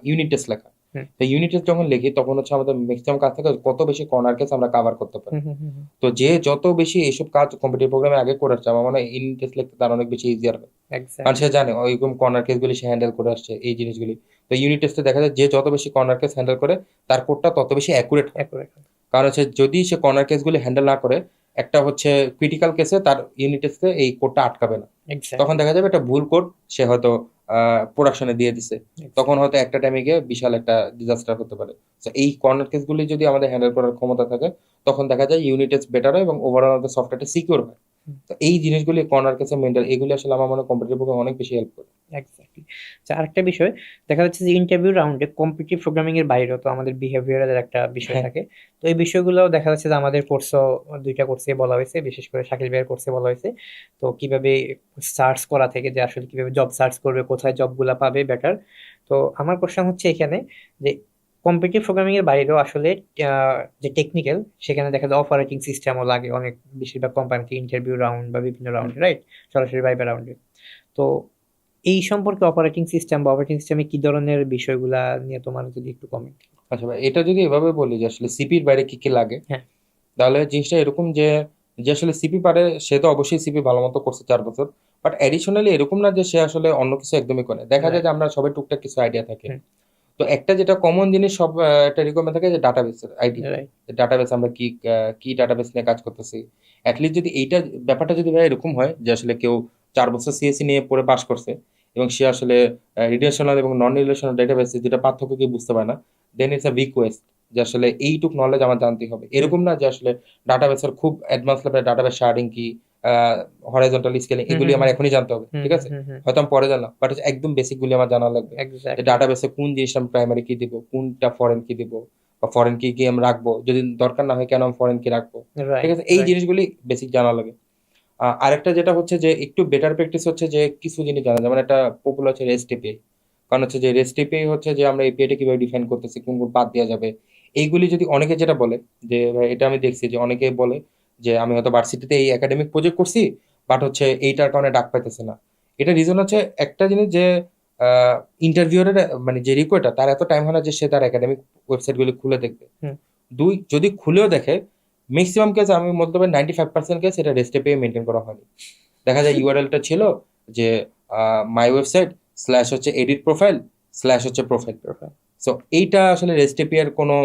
ইউনিট টেস্ট লেখা। হুম। তো ইউনিট টেস্ট যখন লিখি তখন হচ্ছে আমাদের ম্যাক্সিমাম কাজ থাকে কত বেশি কর্নার কেস আমরা কভার করতে পারি। হুম, হুম, হুম, হুম। তো যে যত বেশি এইসব কাজ কম্পিউটার প্রোগ্রামে আগে করে আসছে, আমার মনে হয় ইউনিট টেস্ট লিখতে তার অনেক বেশি ইজিয়ার হয়, কারণ এক্স্যাক্টলি। সে জানে ওইরকম কর্নার কেসগুলি সে হ্যান্ডেল করে আসছে এই জিনিসগুলি। তো ইউনিট টেস্টে দেখা যায় যে যত বেশি কর্নার কেস হ্যান্ডেল করে তার কোডটা তত বেশি অ্যাকুরেট হয়। অ্যাকুরেট। কারণ হচ্ছে যদি সে কর্নার কেসগুলি হ্যান্ডেল না করে, একটা হচ্ছে ক্রিটিক্যাল কেসে তার ইউনিট টেস্টে এই কোডটা আটকাবে না, তখন এক্স্যাক্টলি। দেখা যাবে একটা ভুল কোড সে হয়তো প্রোডাকশনে দিয়ে দিছে, তখন হয়তো একটা টাইমে গিয়ে বিশাল একটা ডিজাস্টার হতে পারে। তো এই কর্নার কেসগুলি যদি আমাদের হ্যান্ডেল করার ক্ষমতা থাকে, তখন দেখা যায় ইউনিট টেস্ট বেটার হয় এবং ওভারঅল আমাদের সফটওয়্যারটা সিকিউর হয়। তো এই জিনিসগুলি কর্নার কেসে মেন্টাল, এগুলি আসলে আমার মনে হয় কম্পিউটার প্রোগ্রাম অনেক বেশি হেল্প করে। এক্স্যাক্টলি। আচ্ছা, আরেকটা বিষয়, দেখা যাচ্ছে যে ইন্টারভিউ রাউন্ডে কম্পিটিটিভ প্রোগ্রামিং এর বাইরেও তো আমাদের বিহেভিয়ারাল একটা বিষয় হ্যাঁ। থাকে। তো এই বিষয়গুলো দেখা যাচ্ছে যে আমাদের কোর্সও, দুইটা কোর্সে বলা হয়েছে, বিশেষ করে শাকিল ভাইয়ের কোর্সে বলা হয়েছে। তো কিভাবে সার্চ করা থেকে, যে আসলে কিভাবে জব সার্চ করবে, কোথায় জবগুলা পাবে বেটার। তো আমার কোশ্চেন হচ্ছে এখানে যে কম্পিটিটিভ প্রোগ্রামিং এর বাইরেও আসলে যে টেকনিক্যাল, সেখানে দেখা যায় অপারেটিং সিস্টেমও লাগে অনেক, বেশিরভাগ কোম্পানিতে ইন্টারভিউ রাউন্ড বা বিভিন্ন রাউন্ডে, রাইট? সরাসরি ভাইবা রাউন্ডে। তো এই সম্পর্কে অপারেটিং সিস্টেম বা অপারেটিং সিস্টেমে কি ধরনের বিষয়গুলা নিয়ে তোমার যদি একটু কমেন্ট। আচ্ছা ভাই, এটা যদি এভাবে বলি যে আসলে সিপির বাইরে কি কি লাগে, হ্যাঁ। তাহলে জিনিসটা এরকম যে যে আসলে সিপি পারে সে তো অবশ্যই সিপি ভালো মতো করছে 4 বছর, বাট অ্যাডিশনালি এরকম না যে সে আসলে অন্য কিছু একদমই করে। দেখা যায় রাইট। যে আমরা সবাই টুকটাক কিছু আইডিয়া থাকে। হুম। তো একটা যেটা কমন জিনিস সব একটা রিকোয়ারমেন্ট থাকে যে ডাটাবেসের আইডিয়া। রাইট। ডাটাবেস আমরা কি ডাটাবেস নিয়ে কাজ করতেছি। অ্যাটলিস্ট যদি এইটা ব্যাপারটা যদি ভাই এরকম হয় যে আসলে কেউ 4 বছর সিএসসি নিয়ে পড়ে পাশ করছে এবং সে আসলে রিলেশনাল এবং নন রিলেশনাল ডাটাবেস দুটা পার্থক্য কি বুঝতে পারে না, দেন ইটস আ বিগ ওয়েস্ট। যে আসলে এইটুক নলেজ আমার জানতেই হবে, এরকম না যে আসলে ডাটাবেসের খুব অ্যাডভান্স লেভেলের ডাটাবেস শার্ডিং কি, হরাইজন্টাল স্কেলিং, হুম, এগুলি হুম, আমার এখনই জানতে হবে, হুম, ঠিক হুম, আছে? হুম, হুম। হয়তো আমি পরে জানলাম, বাট একদম বেসিক গুলি আমার জানা লাগবে। যে এক্স্যাক্টলি। ডাটাবেসে কোন জিনিসটা আমি প্রাইমারি কি দিব, কোনটা ফরেন কি দিব, বা ফরেন কি কি আমি রাখবো, যদি দরকার না হয় কেন আমি ফরেন কি রাখবো, ঠিক রাইট। আছে? এই রাইট। জিনিসগুলি বেসিক জানা লাগে। আরেকটা যেটা হচ্ছে যে একটু বেটার প্র্যাকটিস হচ্ছে যে কিছু জিনিস জানা, যেমন একটা পপুলার হচ্ছে রেস্ট এপিআই। কারণ হচ্ছে যে রেস্ট এপিআই হচ্ছে যে আমরা এপিআইটা কিভাবে ডিফাইন করতেছি, কোন কোন পাথ দেওয়া যাবে, এইগুলি যদি অনেকে যেটা বলে যে ভাই, এটা আমি দেখছি যে অনেকে বলে যে আমি হয়তো ভার্সিটিতে এই একাডেমিক প্রজেক্ট করছি, বাট হচ্ছে এইটার কারণে ডাক পাইতেছে না। এটা রিজন হচ্ছে একটা জিনিস যে ইন্টারভিউরের মানে যে রিকোয়েটা তার এত টাইম হয় না যে সে তার একাডেমিক ওয়েবসাইটগুলি খুলে দেখবে। হুম। দুই, যদি খুলেও দেখে, ম্যাক্সিমাম কেস আমি বলতে পারি 95% কেস এটা রেস্ট এপিআই মেনটেন করা হয়নি। দেখা যায় ইউআরএলটা ছিল যে মাই ওয়েবসাইট স্ল্যাশ হচ্ছে এডিট প্রোফাইল স্ল্যাশ হচ্ছে প্রোফাইল। সো এইটা আসলে রেস্ট এপিআই এর কোনো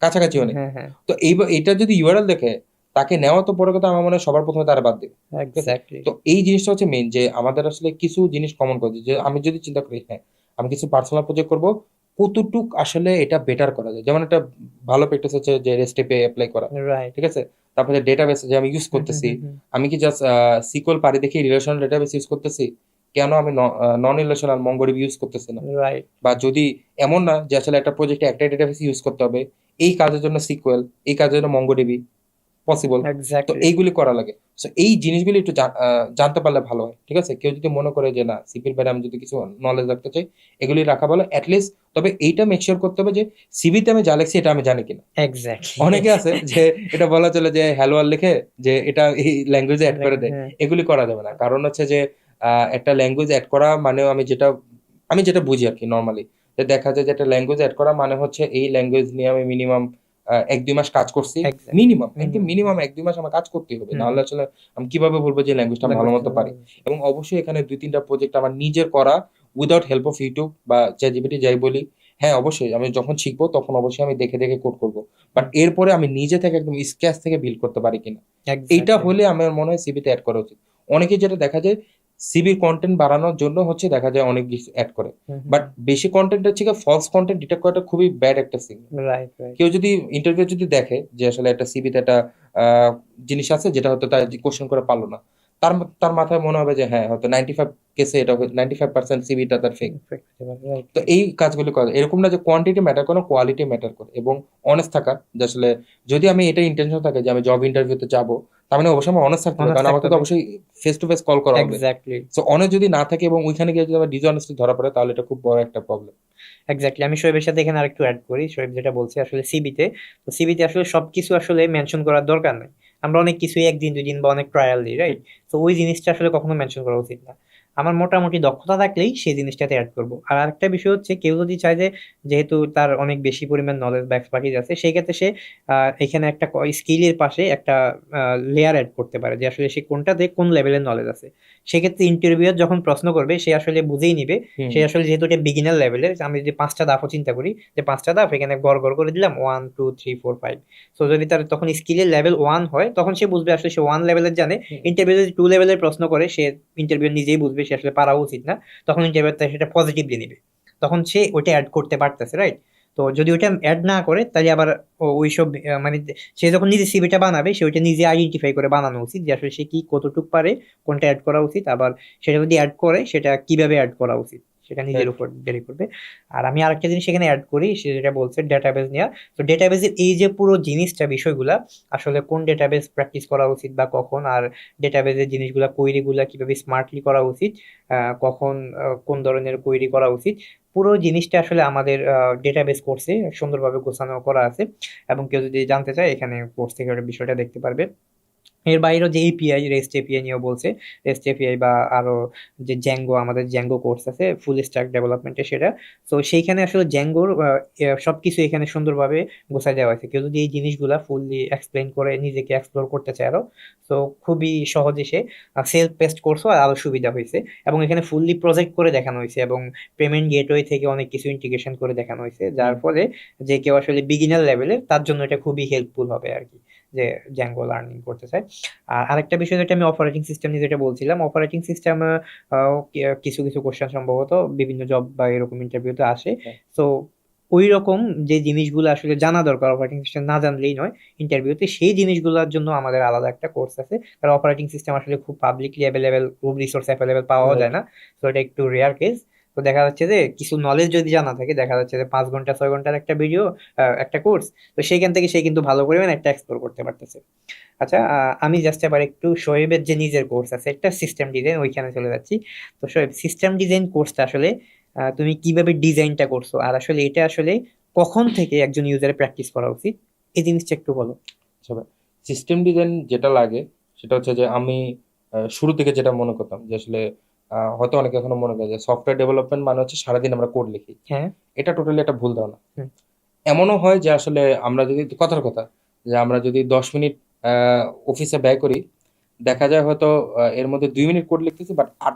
কাছাকাছিও নেই। হ্যাঁ, হ্যাঁ। তো এইটা যদি ইউআরএল দেখে, তাকে নেওয়া তো পরে কথা, আমার মনে হয় সবার প্রথমে তারা বাদ দেবে, ঠিক আছে? এক্স্যাক্টলি। তো এই জিনিসটা হচ্ছে মেইন, যে আমাদের আসলে কিছু জিনিস কমন করে, যে আমি যদি চিন্তা করি হ্যাঁ আমি কিছু পার্সোনাল প্রজেক্ট করব, কতটুক আসলে এটা বেটার করা যায়। যেমন একটা ভালো প্র্যাকটিস হচ্ছে যে রেস্ট এপিআই অ্যাপ্লাই করা, রাইট। ঠিক আছে? তারপরে ডেটাবেস যে আমি ইউজ হুম, হুম, করতেছি, হুম, আমি কি জাস্ট সিকিউর পারি দেখি রিলেশনাল ডেটাবেস ইউজ করতেছি, কেন আমি নন রিলেশনাল মঙ্গোডিবি ইউজ করতেছি না? হুম। রাইট। বা যদি এমন না যে আসলে একটা প্রজেক্টে একটাই ডেটাবেস ইউজ করতে হবে, এই কাজের জন্য সিকুয়েল, এই কাজের জন্য মঙ্গোডিবি পসিবল, তো এক্স্যাক্টলি। এইগুলি করা লাগে। সো এই জিনিসগুলি একটু জানতে পারলে ভালো হয়, ঠিক আছে? কেউ যদি মনে করে যে না সিপির বাইরে আমি যদি কিছু নলেজ রাখতে চাই, এগুলি রাখা ভালো অ্যাটলিস্ট। তবে এইটা মেক শিওর করতে হবে যে সিভিতে আমি যা লিখছি এটা আমি জানি কিনা। এক্স্যাক্টলি। অনেকে আছে যে এটা বলা চলে যে হ্যালো আর লিখে যে এটা এই ল্যাঙ্গুয়েজে অ্যাড করে দেয়, হ্যাঁ। এগুলি করা যাবে না। কারণ হচ্ছে যে একটা ল্যাঙ্গুয়েজ অ্যাড করা মানে আমি যেটা বুঝি আর কি নর্মালি, যে দেখা যায় যে একটা ল্যাঙ্গুয়েজ অ্যাড করা মানে হচ্ছে এই ল্যাঙ্গুয়েজ নিয়ে আমি মিনিমাম 1-2 মাস কাজ করছি, এক্স্যাক্টলি। মিনিমাম হুম, একদম হুম, মিনিমাম 1-2 মাস আমার কাজ করতেই হবে, হুম। নাহলে আসলে আমি কিভাবে বলবো যে ল্যাঙ্গুয়েজটা ভালো মতো পারি। এবং অবশ্যই এখানে 2-3টা প্রজেক্ট আমার নিজের করা, উইদাউট হেল্প অফ ইউটিউব বা চ্যাটজিপিটি যাই বলি। হ্যাঁ অবশ্যই আমি যখন শিখবো তখন অবশ্যই আমি দেখে দেখে কোড করবো, বাট এরপরে আমি নিজে থেকে একদম স্ক্র্যাচ থেকে বিল্ড করতে পারি কিনা, এইটা এক্স্যাক্টলি। হলে আমার মনে হয় সিভিতে অ্যাড করা উচিত। অনেকে যেটা দেখা যায় সিভির কন্টেন্ট বাড়ানোর জন্য হচ্ছে দেখা যায় অনেক কিছু অ্যাড করে, বাট বেশি কন্টেন্ট হচ্ছে ফলস কন্টেন্ট ডিটেক্ট করাটা খুবই ব্যাড একটা সিগন্যাল। রাইট রাইট কেউ যদি ইন্টারভিউ যদি দেখে যে আসলে একটা সিভিতে একটা জিনিস আছে যেটা হয়তো তার কোশ্চেন করে পারলো না, তার তার মাথায় মনে হবে যে হ্যাঁ হয়তো 95 কেসে এটা 95% সিভিটা তার ফেক। রাইট তো এই কাজগুলি করে এরকম না যে কোয়ান্টিটি ম্যাটার করে, কোয়ালিটি ম্যাটার করে, এবং অনেস্ট থাকা যে আসলে যদি আমি এটা ইন্টেনশন থাকে যে আমি জব ইন্টারভিউতে যাবো, তার মানে অবশ্যই আমার অনেস্ট থাকতে হবে, Honest কারণ আমাকে থাকতে তো হবে। অবশ্যই ফেস টু ফেস কল করা হবে। এক্স্যাক্টলি সো অনেস্ট যদি না থাকে এবং ওইখানে গিয়ে যদি আমার ডিসঅনেস্টি ধরা পড়ে, তাহলে এটা খুব বড় একটা প্রবলেম। এক্স্যাক্টলি আমি শোয়েবের সাথে এখানে আরেকটু অ্যাড করি। শোয়েব যেটা বলছে আসলে সিবিতে, তো সিবিতে আসলে সবকিছু আসলে মেনশন করার দরকার নাই। আমরা অনেক কিছুই একদিন দুই দিন বা অনেক ট্রায়াল দিই, রাইট? তো ওই জিনিসটা আসলে কখনো মেনশন করা উচিত না। আমার মোটামুটি দক্ষতা থাকলেই সেই জিনিসটাতে অ্যাড করব। আর আরেকটা বিষয় হচ্ছে, কেউ যদি চায় যে যেহেতু তার অনেক বেশি পরিমাণ নলেজ বা এক্সপার্টিজ আছে, সেই ক্ষেত্রে সে এখানে একটা স্কিলের পাশে একটা লেয়ার অ্যাড করতে পারে যে আসলে সে কোনটাতে কোন লেভেলের নলেজ আছে। সেক্ষেত্রে ইন্টারভিউ যখন প্রশ্ন করবে সে আসলে বুঝেই নিবে সে আসলে যেহেতু এটা বিগিনার লেভেলের। আমি যদি 5টা ধাপও চিন্তা করি, যে 5টা ধাপ এখানে গড় গড় করে দিলাম 1 2 3 4 5। সো যদি তার তখন স্কিলের লেভেল 1 হয়, তখন সে বুঝবে আসলে সে 1 লেভেলের জানে। ইন্টারভিউ যদি 2 লেভেলের প্রশ্ন করে, সে ইন্টারভিউ নিজেই বুঝবে সে আসলে পারা উচিত না। তখন ইন্টারভিউ সেটা পজিটিভলি নিবে, তখন সে ওইটা অ্যাড করতে পারতেছে, রাইট? তো যদি ওইটা অ্যাড না করে, তাহলে আবার ওইসব মানে সে যখন নিজে সিভিটা বানাবে, সে ওইটা নিজে আইডেন্টিফাই করে বানানো উচিত যে আসলে সে কি কতটুক পারে, কোনটা অ্যাড করা উচিত, আবার সেটা যদি অ্যাড করে সেটা কিভাবে অ্যাড করা উচিত সেটা নিজের উপর ভেরি করবে। আর আমি আরেকটা জিনিস এখানে অ্যাড করি, সে যেটা বলছে ডেটাবেস নিয়ে। তো ডেটাবেসের এই যে পুরো জিনিসটা, বিষয়গুলা আসলে কোন ডেটাবেস প্র্যাকটিস করা উচিত বা কখন, আর ডেটাবেসের জিনিসগুলা কোয়েরিগুলা কিভাবে স্মার্টলি করা উচিত, কখন কোন ধরনের কোয়েরি করা উচিত, পুরো জিনিসটা আসলে আমাদের ডেটাবেস কোর্সে সুন্দরভাবে গোছানো করা আছে। এবং কেউ যদি জানতে চায়, এখানে কোর্স থেকে ওটা বিষয়টা দেখতে পারবে। এর বাইরেও যে এপিআই, রেস্ট এপিআই নিয়েও বলছে। রেস্ট এপিআই বা আরো যে জ্যাঙ্গো, আমাদের জ্যাঙ্গো কোর্স আছে ফুল স্ট্যাক ডেভেলপমেন্টে, সেটা। তো সেইখানে আসলে জ্যাঙ্গোর সবকিছু এখানে সুন্দরভাবে গোছায় দেওয়া হয়েছে। কেউ যদি এই জিনিসগুলা ফুললি এক্সপ্লেন করে নিজেকে এক্সপ্লোর করতে চায় আরো, তো খুবই সহজে সে সেলফ পেস্ট কোর্সও আরো সুবিধা হয়েছে। এবং এখানে ফুললি প্রজেক্ট করে দেখানো হয়েছে, এবং পেমেন্ট গেটওয়ে থেকে অনেক কিছু ইন্টিগ্রেশন করে দেখানো হয়েছে, যার ফলে যে কেউ আসলে বিগিনার লেভেলের, তার জন্য এটা খুবই হেল্পফুল হবে আর কি, যে জ্যাঙ্গো লার্নিং করতে চায়। আর আরেকটা বিষয় যেটা আমি অপারেটিং সিস্টেম নিয়ে যেটা বলছিলাম, অপারেটিং সিস্টেম কিছু কিছু কোশ্চেন সম্ভবত বিভিন্ন জব বা এরকম ইন্টারভিউতে আসে। তো ওই রকম যে জিনিসগুলো আসলে জানা দরকার, অপারেটিং সিস্টেম না জানলেই নয় ইন্টারভিউতে, সেই জিনিসগুলোর জন্য আমাদের আলাদা একটা কোর্স আছে। কারণ অপারেটিং সিস্টেম আসলে খুব পাবলিকলি অ্যাভেলেবেল, খুব রিসোর্স অ্যাভেলেবেল পাওয়া যায় না। তো এটা একটু রেয়ার কেস। তো দেখা যাচ্ছে যে কিছু নলেজ যদি জানা থাকে, দেখা যাচ্ছে যে 5 ঘন্টা 6 ঘন্টার একটা ভিডিও, একটা কোর্স, তো সেইখান থেকে সে কিন্তু ভালো পরিমাণে একটা এক্সপ্লোর করতে পারতেছে। আচ্ছা, আমি জাস্ট এবার একটু শোয়েবের যে নিজের কোর্স আছে একটা সিস্টেম ডিজাইন, ওইখানে চলে যাচ্ছি। তো শোয়েব, সিস্টেম ডিজাইন কোর্সটা আসলে তুমি কিভাবে ডিজাইনটা করছো, আর আসলে এটা আসলে কখন থেকে একজন ইউজারে প্র্যাকটিস করা উচিত, এই জিনিসটা একটু বলো। সিস্টেম ডিজাইন যেটা লাগে সেটা হচ্ছে যে আমি শুরু থেকে যেটা মনে করতাম যে আসলে হয়তো অনেকে এখনো মনে করে যে সফটওয়্যার ডেভেলপমেন্ট মানে হচ্ছে সারাদিন আমরা কোড লিখি। হ্যাঁ। এটা টোটালি একটা ভুল ধারণা। হুম। এমনও হয় যে আসলে আমরা যদি কথার কথা যে আমরা যদি 10 মিনিট অফিসে ব্যয় করি, দেখা যায় হয়তো এর মধ্যে 2 মিনিট কোড লিখতেছি, বাট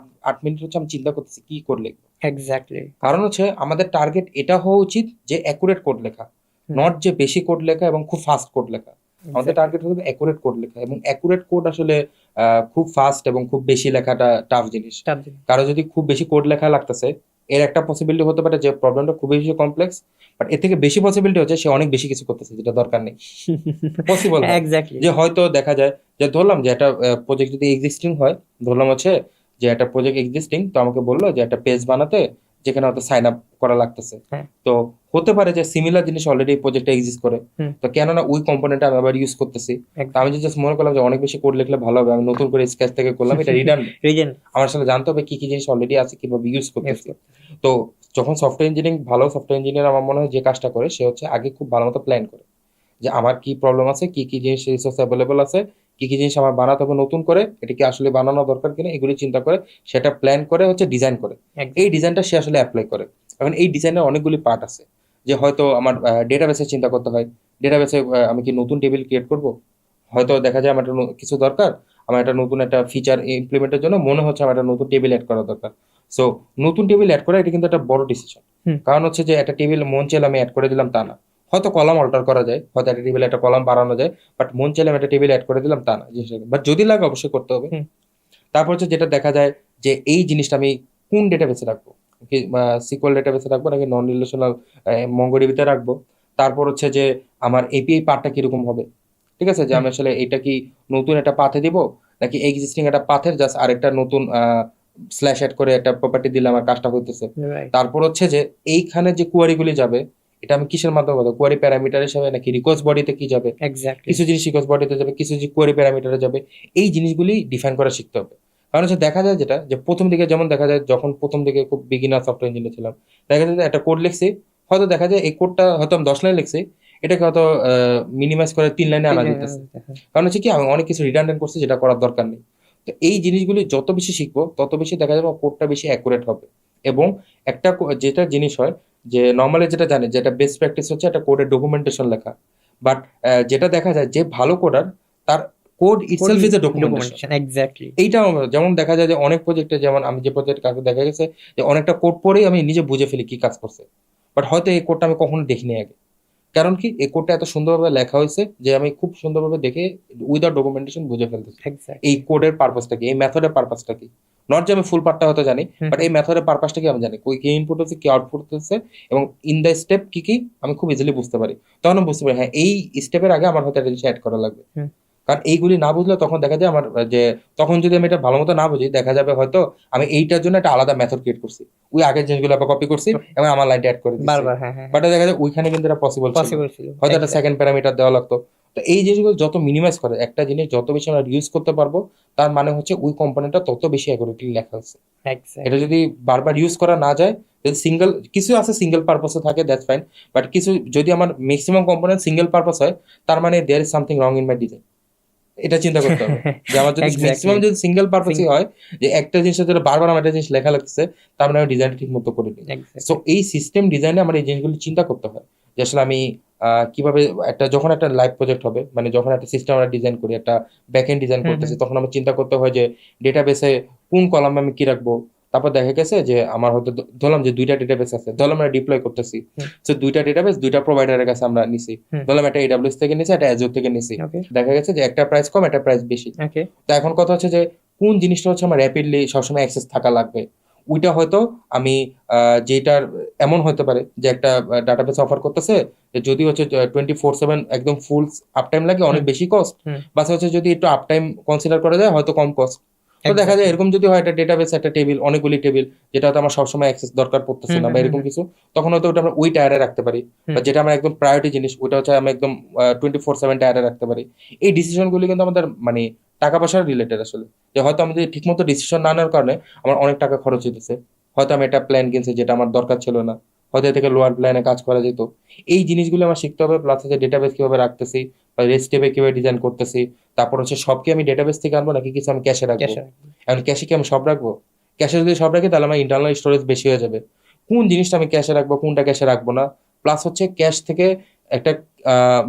8 মিনিট হচ্ছে আমি চিন্তা করতেছি কি কোড লিখবো। এক্স্যাক্টলি। কারণ হচ্ছে আমাদের টার্গেট এটা হওয়া উচিত যে অ্যাকুরেট কোড লেখা, নট যে বেশি কোড লেখা এবং খুব ফাস্ট কোড লেখা। আমাদের টার্গেট হবে অ্যাকুরেট কোড লেখা, এবং অ্যাকুরেট কোড আসলে খুব ফাস্ট এবং খুব বেশি লেখাটা টাফ জিনিস। কারো যদি খুব বেশি কোড লেখা লাগতেছে, এর একটা পসিবিলিটি হতে পারে যে প্রবলেমটা খুব বেশি কমপ্লেক্স, বাট এর থেকে বেশি পসিবিলিটি হচ্ছে সে অনেক বেশি কিছু করতেছে যেটা দরকার নেই। Possible exactly. যে হয়তো দেখা যায় যে ধরলাম যে একটা প্রজেক্ট যদি এক্সিস্টিং হয়, ধরলাম হচ্ছে যে একটা প্রজেক্ট এক্সিস্টিং, তো আমাকে বললো যে একটা পেজ বানাতে যেখানে হয়তো সাইন আপ করা লাগতেছে। হ্যাঁ। তো হতে পারে যে সিমিলার জিনিস অলরেডি প্রজেক্টে এক্সিস্ট করে, তো কেননা ওই কম্পোনেন্টটা আমি আবার ইউজ করতেছি। তো আমি জাস্ট মনে করলাম যে অনেক বেশি কোড লিখলে ভালো হবে, আমি নতুন করে স্কেচ থেকে করলাম, এটা রিডান্ডেন্ট। আমার আসলে জানতে হবে কি কি জিনিস অলরেডি আছে, কিভাবে ইউজ করতেছি। তো যখন সফটওয়্যার ইঞ্জিনিয়ারিং, ভালো সফটওয়্যার ইঞ্জিনিয়ার আমার মনে হয় যে কাজটা করে, সে হচ্ছে আগে খুব ভালো মতো প্ল্যান করে যে আমার কি প্রবলেম আছে, কি কি জিনিস রিসোর্স অ্যাভেলেবল আছে, কি কি জিনিস আমার বানাতে হবে নতুন করে, এটা কি আসলে বানানো দরকার কিনা, এগুলি চিন্তা করে সেটা প্ল্যান করে হচ্ছে ডিজাইন করে। এই ডিজাইনটা সে আসলে অ্যাপ্লাই করে। এখন এই ডিজাইনের অনেকগুলি পার্ট আছে, যে হয়তো আমার ডেটাবেসে চিন্তা করতে হয়, ডেটাবেসে আমি কি নতুন টেবিল ক্রিয়েট করব, হয়তো দেখা যায় আমার একটা কিছু দরকার, আমার একটা নতুন একটা ফিচার ইমপ্লিমেন্টের জন্য মনে হচ্ছে আমার একটা নতুন টেবিল অ্যাড করা দরকার। সো নতুন টেবিল অ্যাড করা এটা কিন্তু একটা বড় ডিসিশন। কারণ হচ্ছে যে একটা টেবিল মন চাইলে আমি অ্যাড করে দিলাম তা না, হয়তো কলাম অল্টার করা যায়, হয়তো একটা টেবিলে একটা কলাম বাড়ানো যায়, বাট মন চাইলে আমি একটা টেবিল অ্যাড করে দিলাম তা না জিনিসটা, বাট যদি লাগে অবশ্যই করতে হবে। তারপর হচ্ছে যেটা দেখা যায় যে এই জিনিসটা আমি কোন ডেটাবেসে রাখবো, কি সিকিউর ডেটাবেসে রাখবো নাকি নন রিলেশনাল মঙ্গোডিবিতে রাখবো। তারপর হচ্ছে যে আমার এপিআই পার্টটা কিরকম হবে, ঠিক আছে, যে আমি আসলে এটা কি নতুন একটা পাথে দিব নাকি এক্সিস্টিং একটা পাথের জাস্ট আরেকটা নতুন স্ল্যাশ অ্যাড করে একটা প্রপার্টি দিলে আমার কাজটা হইতেছে। রাইট। তারপর হচ্ছে যে এইখানে যে কোয়ারিগুলি যাবে এটা আমি কিসের মাধ্যমে বলবো, কোয়ারি প্যারামিটার হিসাবে নাকি রিকোয়েস্ট বডিতে কি যাবে, এক্স্যাক্টলি। কিছু জিনিস রিকোয়েস্ট বডিতে যাবে, কিছু জিনিস কোয়ারি প্যারামিটারে যাবে। এই জিনিসগুলি ডিফাইন করা শিখতে হবে। কারণ হচ্ছে দেখা যায় যেটা যে প্রথম দিকে যেমন দেখা যায় যখন প্রথম দিকে খুব বিগিনার সফটওয়্যার ইঞ্জিনিয়ার ছিলাম, দেখা যায় যে একটা কোড লিখছি, হয়তো দেখা যায় এই কোডটা হয়তো আমি 10 লাইন লিখছি, এটাকে হয়তো মিনিমাইজ করে 3 লাইনে আনা যেতেছে। কারণ হচ্ছে কি আমি অনেক কিছু রিডান্ডেন্ট করছি যেটা করার দরকার নেই। তো এই জিনিসগুলি যত বেশি শিখবো তত বেশি দেখা যাবে কোডটা বেশি অ্যাকুরেট হবে। এবং একটা যেটা জিনিস হয় যে নর্মালি যেটা জানি যেটা বেস্ট প্র্যাকটিস হচ্ছে একটা কোডের ডকুমেন্টেশন লেখা। বাট যেটা দেখা যায় যে ভালো কোডার তার code itself is a documentation. Documentation exactly. এইটাও যেমন দেখা যায় যে অনেক প্রজেক্টে, যেমন আমি যে প্রজেক্ট কাজে দেখা গেছে যে অনেকটা কোড পড়েই আমি নিজে বুঝে ফেলি কি কাজ করছে, বাট হয়তো এই কোডটা আমি কখনো দেখিনি আগে। কারণ কি এই কোডটা এত সুন্দরভাবে লেখা হয়েছে যে আমি খুব সুন্দরভাবে দেখে উইদাউট ডকুমেন্টেশন বুঝে ফেলতেছি এক্স্যাক্টলি। এই কোডের পারপাসটা কি, এই মেথডের পারপাসটা কি। নট যে আমি ফুল পার্টটা হয়তো জানি, বাট এই মেথডের পারপাসটা কি আমি জানি, কি ইনপুট হচ্ছে কি আউটপুট হচ্ছে, এবং ইন দ্য স্টেপ কি কি আমি খুব ইজিলি বুঝতে পারি। তখন আমি বুঝতে পারি হ্যাঁ এই স্টেপের আগে আমার হয়তো একটা জিনিস অ্যাড করা লাগবে। কারণ এইগুলি না বুঝলে তখন দেখা যায় আমার যে তখন যদি আমি এটা ভালো মতো না বুঝি দেখা যাবে হয়তো আমি এইটার জন্য একটা আলাদা মেথড ক্রিয়েট করছি, ওই আগের জিনিসগুলো আবার কপি করছি এবং আমার লাইনটা অ্যাড করে দিচ্ছি। বারবার। হ্যাঁ, হ্যাঁ, বাট দেখা যায় ওইখানে কিন্তু এটা পসিবল ছিল, পসিবল ছিল। হয়তো একটা সেকেন্ড প্যারামিটার দেওয়া লাগতো। তো এই জিনিসগুলো যত মিনিমাইজ করে একটা জিনিস যত বেশি আমরা ইউজ করতে পারবো, তার মানে হচ্ছে ওই কম্পোনেন্টটা তত বেশি অ্যাকুরেটলি লেখা হচ্ছে। এটা যদি বারবার ইউজ করা না যায়, যদি সিঙ্গেল কিছু আছে সিঙ্গেল পারপাসে থাকে দ্যাটস ফাইন, বাট কিছু যদি আমার ম্যাক্সিমাম কম্পোনেন্ট সিঙ্গেল পারপাস হয় তার মানে there is something wrong in my design. এটা চিন্তা করতে হবে যে আমার যদি ম্যাক্সিমাম যদি সিঙ্গেল পারপাসই হয় যে একটা জিনিসের জন্য বারবার আমার একটা জিনিস লেখা লাগতেছে, তার মানে আমি ডিজাইনটা ঠিক মতো করে দিই। সো এই সিস্টেম ডিজাইনে আমার এই জিনিসগুলো চিন্তা করতে হয় যে আসলে আমি কিভাবে একটা যখন একটা লাইভ প্রজেক্ট হবে, মানে যখন একটা সিস্টেম আমরা ডিজাইন করি, একটা ব্যাকএন্ড ডিজাইন করতেছি, তখন আমার চিন্তা করতে হয় যে ডেটাবেসে কোন কলামে আমি কি রাখবো। তারপর দেখা গেছে যে আমার হয়তো ধরলাম যে 2টা ডেটাবেস আছে, ধরলাম আমরা ডিপ্লয় করতেছি, তো 2টা ডেটাবেস 2টা প্রোভাইডারের কাছে আমরা নিছি, ধরলাম একটা এডব্লিউএস থেকে নিছি একটা অ্যাজুর থেকে নিছি। দেখা গেছে যে একটা প্রাইস কম একটা প্রাইস বেশি। তো এখন কথা হচ্ছে যে কোন জিনিসটা হচ্ছে আমার র্যাপিডলি সবসময় অ্যাক্সেস থাকা লাগবে, ওইটা হয়তো আমি যেটার এমন হতে পারে যে একটা ডাটাবেস অফার করতেছে যদি হচ্ছে 24/7 একদম ফুল আপ টাইম লাগে অনেক বেশি কস্ট, বা হচ্ছে যদি একটু আপ টাইম কনসিডার করা যায় হয়তো কম কস্ট। তো দেখা যায় এরকম যদি হয় একটা ডেটাবেস একটা টেবিল অনেকগুলি টেবিল যেটা হয়তো আমার সবসময় অ্যাক্সেস দরকার পড়তেছে না বা এরকম কিছু, তখন হয়তো ওটা আমরা ওই টায়ারে রাখতে পারি, বা যেটা আমার একদম প্রায়োরিটি জিনিস ওটা হচ্ছে আমি একদম 24/7 টায়ারে রাখতে পারি। এই ডিসিশনগুলি কিন্তু আমাদের মানে টাকা পয়সার রিলেটেড আসলে, যে হয়তো আমি যদি ঠিকমতো ডিসিশন না নেওয়ার কারণে আমার অনেক টাকা খরচ হইতেছে, হয়তো আমি একটা প্ল্যান কিনছি যেটা আমার দরকার ছিল না, হয়তো এ থেকে লোয়ার প্ল্যানে কাজ করা যেত। এই জিনিসগুলো আমার শিখতে হবে, প্লাস হচ্ছে ডেটাবেস কিভাবে রাখতেছি বা রেস্ট টেবে কিভাবে ডিজাইন করতেছি, তারপর হচ্ছে সব কি আমি ডেটাবেস থেকে আনবো নাকি কিছু আমি ক্যাশে রাখবো। এখন ক্যাশে কি আমি সব রাখবো, ক্যাশে যদি সব রাখি তাহলে আমার ইন্টারনাল স্টোরেজ বেশি হয়ে যাবে। কোন জিনিসটা আমি ক্যাশে রাখবো কোনটা ক্যাশে রাখবো না, প্লাস হচ্ছে ক্যাশ থেকে একটা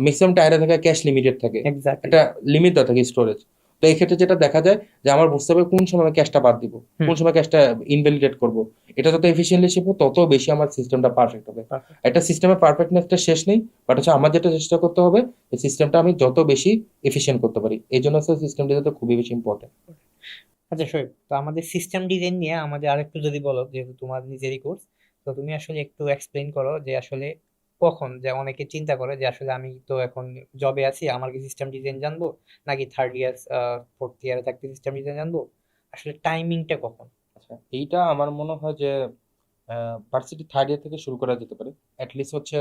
ম্যাক্সিমাম টায়ারে থাকে ক্যাশ লিমিটেড থাকে, একটা লিমিট দেওয়া থাকে স্টোরেজ। তো এই ক্ষেত্রে যেটা দেখা যায় যে আমার বুঝতে হবে কোন সময় ক্যাশটা বাদ দিব, কোন সময় ক্যাশটা ইনভ্যালিডেট করব। এটা যত এফিসিয়েন্টলি শিখবো তত বেশি আমার সিস্টেমটা পারফেক্ট হবে। একটা সিস্টেমের পারফেক্টনেসটা শেষ নেই, বাট হচ্ছে আমার যেটা চেষ্টা করতে হবে এই সিস্টেমটা আমি যত বেশি এফিসিয়েন্ট করতে পারি, এই জন্য সিস্টেম ডিজাইনটা খুবই বেশি ইম্পর্টেন্ট। আচ্ছা শোয়েব, তো আমাদের সিস্টেম ডিজাইন নিয়ে আমাদের আরেকটু যদি বলো, যেহেতু তোমার নিজেরই কোর্স, তো তুমি আসলে একটু এক্সপ্লেইন করো যে আসলে কখন, যে অনেকে চিন্তা করে যে আসলে আমি তো এখন জবে আছি, আমার কি সিস্টেম ডিজাইন জানবো, নাকি থার্ড ইয়ার ফোর্থ ইয়ারে থাকতে সিস্টেম ডিজাইন জানবো, আসলে টাইমিংটা কখন? আচ্ছা এইটা আমার মনে হয় যে ভার্সিটি থার্ড ইয়ার থেকে শুরু করা যেতে পারে। অ্যাটলিস্ট হচ্ছে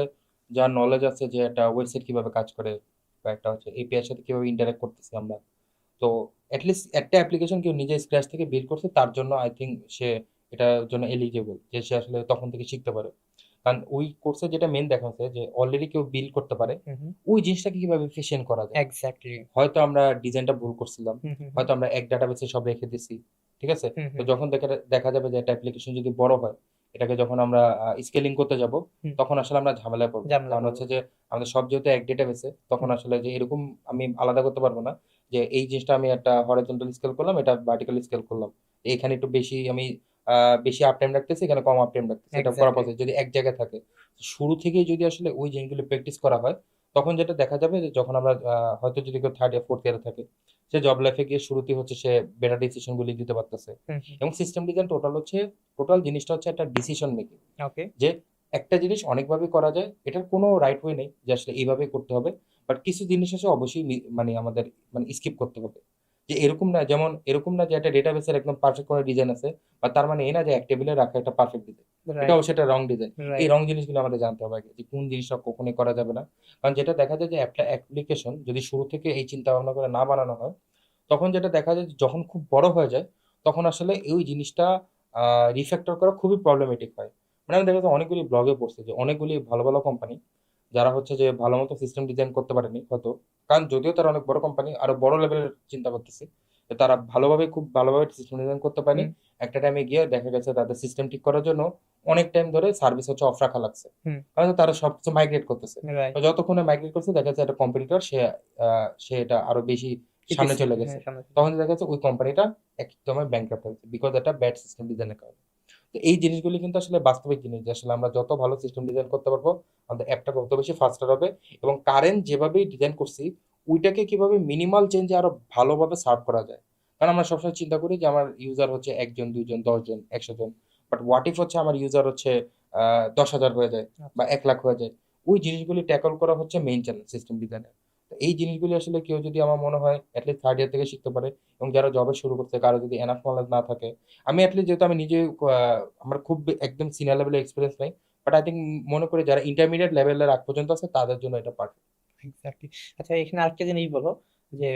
যার নলেজ আছে যে একটা ওয়েবসাইট কিভাবে কাজ করে বা একটা হচ্ছে এপিআই এর সাথে কিভাবে ইন্টারঅ্যাক্ট করতেছি আমরা, তো অ্যাটলিস্ট একটা অ্যাপ্লিকেশন কেউ নিজে স্ক্র্যাচ থেকে বিল্ড করছে তার জন্য আই থিঙ্ক সে এটার জন্য এলিজিবল, যে সে আসলে তখন থেকে শিখতে পারে। কারণ ওই কোর্সে যেটা মেন দেখা হচ্ছে যে অলরেডি কেউ বিল্ড করতে পারে ওই জিনিসটাকে কিভাবে এফিশিয়েন্ট করা যায়। এক্স্যাক্টলি। হয়তো আমরা ডিজাইনটা ভুল করছিলাম, হয়তো আমরা এক ডাটাবেসে সব রেখে দিছি, ঠিক আছে। তো যখন দেখা যাবে যে একটা অ্যাপ্লিকেশন যদি বড় হয়, এটাকে যখন আমরা স্কেলিং করতে যাব তখন আসলে আমরা ঝামেলায় পড়বো। কারণ হচ্ছে যে আমাদের সব যেহেতু এক ডেটাবেসে, তখন আসলে যে এরকম আমি আলাদা করতে পারবো না যে এই জিনিসটা আমি একটা হরাইজন্টাল স্কেল করলাম এটা ভার্টিক্যাল স্কেল করলাম, এখানে একটু বেশি আমি বেশি আপ টাইম রাখতেছি এখানে কম আপ টাইম রাখতেছি, এটা করা পসিবল যদি এক জায়গায় থাকে। শুরু থেকেই যদি আসলে ওই জিনিসগুলো প্র্যাকটিস করা হয় তখন যেটা দেখা যাবে যে যখন আমরা হয়তো যদি কেউ থার্ড ইয়ার ফোর্থ ইয়ারে থাকে, সে জব লাইফে গিয়ে শুরুতেই হচ্ছে সে বেটার ডিসিশন গুলি দিতে পারতেছে। হুম হুম। এবং সিস্টেম ডিজাইন টোটাল জিনিসটা হচ্ছে একটা ডিসিশন মেকিং, ওকে। যে একটা জিনিস অনেকভাবে করা যায়, এটার কোনো রাইট ওয়ে নেই যে আসলে এইভাবে করতে হবে। বাট কিছু জিনিস আছে অবশ্যই মানে আমাদের মানে স্কিপ করতে হবে। যে এরকম না যে একটা ডেটাবেসের একদম পারফেক্ট কোনো ডিজাইন আছে, বা তার মানে এই না যে এক টেবিলে রাখা একটা পারফেক্ট ডিজাইন। এটা রাইট। অবশ্যই একটা রং ডিজাইন। এই রাইট। রং জিনিসগুলো আমাদের জানতে হবে আগে, যে কোন জিনিসটা কখনোই করা যাবে না। কারণ যেটা দেখা যায় যে একটা অ্যাপ্লিকেশন যদি শুরু থেকে এই চিন্তা ভাবনা করে না বানানো হয়, তখন যেটা দেখা যায় যে যখন খুব বড় হয়ে যায়, তখন আসলে ওই জিনিসটা রিফ্যাক্টর করা খুবই প্রবলেমেটিক হয়। মানে আমি দেখা যায় অনেকগুলি ব্লগে পড়ছি যে অনেকগুলি ভালো ভালো কোম্পানি যারা হচ্ছে যে ভালো মতো সিস্টেম ডিজাইন করতে পারেনি হয়তো, কারণ যদিও তারা অনেক বড় কোম্পানি, আরো বড় লেভেলের চিন্তা করতেছে, যে তারা খুব ভালোভাবে সিস্টেম ডিজাইন করতে পারেনি। হুম একটা টাইমে গিয়ে দেখা গেছে তাদের সিস্টেম ঠিক করার জন্য অনেক টাইম ধরে সার্ভিস হচ্ছে অফ রাখা লাগছে, হুম। কারণ তারা সবকিছু মাইগ্রেট করতেছে। রাইট। তো যতক্ষণে মাইগ্রেট করছে দেখা যাচ্ছে একটা কম্পিটিটর সে এটা আরো বেশি সামনে চলে গেছে। হ্যাঁ সামনে। তখন দেখা যাচ্ছে ওই কোম্পানিটা একদমই ব্যাংক্রাপ্ট হয়েছে, বিকজ এটা ব্যাড সিস্টেম ডিজাইনের কারণে। তো এই জিনিসগুলি কিন্তু আসলে বাস্তবিক জিনিস, যে আসলে আমরা যত ভালো সিস্টেম ডিজাইন করতে পারবো, আমাদের অ্যাপটা তত বেশি ফাস্টার হবে। এবং কারেন্ট যেভাবেই ডিজাইন করছি, ওইটাকে কিভাবে মিনিমাল চেঞ্জে আরো ভালোভাবে সার্ভ করা যায়। কারণ আমরা সবসময় চিন্তা করি যে আমার ইউজার হচ্ছে একজন, দুইজন, 10 জন, 100 জন। বাট হোয়াট ইফ হচ্ছে আমার ইউজার হচ্ছে 10,000 হয়ে যায় বা আচ্ছা। 1 লাখ হয়ে যায়। ওই জিনিসগুলি ট্যাকল করা হচ্ছে মেইন চ্যালেঞ্জ সিস্টেম ডিজাইনের। তো এই জিনিসগুলি আসলে কেউ যদি, আমার মনে হয় অ্যাটলিস্ট থার্ড ইয়ার থেকে শিখতে পারে, এবং যারা জবে শুরু করছে কারো যদি এনাফ নলেজ না থাকে, আমি অ্যাটলিস্ট যেহেতু আমি নিজে আমার খুব একদম সিনিয়র লেভেলের এক্সপিরিয়েন্স নাই, বাট আই থিঙ্ক মনে করি যারা ইন্টারমিডিয়েট লেভেলের আগ পর্যন্ত আছে তাদের জন্য এটা পারফেক্ট। এক্স্যাক্টলি। আচ্ছা, এখানে আরেকটা জিনিস বলো, যে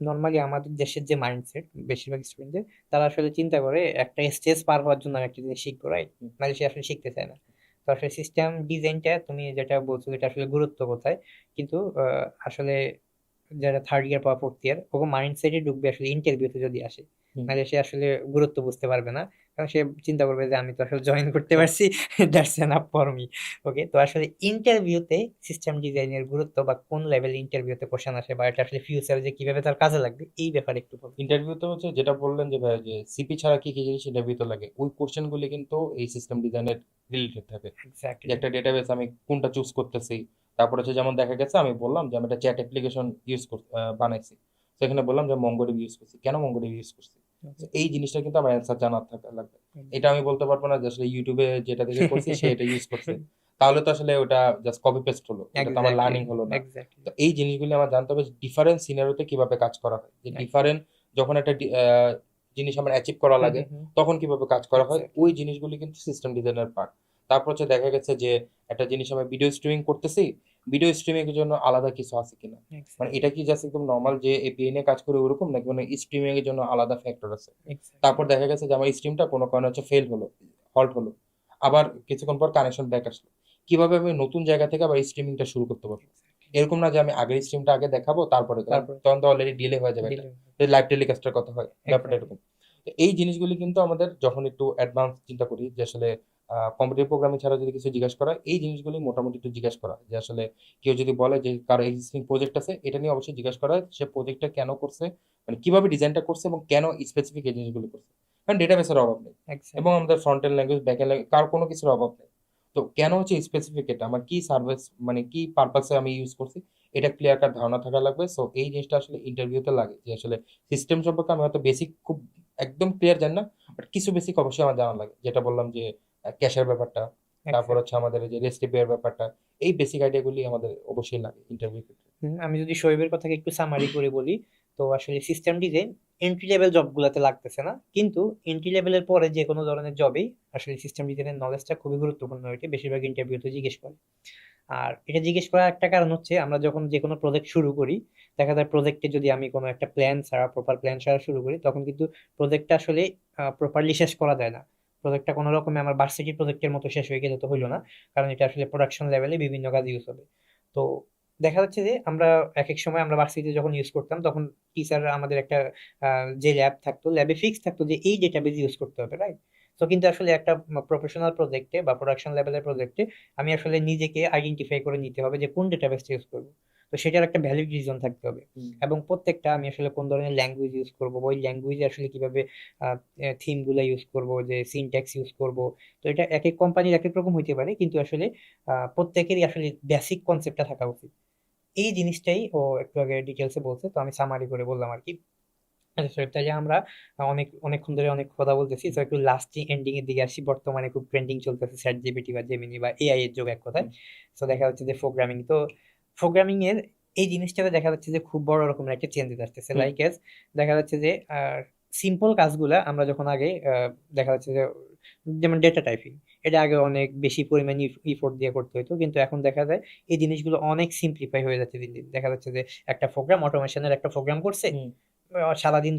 নর্মালি আমাদের দেশের যে মাইন্ডসেট বেশিরভাগ স্টুডেন্টদের, তারা আসলে চিন্তা করে একটা স্টেজ পার হওয়ার জন্য আমি একটা জিনিস শিখবো, রাইট? নাহলে সে আসলে শিখতে চায় না। তো আসলে সিস্টেম ডিজাইনটা তুমি যেটা বলছো এটা আসলে গুরুত্ব কোথায়, কিন্তু আসলে যারা থার্ড ইয়ার বা ফোর্থ ইয়ার ওরকম মাইন্ডসেটে ঢুকবে আসলে ইন্টারভিউতে যদি আসে, নাহলে সে আসলে গুরুত্ব বুঝতে পারবে না। কারণ সে চিন্তা করবে যে আমি তো আসলে জয়েন করতে পারছি, দ্যাটস এনাফ ফর মি। ওকে, তো আসলে ইন্টারভিউতে সিস্টেম ডিজাইনের গুরুত্ব বা কোন লেভেল ইন্টারভিউতে কোশ্চেন আসে বা এটা আসলে ফিউচারে যে কিভাবে তার কাজে লাগবে এই ব্যাপারে একটু বলুন। ইন্টারভিউতে হচ্ছে যেটা বললেন যে ভাই, যে সিপি ছাড়া কি কি জিনিস ইন্টারভিউতে লাগে, ওই কোশ্চেনগুলি কিন্তু এই সিস্টেম ডিজাইনের রিলেটেড থাকে। যে এক্স্যাক্টলি। একটা ডেটাবেস আমি কোনটা চুজ করতেছি, তারপর হচ্ছে যেমন দেখা গেছে আমি বললাম যে আমি একটা চ্যাট অ্যাপ্লিকেশন বানাইছি, সেখানে বললাম যে মঙ্গোডিবি ইউজ করছি, কেন মঙ্গোডিবি ইউজ করছি। তো এই জিনিসটা কিন্তু আমার অ্যান্সার জানা থাকা লাগবে। এটা আমি বলতে পারবো না যে আসলে ইউটিউবে যেটা দেখে করছি সে এটা ইউজ করছে, তাহলে তো আসলে ওটা জাস্ট কপি পেস্ট হলো, এটা তো আমার এক্স্যাক্টলি। লার্নিং হলো না। এক্স্যাক্টলি। তো এই জিনিসগুলি আমার জানতে হবে ডিফারেন্ট সিনারিওতে কিভাবে কাজ করা হয়, যে ডিফারেন্ট যখন একটা জিনিস আমার অ্যাচিভ করা লাগে তখন কিভাবে কাজ করা হয়, এক্স্যাক্টলি। ওই জিনিসগুলি কিন্তু সিস্টেম ডিজাইনের পার্ট। তারপর হচ্ছে দেখা গেছে যে একটা জিনিস আমি ভিডিও স্ট্রিমিং করতেছি, ভিডিও স্ট্রিমিং এর জন্য আলাদা কিছু আছে কিনা, মানে এটা কি জাস্ট একদম নর্মাল যে এপিআই নিয়ে কাজ করে ওরকম, নাকি মানে স্ট্রিমিং এর জন্য আলাদা ফ্যাক্টর আছে। তারপর দেখা গেছে যে আমার স্ট্রিমটা কোনো কারণে হচ্ছে ফেল হলো, হল্ট হলো, আবার কিছুক্ষণ পর কানেকশন ব্যাক আসলো, কিভাবে আমি নতুন জায়গা থেকে আবার স্ট্রিমিংটা শুরু করতে পারবো। এরকম না যে আমি আগের স্ট্রিমটা আগে দেখাবো তারপরে, তারপরে তখন তো অলরেডি ডিলে হয়ে যাবে, এটা লাইভ টেলিকাস্টের কথা হয়, ব্যাপারটা এরকম। তো এই জিনিসগুলি কিন্তু আমাদের যখন একটু অ্যাডভান্স চিন্তা করি, যে আসলে কম্পিউটার প্রোগ্রামিং ছাড়া যদি কিছু জিজ্ঞাসা করা হয়, এই জিনিসগুলি মোটামুটি একটু জিজ্ঞাসা করা হয়। যে আসলে কেউ যদি বলে যে কারো এক্সিস্টিং প্রজেক্ট আছে, এটা নিয়ে অবশ্যই জিজ্ঞাসা করা হয় সে প্রজেক্টটা কেন করছে, মানে কিভাবে ডিজাইনটা করছে এবং কেন স্পেসিফিক এই জিনিসগুলো করছে। কারণ ডেটাবেসের অভাব নেই, এবং আমাদের front end language, back end language, কার কোনো কিছুর অভাব নেই। তো কেন হচ্ছে স্পেসিফিক, এটা আমার কি সার্ভিস, মানে কি পারপাসে আমি ইউজ করছি, এটা ক্লিয়ার কাট ধারণা থাকা লাগবে। সো এই জিনিসটা আসলে ইন্টারভিউতে লাগে, যে আসলে সিস্টেম সম্পর্কে আমি হয়তো বেসিক খুব একদম ক্লিয়ার জানি না, বাট কিছু বেসিক অবশ্যই আমার জানা লাগে, যেটা বললাম যে ক্যাশের ব্যাপারটা, তারপর হচ্ছে আমাদের এই যে রেস্টিপের ব্যাপারটা, এই বেসিক আইডিয়াগুলি আমাদের অবশ্যই লাগে ইন্টারভিউ ক্ষেত্রে। আমি যদি শোয়েবের কথাকে একটু সামারি করে বলি, তো আসলে সিস্টেম ডিজাইন এন্ট্রি লেভেল জবগুলোতে লাগতেছে না, কিন্তু এন্ট্রি লেভেলের পরে যে কোনো ধরনের জবেই আসলে সিস্টেম ডিজাইনের নলেজটা খুবই গুরুত্বপূর্ণ, এটা বেশিরভাগ ইন্টারভিউতে জিজ্ঞেস করে। আর এটা জিজ্ঞেস করার একটা কারণ হচ্ছে আমরা যখন যে কোনো প্রজেক্ট শুরু করি, দেখা যায় প্রজেক্টে যদি আমি কোনো একটা প্ল্যান ছাড়া, প্রপার প্ল্যান ছাড়া শুরু করি, তখন কিন্তু প্রজেক্টটা আসলে প্রপারলি শেষ করা যায় না। প্রজেক্টটা কোনো রকমে আমার ভার্সিটি প্রজেক্টের মতো শেষ হয়ে গেলে তো হইলো না, কারণ এটা আসলে প্রোডাকশন লেভেলে বিভিন্ন কাজে ইউজ হবে। তো দেখা যাচ্ছে যে আমরা এক এক সময় আমরা ভার্সিটিতে যখন ইউজ করতাম, তখন টিচার আমাদের একটা যে ল্যাব থাকতো, ল্যাবে ফিক্স থাকতো যে এই ডেটাবেজ ইউজ করতে হবে, রাইট? তো কিন্তু আসলে একটা প্রফেশনাল প্রজেক্টে বা প্রোডাকশন লেভেলের প্রজেক্টে আমি আসলে নিজেকে আইডেন্টিফাই করে নিতে হবে যে কোন ডেটাবেসটা ইউজ করবো। তো সেটার একটা ভ্যালিড রিজন থাকতে হবে, এবং প্রত্যেকটা আমি আসলে কোন ধরনের ল্যাঙ্গুয়েজ ইউজ করবো, ওই ল্যাঙ্গুয়েজে আসলে কিভাবে থিম গুলা ইউজ করবো, যে সিনট্যাক্স ইউজ করবো। তো এটা এক এক কোম্পানির এক এক রকম হইতে পারে, কিন্তু আসলে প্রত্যেকেরই আসলে বেসিক কনসেপ্টটা থাকা উচিত। এই জিনিসটাই ও একটু আগে ডিটেলসে বলছে, তো আমি সামারি করে বললাম আর কি। আচ্ছা স্যার, তাহলে আমরা অনেকক্ষণ ধরে অনেক কথা বলতেছি, তো একটু লাস্টিং এন্ডিং এর দিকে আসি। বর্তমানে খুব ট্রেন্ডিং চলতেছে চ্যাট জিপিটি বা জেমিনি বা এআই এর যুগ এক কথায়। তো দেখা যাচ্ছে যে প্রোগ্রামিং এর এই জিনিসটাতে দেখা যাচ্ছে যে খুব বড় রকমের একটা চেঞ্জেস আসতেছে। হুম। লাইক এস দেখা যাচ্ছে যে সিম্পল কাজগুলা আমরা যখন আগে দেখা যাচ্ছে যে যেমন ডেটা টাইপিং, এটা আগে অনেক বেশি পরিমাণে ইফোর্ট দিয়ে করতে হতো, কিন্তু এখন দেখা যায় এই জিনিসগুলো অনেক সিম্পলিফাই হয়ে যাচ্ছে দিন দিন। দেখা যাচ্ছে যে একটা প্রোগ্রাম, অটোমেশনের একটা প্রোগ্রাম করছে, হুম। সারাদিন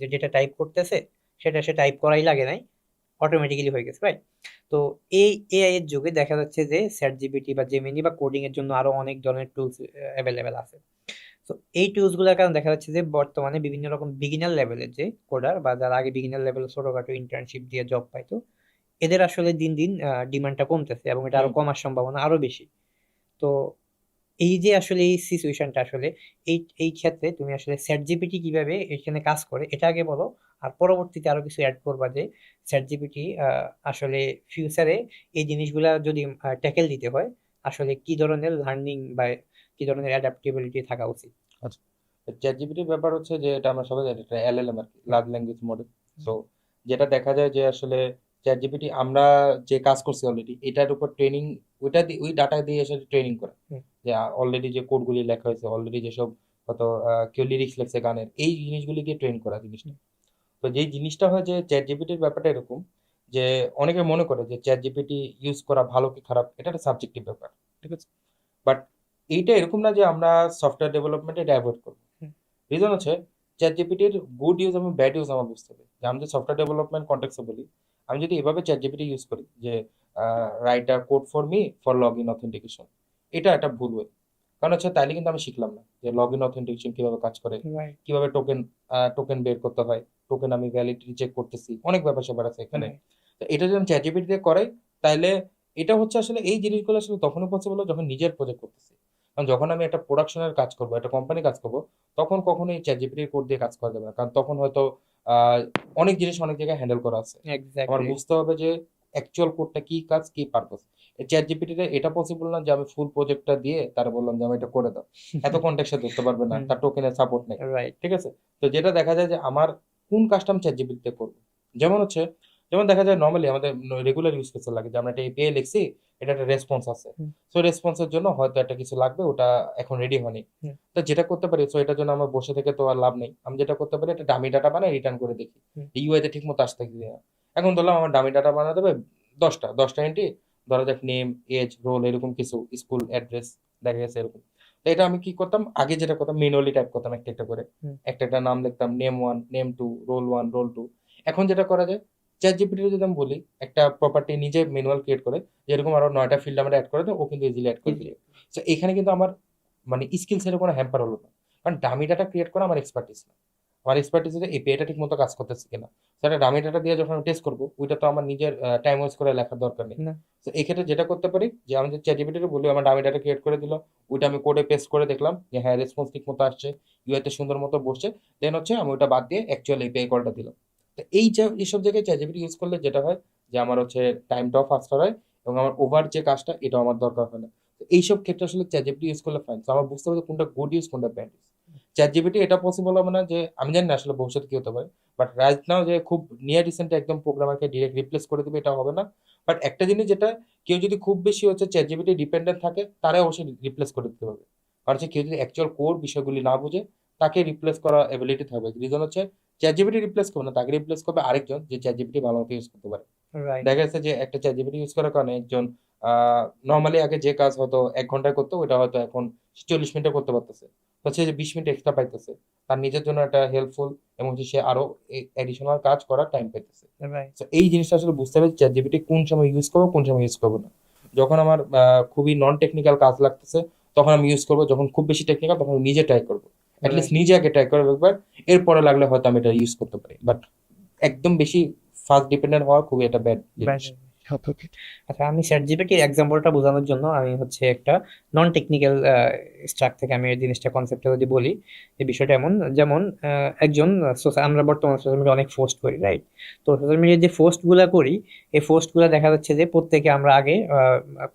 যে যেটা টাইপ করতেছে সেটা সে টাইপ করাই লাগে নাই, অটোমেটিক্যালি হয়ে গেছে, রাইট? তো এই এআই এর যুগে দেখা যাচ্ছে যে চ্যাট জিপিটি বা জেমিনি বা কোডিং এর জন্য আরো অনেক ধরনের টুলস অ্যাভেলেবেল আছে। তো এই টুলস গুলোর কারণে দেখা যাচ্ছে যে বর্তমানে বিভিন্ন রকম বিগিনার লেভেলের যে কোডার বা যারা আগে বিগিনার লেভেলে ছোটখাটো ইন্টার্নশিপ দিয়ে জব পাইতো, এদের আসলে দিন দিন ডিমান্ডটা কমতেছে এবং এটা আরো হুম। কমার সম্ভাবনা আরো বেশি। তো এই যে আসলে এই সিচুয়েশনটা আসলে এই ক্ষেত্রে তুমি আসলে চ্যাট জিপিটি কিভাবে এখানে কাজ করে এটা আগে বলো, আর পরবর্তীতে আরো কিছু অ্যাড করবা যে চ্যাট জিপিটি আসলে ফিউচারে এই জিনিসগুলা যদি ট্যাকেল দিতে হয়, আসলে কি ধরনের লার্নিং বা কি ধরনের অ্যাডাপ্টেবিলিটি থাকা উচিত। আচ্ছা, চ্যাট জিপিটির ব্যাপার হচ্ছে যে এটা আমরা সবাই জানি, এটা এলএলএম আর কি, লার্জ ল্যাঙ্গুয়েজ মডেল। সো যেটা দেখা যায় যে আসলে চ্যাট জিপিটি আমরা যে কাজ করছি অলরেডি এটার উপর ট্রেনিং, ওইটা দিয়ে ওই ডাটা দিয়ে এসে ট্রেনিং করা, হুম, যে অলরেডি যে কোডগুলি লেখা হয়েছে, অলরেডি যেসব কত কেউ লিরিক্স লেখছে গানের, এই জিনিসগুলি দিয়ে ট্রেন করা জিনিসটা। হুম, তো যেই জিনিসটা হয় যে চ্যাট জিপিটির ব্যাপারটা এরকম যে অনেকে মনে করে যে চ্যাট জিপিটি ইউজ করা ভালো কি খারাপ এটা একটা সাবজেক্টিভ ব্যাপার, ঠিক আছে? বাট এইটা এরকম না যে আমরা সফটওয়্যার ডেভেলপমেন্টে এটা অ্যাভয়েড করবো। হুম, রিজন হচ্ছে চ্যাট জিপিটির গুড ইউজ এবং ব্যাড ইউজ আমার বুঝতে হবে। যে আমি যদি সফটওয়্যার ডেভেলপমেন্ট কন্টেক্সে বলি, আমি যদি এভাবে চ্যাট জিপিটি ইউজ করি যে write a code for me for log in authentication, এটা একটা ভুল ওয়ে। কারণ হচ্ছে তাইলে কিন্তু আমি শিখলাম না যে লগ ইন অথেন্টিকেশন কিভাবে কাজ করে, রাইট, কিভাবে টোকেন বের করতে হয়, টোকেন আমি ভ্যালিডিটি চেক করতেছি, অনেক ব্যাপার স্যাপার আছে এখানে। রাইট, তো এটা যদি আমি চ্যাট জিপিটি দিয়ে করাই, তাহলে এটা হচ্ছে আসলে এই জিনিসগুলো আসলে তখনই পসিবল যখন নিজের প্রজেক্ট করতেছি। কারণ যখন আমি একটা প্রোডাকশনের কাজ করবো, একটা কোম্পানি কাজ করবো, তখন কখনোই চ্যাট জিপিটির কোড দিয়ে কাজ করা যাবে না। কারণ তখন হয়তো আহ, অনেক জিনিস অনেক জায়গায় হ্যান্ডেল করা আছে। আমার এক্স্যাক্টলি। বুঝতে হবে যে অ্যাকচুয়াল কোডটা কি কাজ কি পারপোজ। চ্যাট জিপিটিতে এটা পসিবল না যে আমি ফুল প্রজেক্টটা দিয়ে তারা বললাম যে আমি এটা করে দাও, এত কন্টেক্সে ধরতে পারবে না, তার টোকেনের সাপোর্ট নেই। রাইট, ঠিক আছে? তো যেটা দেখা যায় যে আমার কোন কাজটা আমি চ্যাট জিপিটিতে করবো, যেমন হচ্ছে, যেমন দেখা যায় নর্মালি আমাদের রেগুলার ইউজ করতে লাগে যে আমরা একটা এপিআই লিখছি, এটা একটা রেসপন্স আছে, সো রেসপন্সের জন্য হয়তো একটা কিছু লাগবে, ওটা এখন রেডি হয়নি। তো যেটা করতে পারি, সো এটার জন্য আমার বসে থেকে তো আর লাভ নেই, আমি যেটা করতে পারি একটা ডামি ডাটা বানাই রিটার্ন করে দেখি ইউআই তে ঠিক মতো আসতে কি না। এখন ধরলাম আমার ডামি ডাটা বানাতে হবে 10টা এন্ট্রি, ধরা যাক নেম, এজ, রোল, এরকম কিছু, স্কুল অ্যাড্রেস, দেখা গেছে এরকম। তো এটা আমি কি করতাম, আগে যেটা করতাম ম্যানুয়ালি টাইপ করতাম একটা একটা করে, একটা একটা নাম লিখতাম, নেম 1, নেম 2, রোল 1, রোল 2। এখন যেটা করা যায়, চ্যাট জিপিটি যদি আমি বলি একটা প্রপার্টি নিজে ম্যানুয়াল ক্রিয়েট করে, যেরকম আরো 9টা ফিল্ড আমরা অ্যাড করে দেয়, ও কিন্তু ইজিলি অ্যাড করে দিবে। তো এখানে কিন্তু আমার মানে স্কিলসের কোনো হ্যাম্পার হলো না, কারণ ডামি ডাটা ক্রিয়েট করা আমার এক্সপার্টিস না। আমার এক্সপার্টিস হচ্ছে এপিআইটা ঠিক মতো কাজ করতেছে কিনা। সেটা ডামি ডাটা দিয়ে যখন আমি টেস্ট করবো, ওইটা তো আমার নিজের টাইম ওয়েস্ট করে লেখার দরকার নেই। না, তো এই ক্ষেত্রে যেটা করতে পারি যে আমি যদি চ্যাট জিপিটিকে বলি আমার ডামি ডাটা ক্রিয়েট করে দিল, ওইটা আমি কোডে পেস্ট করে দেখলাম যে হ্যাঁ রেসপন্স ঠিক মতো আসছে, ইউআইতে সুন্দর মতো বসছে, দেন হচ্ছে আমি ওইটা বাদ দিয়ে অ্যাকচুয়াল এপিআই কলটা দিলাম। তো এই যে এইসব জায়গায় চ্যাট জিপিটি ইউজ করলে যেটা হয় যে আমার হচ্ছে টাইমটাও ফাস্টার হয় এবং আমার ওভার যে কাজটা এটাও আমার দরকার হয় না। তো এইসব ক্ষেত্রে আসলে চ্যাট জিপিটি ইউজ করলে ফাইন। তো আমার বুঝতে হবে যে কোনটা গুড ইউজ কোনটা ব্যাড ইউজ। চ্যাট জিপিটি এটা পসিবল হবে না যে, আমি জানি না আসলে ভবিষ্যতে কি হতে পারে, বাট রাইট নাও যে খুব নিয়ার রিসেন্ট একদম প্রোগ্রামারকে ডিরেক্ট রিপ্লেস করে দিবে এটা হবে না। বাট একটা জিনিস যেটা, কেউ যদি খুব বেশি হচ্ছে চ্যাট জিপিটি ডিপেন্ডেন্ট থাকে, তারা অবশ্যই রিপ্লেস করে দিতে হবে। কারণ হচ্ছে কেউ যদি অ্যাকচুয়াল কোর বিষয়গুলি না বুঝে, তাকে রিপ্লেস করা এবিলিটি থাকবে। রিজন হচ্ছে চ্যাট জিপিটি রিপ্লেস করবে না, তাকে রিপ্লেস করবে আরেকজন যে চ্যাট জিপিটি ভালো মতো ইউজ করতে পারে। রাইট, দেখা যাচ্ছে যে একটা চ্যাট জিপিটি ইউজ করার কারণে একজন নর্মালি আগে যে কাজ হয়তো 1 ঘন্টায় করতো, ওটা হয়তো এখন 40 মিনিটে করতে পারতেছে। হচ্ছে যে 20 মিনিট এক্সট্রা পাইতেছে, তার নিজের জন্য একটা হেল্পফুল, এবং হচ্ছে সে আরো এডিশনাল কাজ করার টাইম পাইতেছে। রাইট, তো এই জিনিসটা আসলে বুঝতে হবে চ্যাট জিপিটি কোন সময় ইউজ করবো কোন সময় ইউজ করবো না। যখন আমার খুবই নন টেকনিক্যাল কাজ লাগতেছে তখন আমি ইউজ করবো, যখন খুব বেশি টেকনিক্যাল তখন আমি নিজে ট্রাই করবো, অ্যাটলিস্ট রাইট, নিজে আগে ট্রাই করবো একবার, এরপরে লাগলে হয়তো আমি এটা ইউজ করতে পারি। বাট একদম বেশি ফাস্ট ডিপেন্ডেন্ট হওয়া খুবই একটা ব্যাড জিনিস। আচ্ছা, আমি চ্যাট জিপিটির এক্সাম্পলটা বোঝানোর জন্য আমি হচ্ছে একটা নন টেকনিক্যাল স্ট্রাক থেকে আমি এই জিনিসটা কনসেপ্টটা যদি বলি, এই বিষয়টা এমন যেমন একজন আমরা বর্তমানে সোশ্যাল মিডিয়া অনেক পোস্ট করি, রাইট? তো সোশ্যাল মিডিয়ার যে পোস্টগুলা করি, এই পোস্টগুলা দেখা যাচ্ছে যে প্রত্যেকে আমরা আগে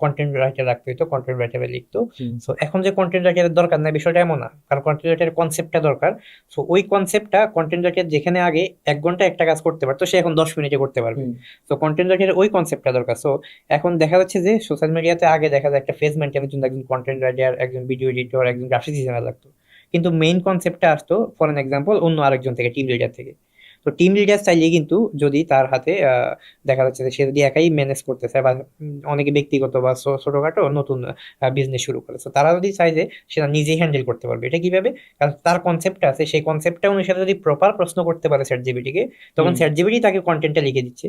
কন্টেন্ট রাইটার রাখতে হইতো, কন্টেন্ট রাইটারে লিখতো। সো এখন যে কন্টেন্ট রাইটারের দরকার নাই বিষয়টা এমন না, কারণ কন্টেন্ট রাইটারের কনসেপ্টটা দরকার। সো ওই কনসেপ্টটা কন্টেন্ট রাইটার যেখানে আগে 1 ঘন্টা একটা কাজ করতে পারতো, সে এখন 10 মিনিটে করতে পারবে। তো কন্টেন্ট রাইটারের ওই কনসেপ্টটা দরকার। সো এখন দেখা যাচ্ছে যে সোশ্যাল মিডিয়াতে আগে দেখা যায় একটা ফেজ মেনটেনের জন্য একজন কন্টেন্ট রাইটার, একজন ভিডিও এডিটর, একজন গ্রাফিক্স ডিজাইনার লাগতো, কিন্তু মেইন কনসেপ্টটা আসতো ফর এন এক্সাম্পল অন্য আরেকজন থেকে, টিম লিডার থেকে। তো টিম লিডার চাইলে কিন্তু যদি তার হাতে দেখা যাচ্ছে যে সে যদি একাই ম্যানেজ করতে চায় বা অনেকে ব্যক্তিগত বা ছোটখাটো নতুন বিজনেস শুরু করে, তো তারা যদি চায় যে সেটা নিজেই হ্যান্ডেল করতে পারবে। এটা কিভাবে? কারণ তার কনসেপ্টটা আছে, সেই কনসেপ্টটা অনুসারে যদি প্রপার প্রশ্ন করতে পারে চ্যাট জিপিটিকে, তখন চ্যাট জিপিটি তাকে কন্টেন্টটা লিখে দিচ্ছে।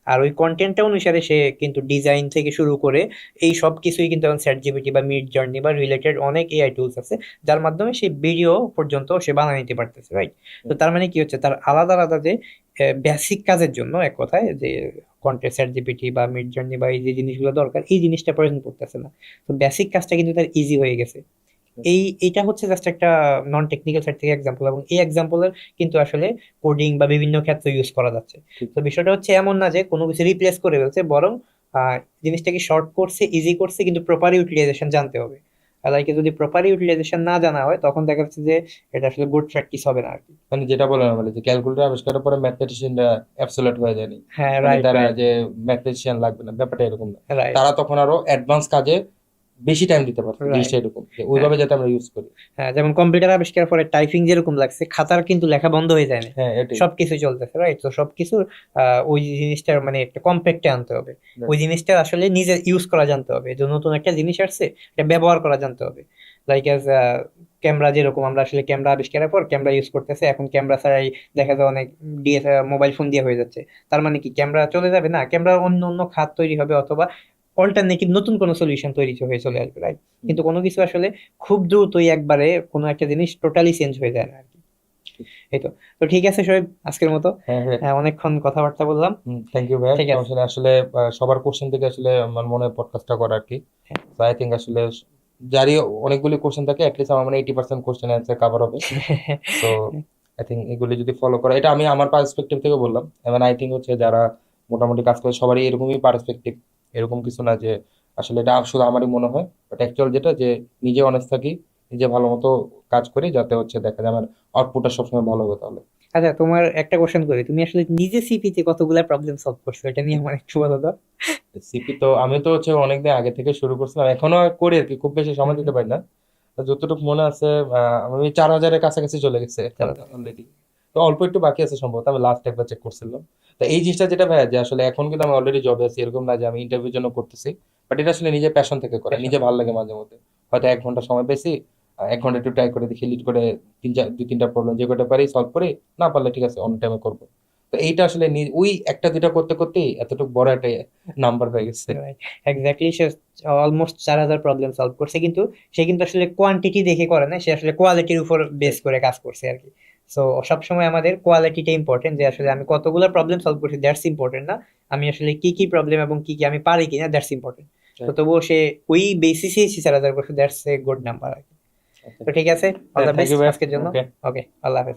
আর ওই কন্টেন্টটা অনুসারে সে কিন্তু ডিজাইন থেকে শুরু করে এই সব কিছুই কিন্তু এখন চ্যাট জিপিটি বা মিড জার্নি বা রিলেটেড অনেক এআই টুলস আছে, যার মাধ্যমে সে ভিডিও পর্যন্ত সে বানিয়ে নিতে পারতেছে, রাইট? তো তার মানে কি হচ্ছে, তার আলাদা আলাদা যে বেসিক কাজের জন্য এক কথায় যে কন্টেন্ট চ্যাট জিপিটি বা মিড জার্নি বা এই যে জিনিসগুলো দরকার, এই জিনিসটা প্রয়োজন পড়তেছে না। তো বেসিক কাজটা কিন্তু তার ইজি হয়ে গেছে। এইটা হচ্ছে জাস্ট একটা নন টেকনিক্যাল সাইড থেকে এক্সাম্পল, এবং এই এক্সাম্পলের কিন্তু আসলে কোডিং বা বিভিন্ন ক্ষেত্রে ইউজ করা যাচ্ছে। তো বিষয়টা হচ্ছে এমন না যে কোনো কিছু রিপ্লেস করে ফেলছে, বরং জিনিসটাকে শর্ট করছে, ইজি করছে, কিন্তু প্রপার ইউটিলাইজেশন জানতে হবে। লাইক যদি প্রপার ইউটিলাইজেশন না জানা হয়, তখন দেখা যাচ্ছে যে এটা আসলে গুড প্র্যাকটিস হবে না আর কি। মানে যেটা বললাম বলে যে ক্যালকুলেটর আবিষ্কারের পরে ম্যাথমেটিশিয়ানরা অ্যাবসলিউট হয়ে যায়নি, হ্যাঁ, মানে রাইট তারা রাইট যে ম্যাথমেটিশিয়ান লাগবে না ব্যাপারটা এরকম না, রাইট তারা তখন আরো অ্যাডভান্স কাজে বেশি টাইম দিতে পারছে, রাইট জিনিসটা এরকম যে ওইভাবে যাতে আমরা ইউজ করি। হ্যাঁ, যেমন কম্পিউটার আবিষ্কারের পরে টাইপিং যেরকম লাগছে, খাতার কিন্তু লেখা বন্ধ হয়ে যায় না, হ্যাঁ এটাই। সবকিছু চলতেছে, রাইট? তো সবকিছু ওই জিনিসটার মানে একটা কম্প্যাক্টে আনতে হবে। ওই জিনিসটা আসলে নিজে ইউজ করা জানতে হবে, যে নতুন একটা জিনিস আসছে এটা ব্যবহার করা জানতে হবে। লাইক অ্যাজ ক্যামেরা, যেরকম আমরা আসলে ক্যামেরা আবিষ্কারের পর ক্যামেরা ইউজ করতেছে, এখন ক্যামেরা ছাড়াই দেখা যায় অনেক ডিএসএলআর মোবাইল ফোন দিয়ে হয়ে যাচ্ছে। তার মানে কি ক্যামেরা চলে যাবে না? ক্যামেরার অন্য অন্য খাত তৈরি হবে, অথবা অল্টারনেটিভ নতুন কোনো সলিউশন তৈরি হয়ে চলে আসবে, রাইট? কিন্তু কোনো কিছু আসলে খুব দ্রুতই একবারে কোনো একটা জিনিস টোটালি চেঞ্জ হয়ে যায় না আর কি। এই তো। তো ঠিক আছে শোয়েব, আজকের মতো হ্যাঁ হ্যাঁ। অনেকক্ষণ কথাবার্তা বললাম। থ্যাংক ইউ ভাই, ঠিক আছে। সমস্যা নেই। আসলে সবার কোশ্চেন থেকে আসলে আমার মনে হয় পডকাস্টটা করা আর কি। হ্যাঁ। তো আই থিঙ্ক আসলে যারই অনেকগুলি কোশ্চেন থাকে অ্যাটলিস্ট আমার মানে 80% কোশ্চেন অ্যান্সার কভার হবে। সো আই থিঙ্ক এগুলি যদি ফলো করা, এটা আমি আমার পার্সপেক্টিভ থেকে বললাম, এবং আই থিঙ্ক হচ্ছে যারা মোটামুটি কাজ করে সবারই এরকমই পার্সপেক্টিভ, এরকম কিছু না যে আসলে এটা শুধু আমারই মনে হয়, বাট অ্যাকচুয়াল যেটা যে নিজে অনেস্ট থাকি, নিজে ভালো মতো কাজ করি, যাতে হচ্ছে দেখা যায় আমার আউটপুটটা সবসময় ভালো হবে। তাহলে আচ্ছা, তোমার একটা কোশ্চেন করি, তুমি আসলে নিজে সিপিতে কতগুলা প্রবলেম সলভ করছো, এটা নিয়ে আমার একটু বলো তো। সিপি তো আমি তো হচ্ছে অনেকদিন আগে থেকে শুরু করছিলাম, এখনো করি আর কি, খুব বেশি সময় দিতে পারি না। তো যতটুকু মনে আছে আমি 4,000-এর কাছাকাছি চলে গেছে চলো। অলরেডি। তো অল্প একটু বাকি আছে সম্ভবত, আমি লাস্ট একবার চেক করছিলাম। তো এই জিনিসটা যেটা ভাই, যে আসলে এখন কিন্তু আমি অলরেডি জবে আছি, এরকম না যে আমি ইন্টারভিউর জন্য করতেছি, বাট এটা আসলে নিজে প্যাশন থেকে করা, নিজে ভালো লাগে মাঝে মধ্যে। হয়তো 1 ঘন্টা সময় পেয়েছি, 1 ঘন্টা একটু ট্রাই করে দেখি, লিড করে 2-3টা প্রবলেম যে কটা পারি সলভ করি, না পারলে ঠিক আছে অন্য টাইমে করবো। তো এইটা আসলে ওই 1টা 2টা করতে করতেই এতটুকু বড় একটা নাম্বার হয়ে গেছে। এক্স্যাক্টলি, সে অলমোস্ট 4,000 প্রবলেম সলভ করছে, কিন্তু সে কিন্তু আসলে কোয়ান্টিটি দেখে করে না, সে আসলে কোয়ালিটির উপর বেস করে কাজ করছে আর কি। সো সবসময় আমাদের কোয়ালিটিটা ইম্পর্টেন্ট, যে আসলে আমি কতগুলো প্রবলেম সলভ করছি দ্যাটস ইম্পর্টেন্ট না, আমি আসলে কি কি প্রবলেম এবং কি কি আমি পারি কিনা দ্যাটস ইম্পর্টেন্ট। তো তবুও সে ওই বেসিসেই 4,000 করছে, দ্যাটস এ গুড নাম্বার আর কি। তো ঠিক আছে, all the thank best you ভাই। আজকের জন্য। ওকে। ওকে, আল্লাহ হাফেজ।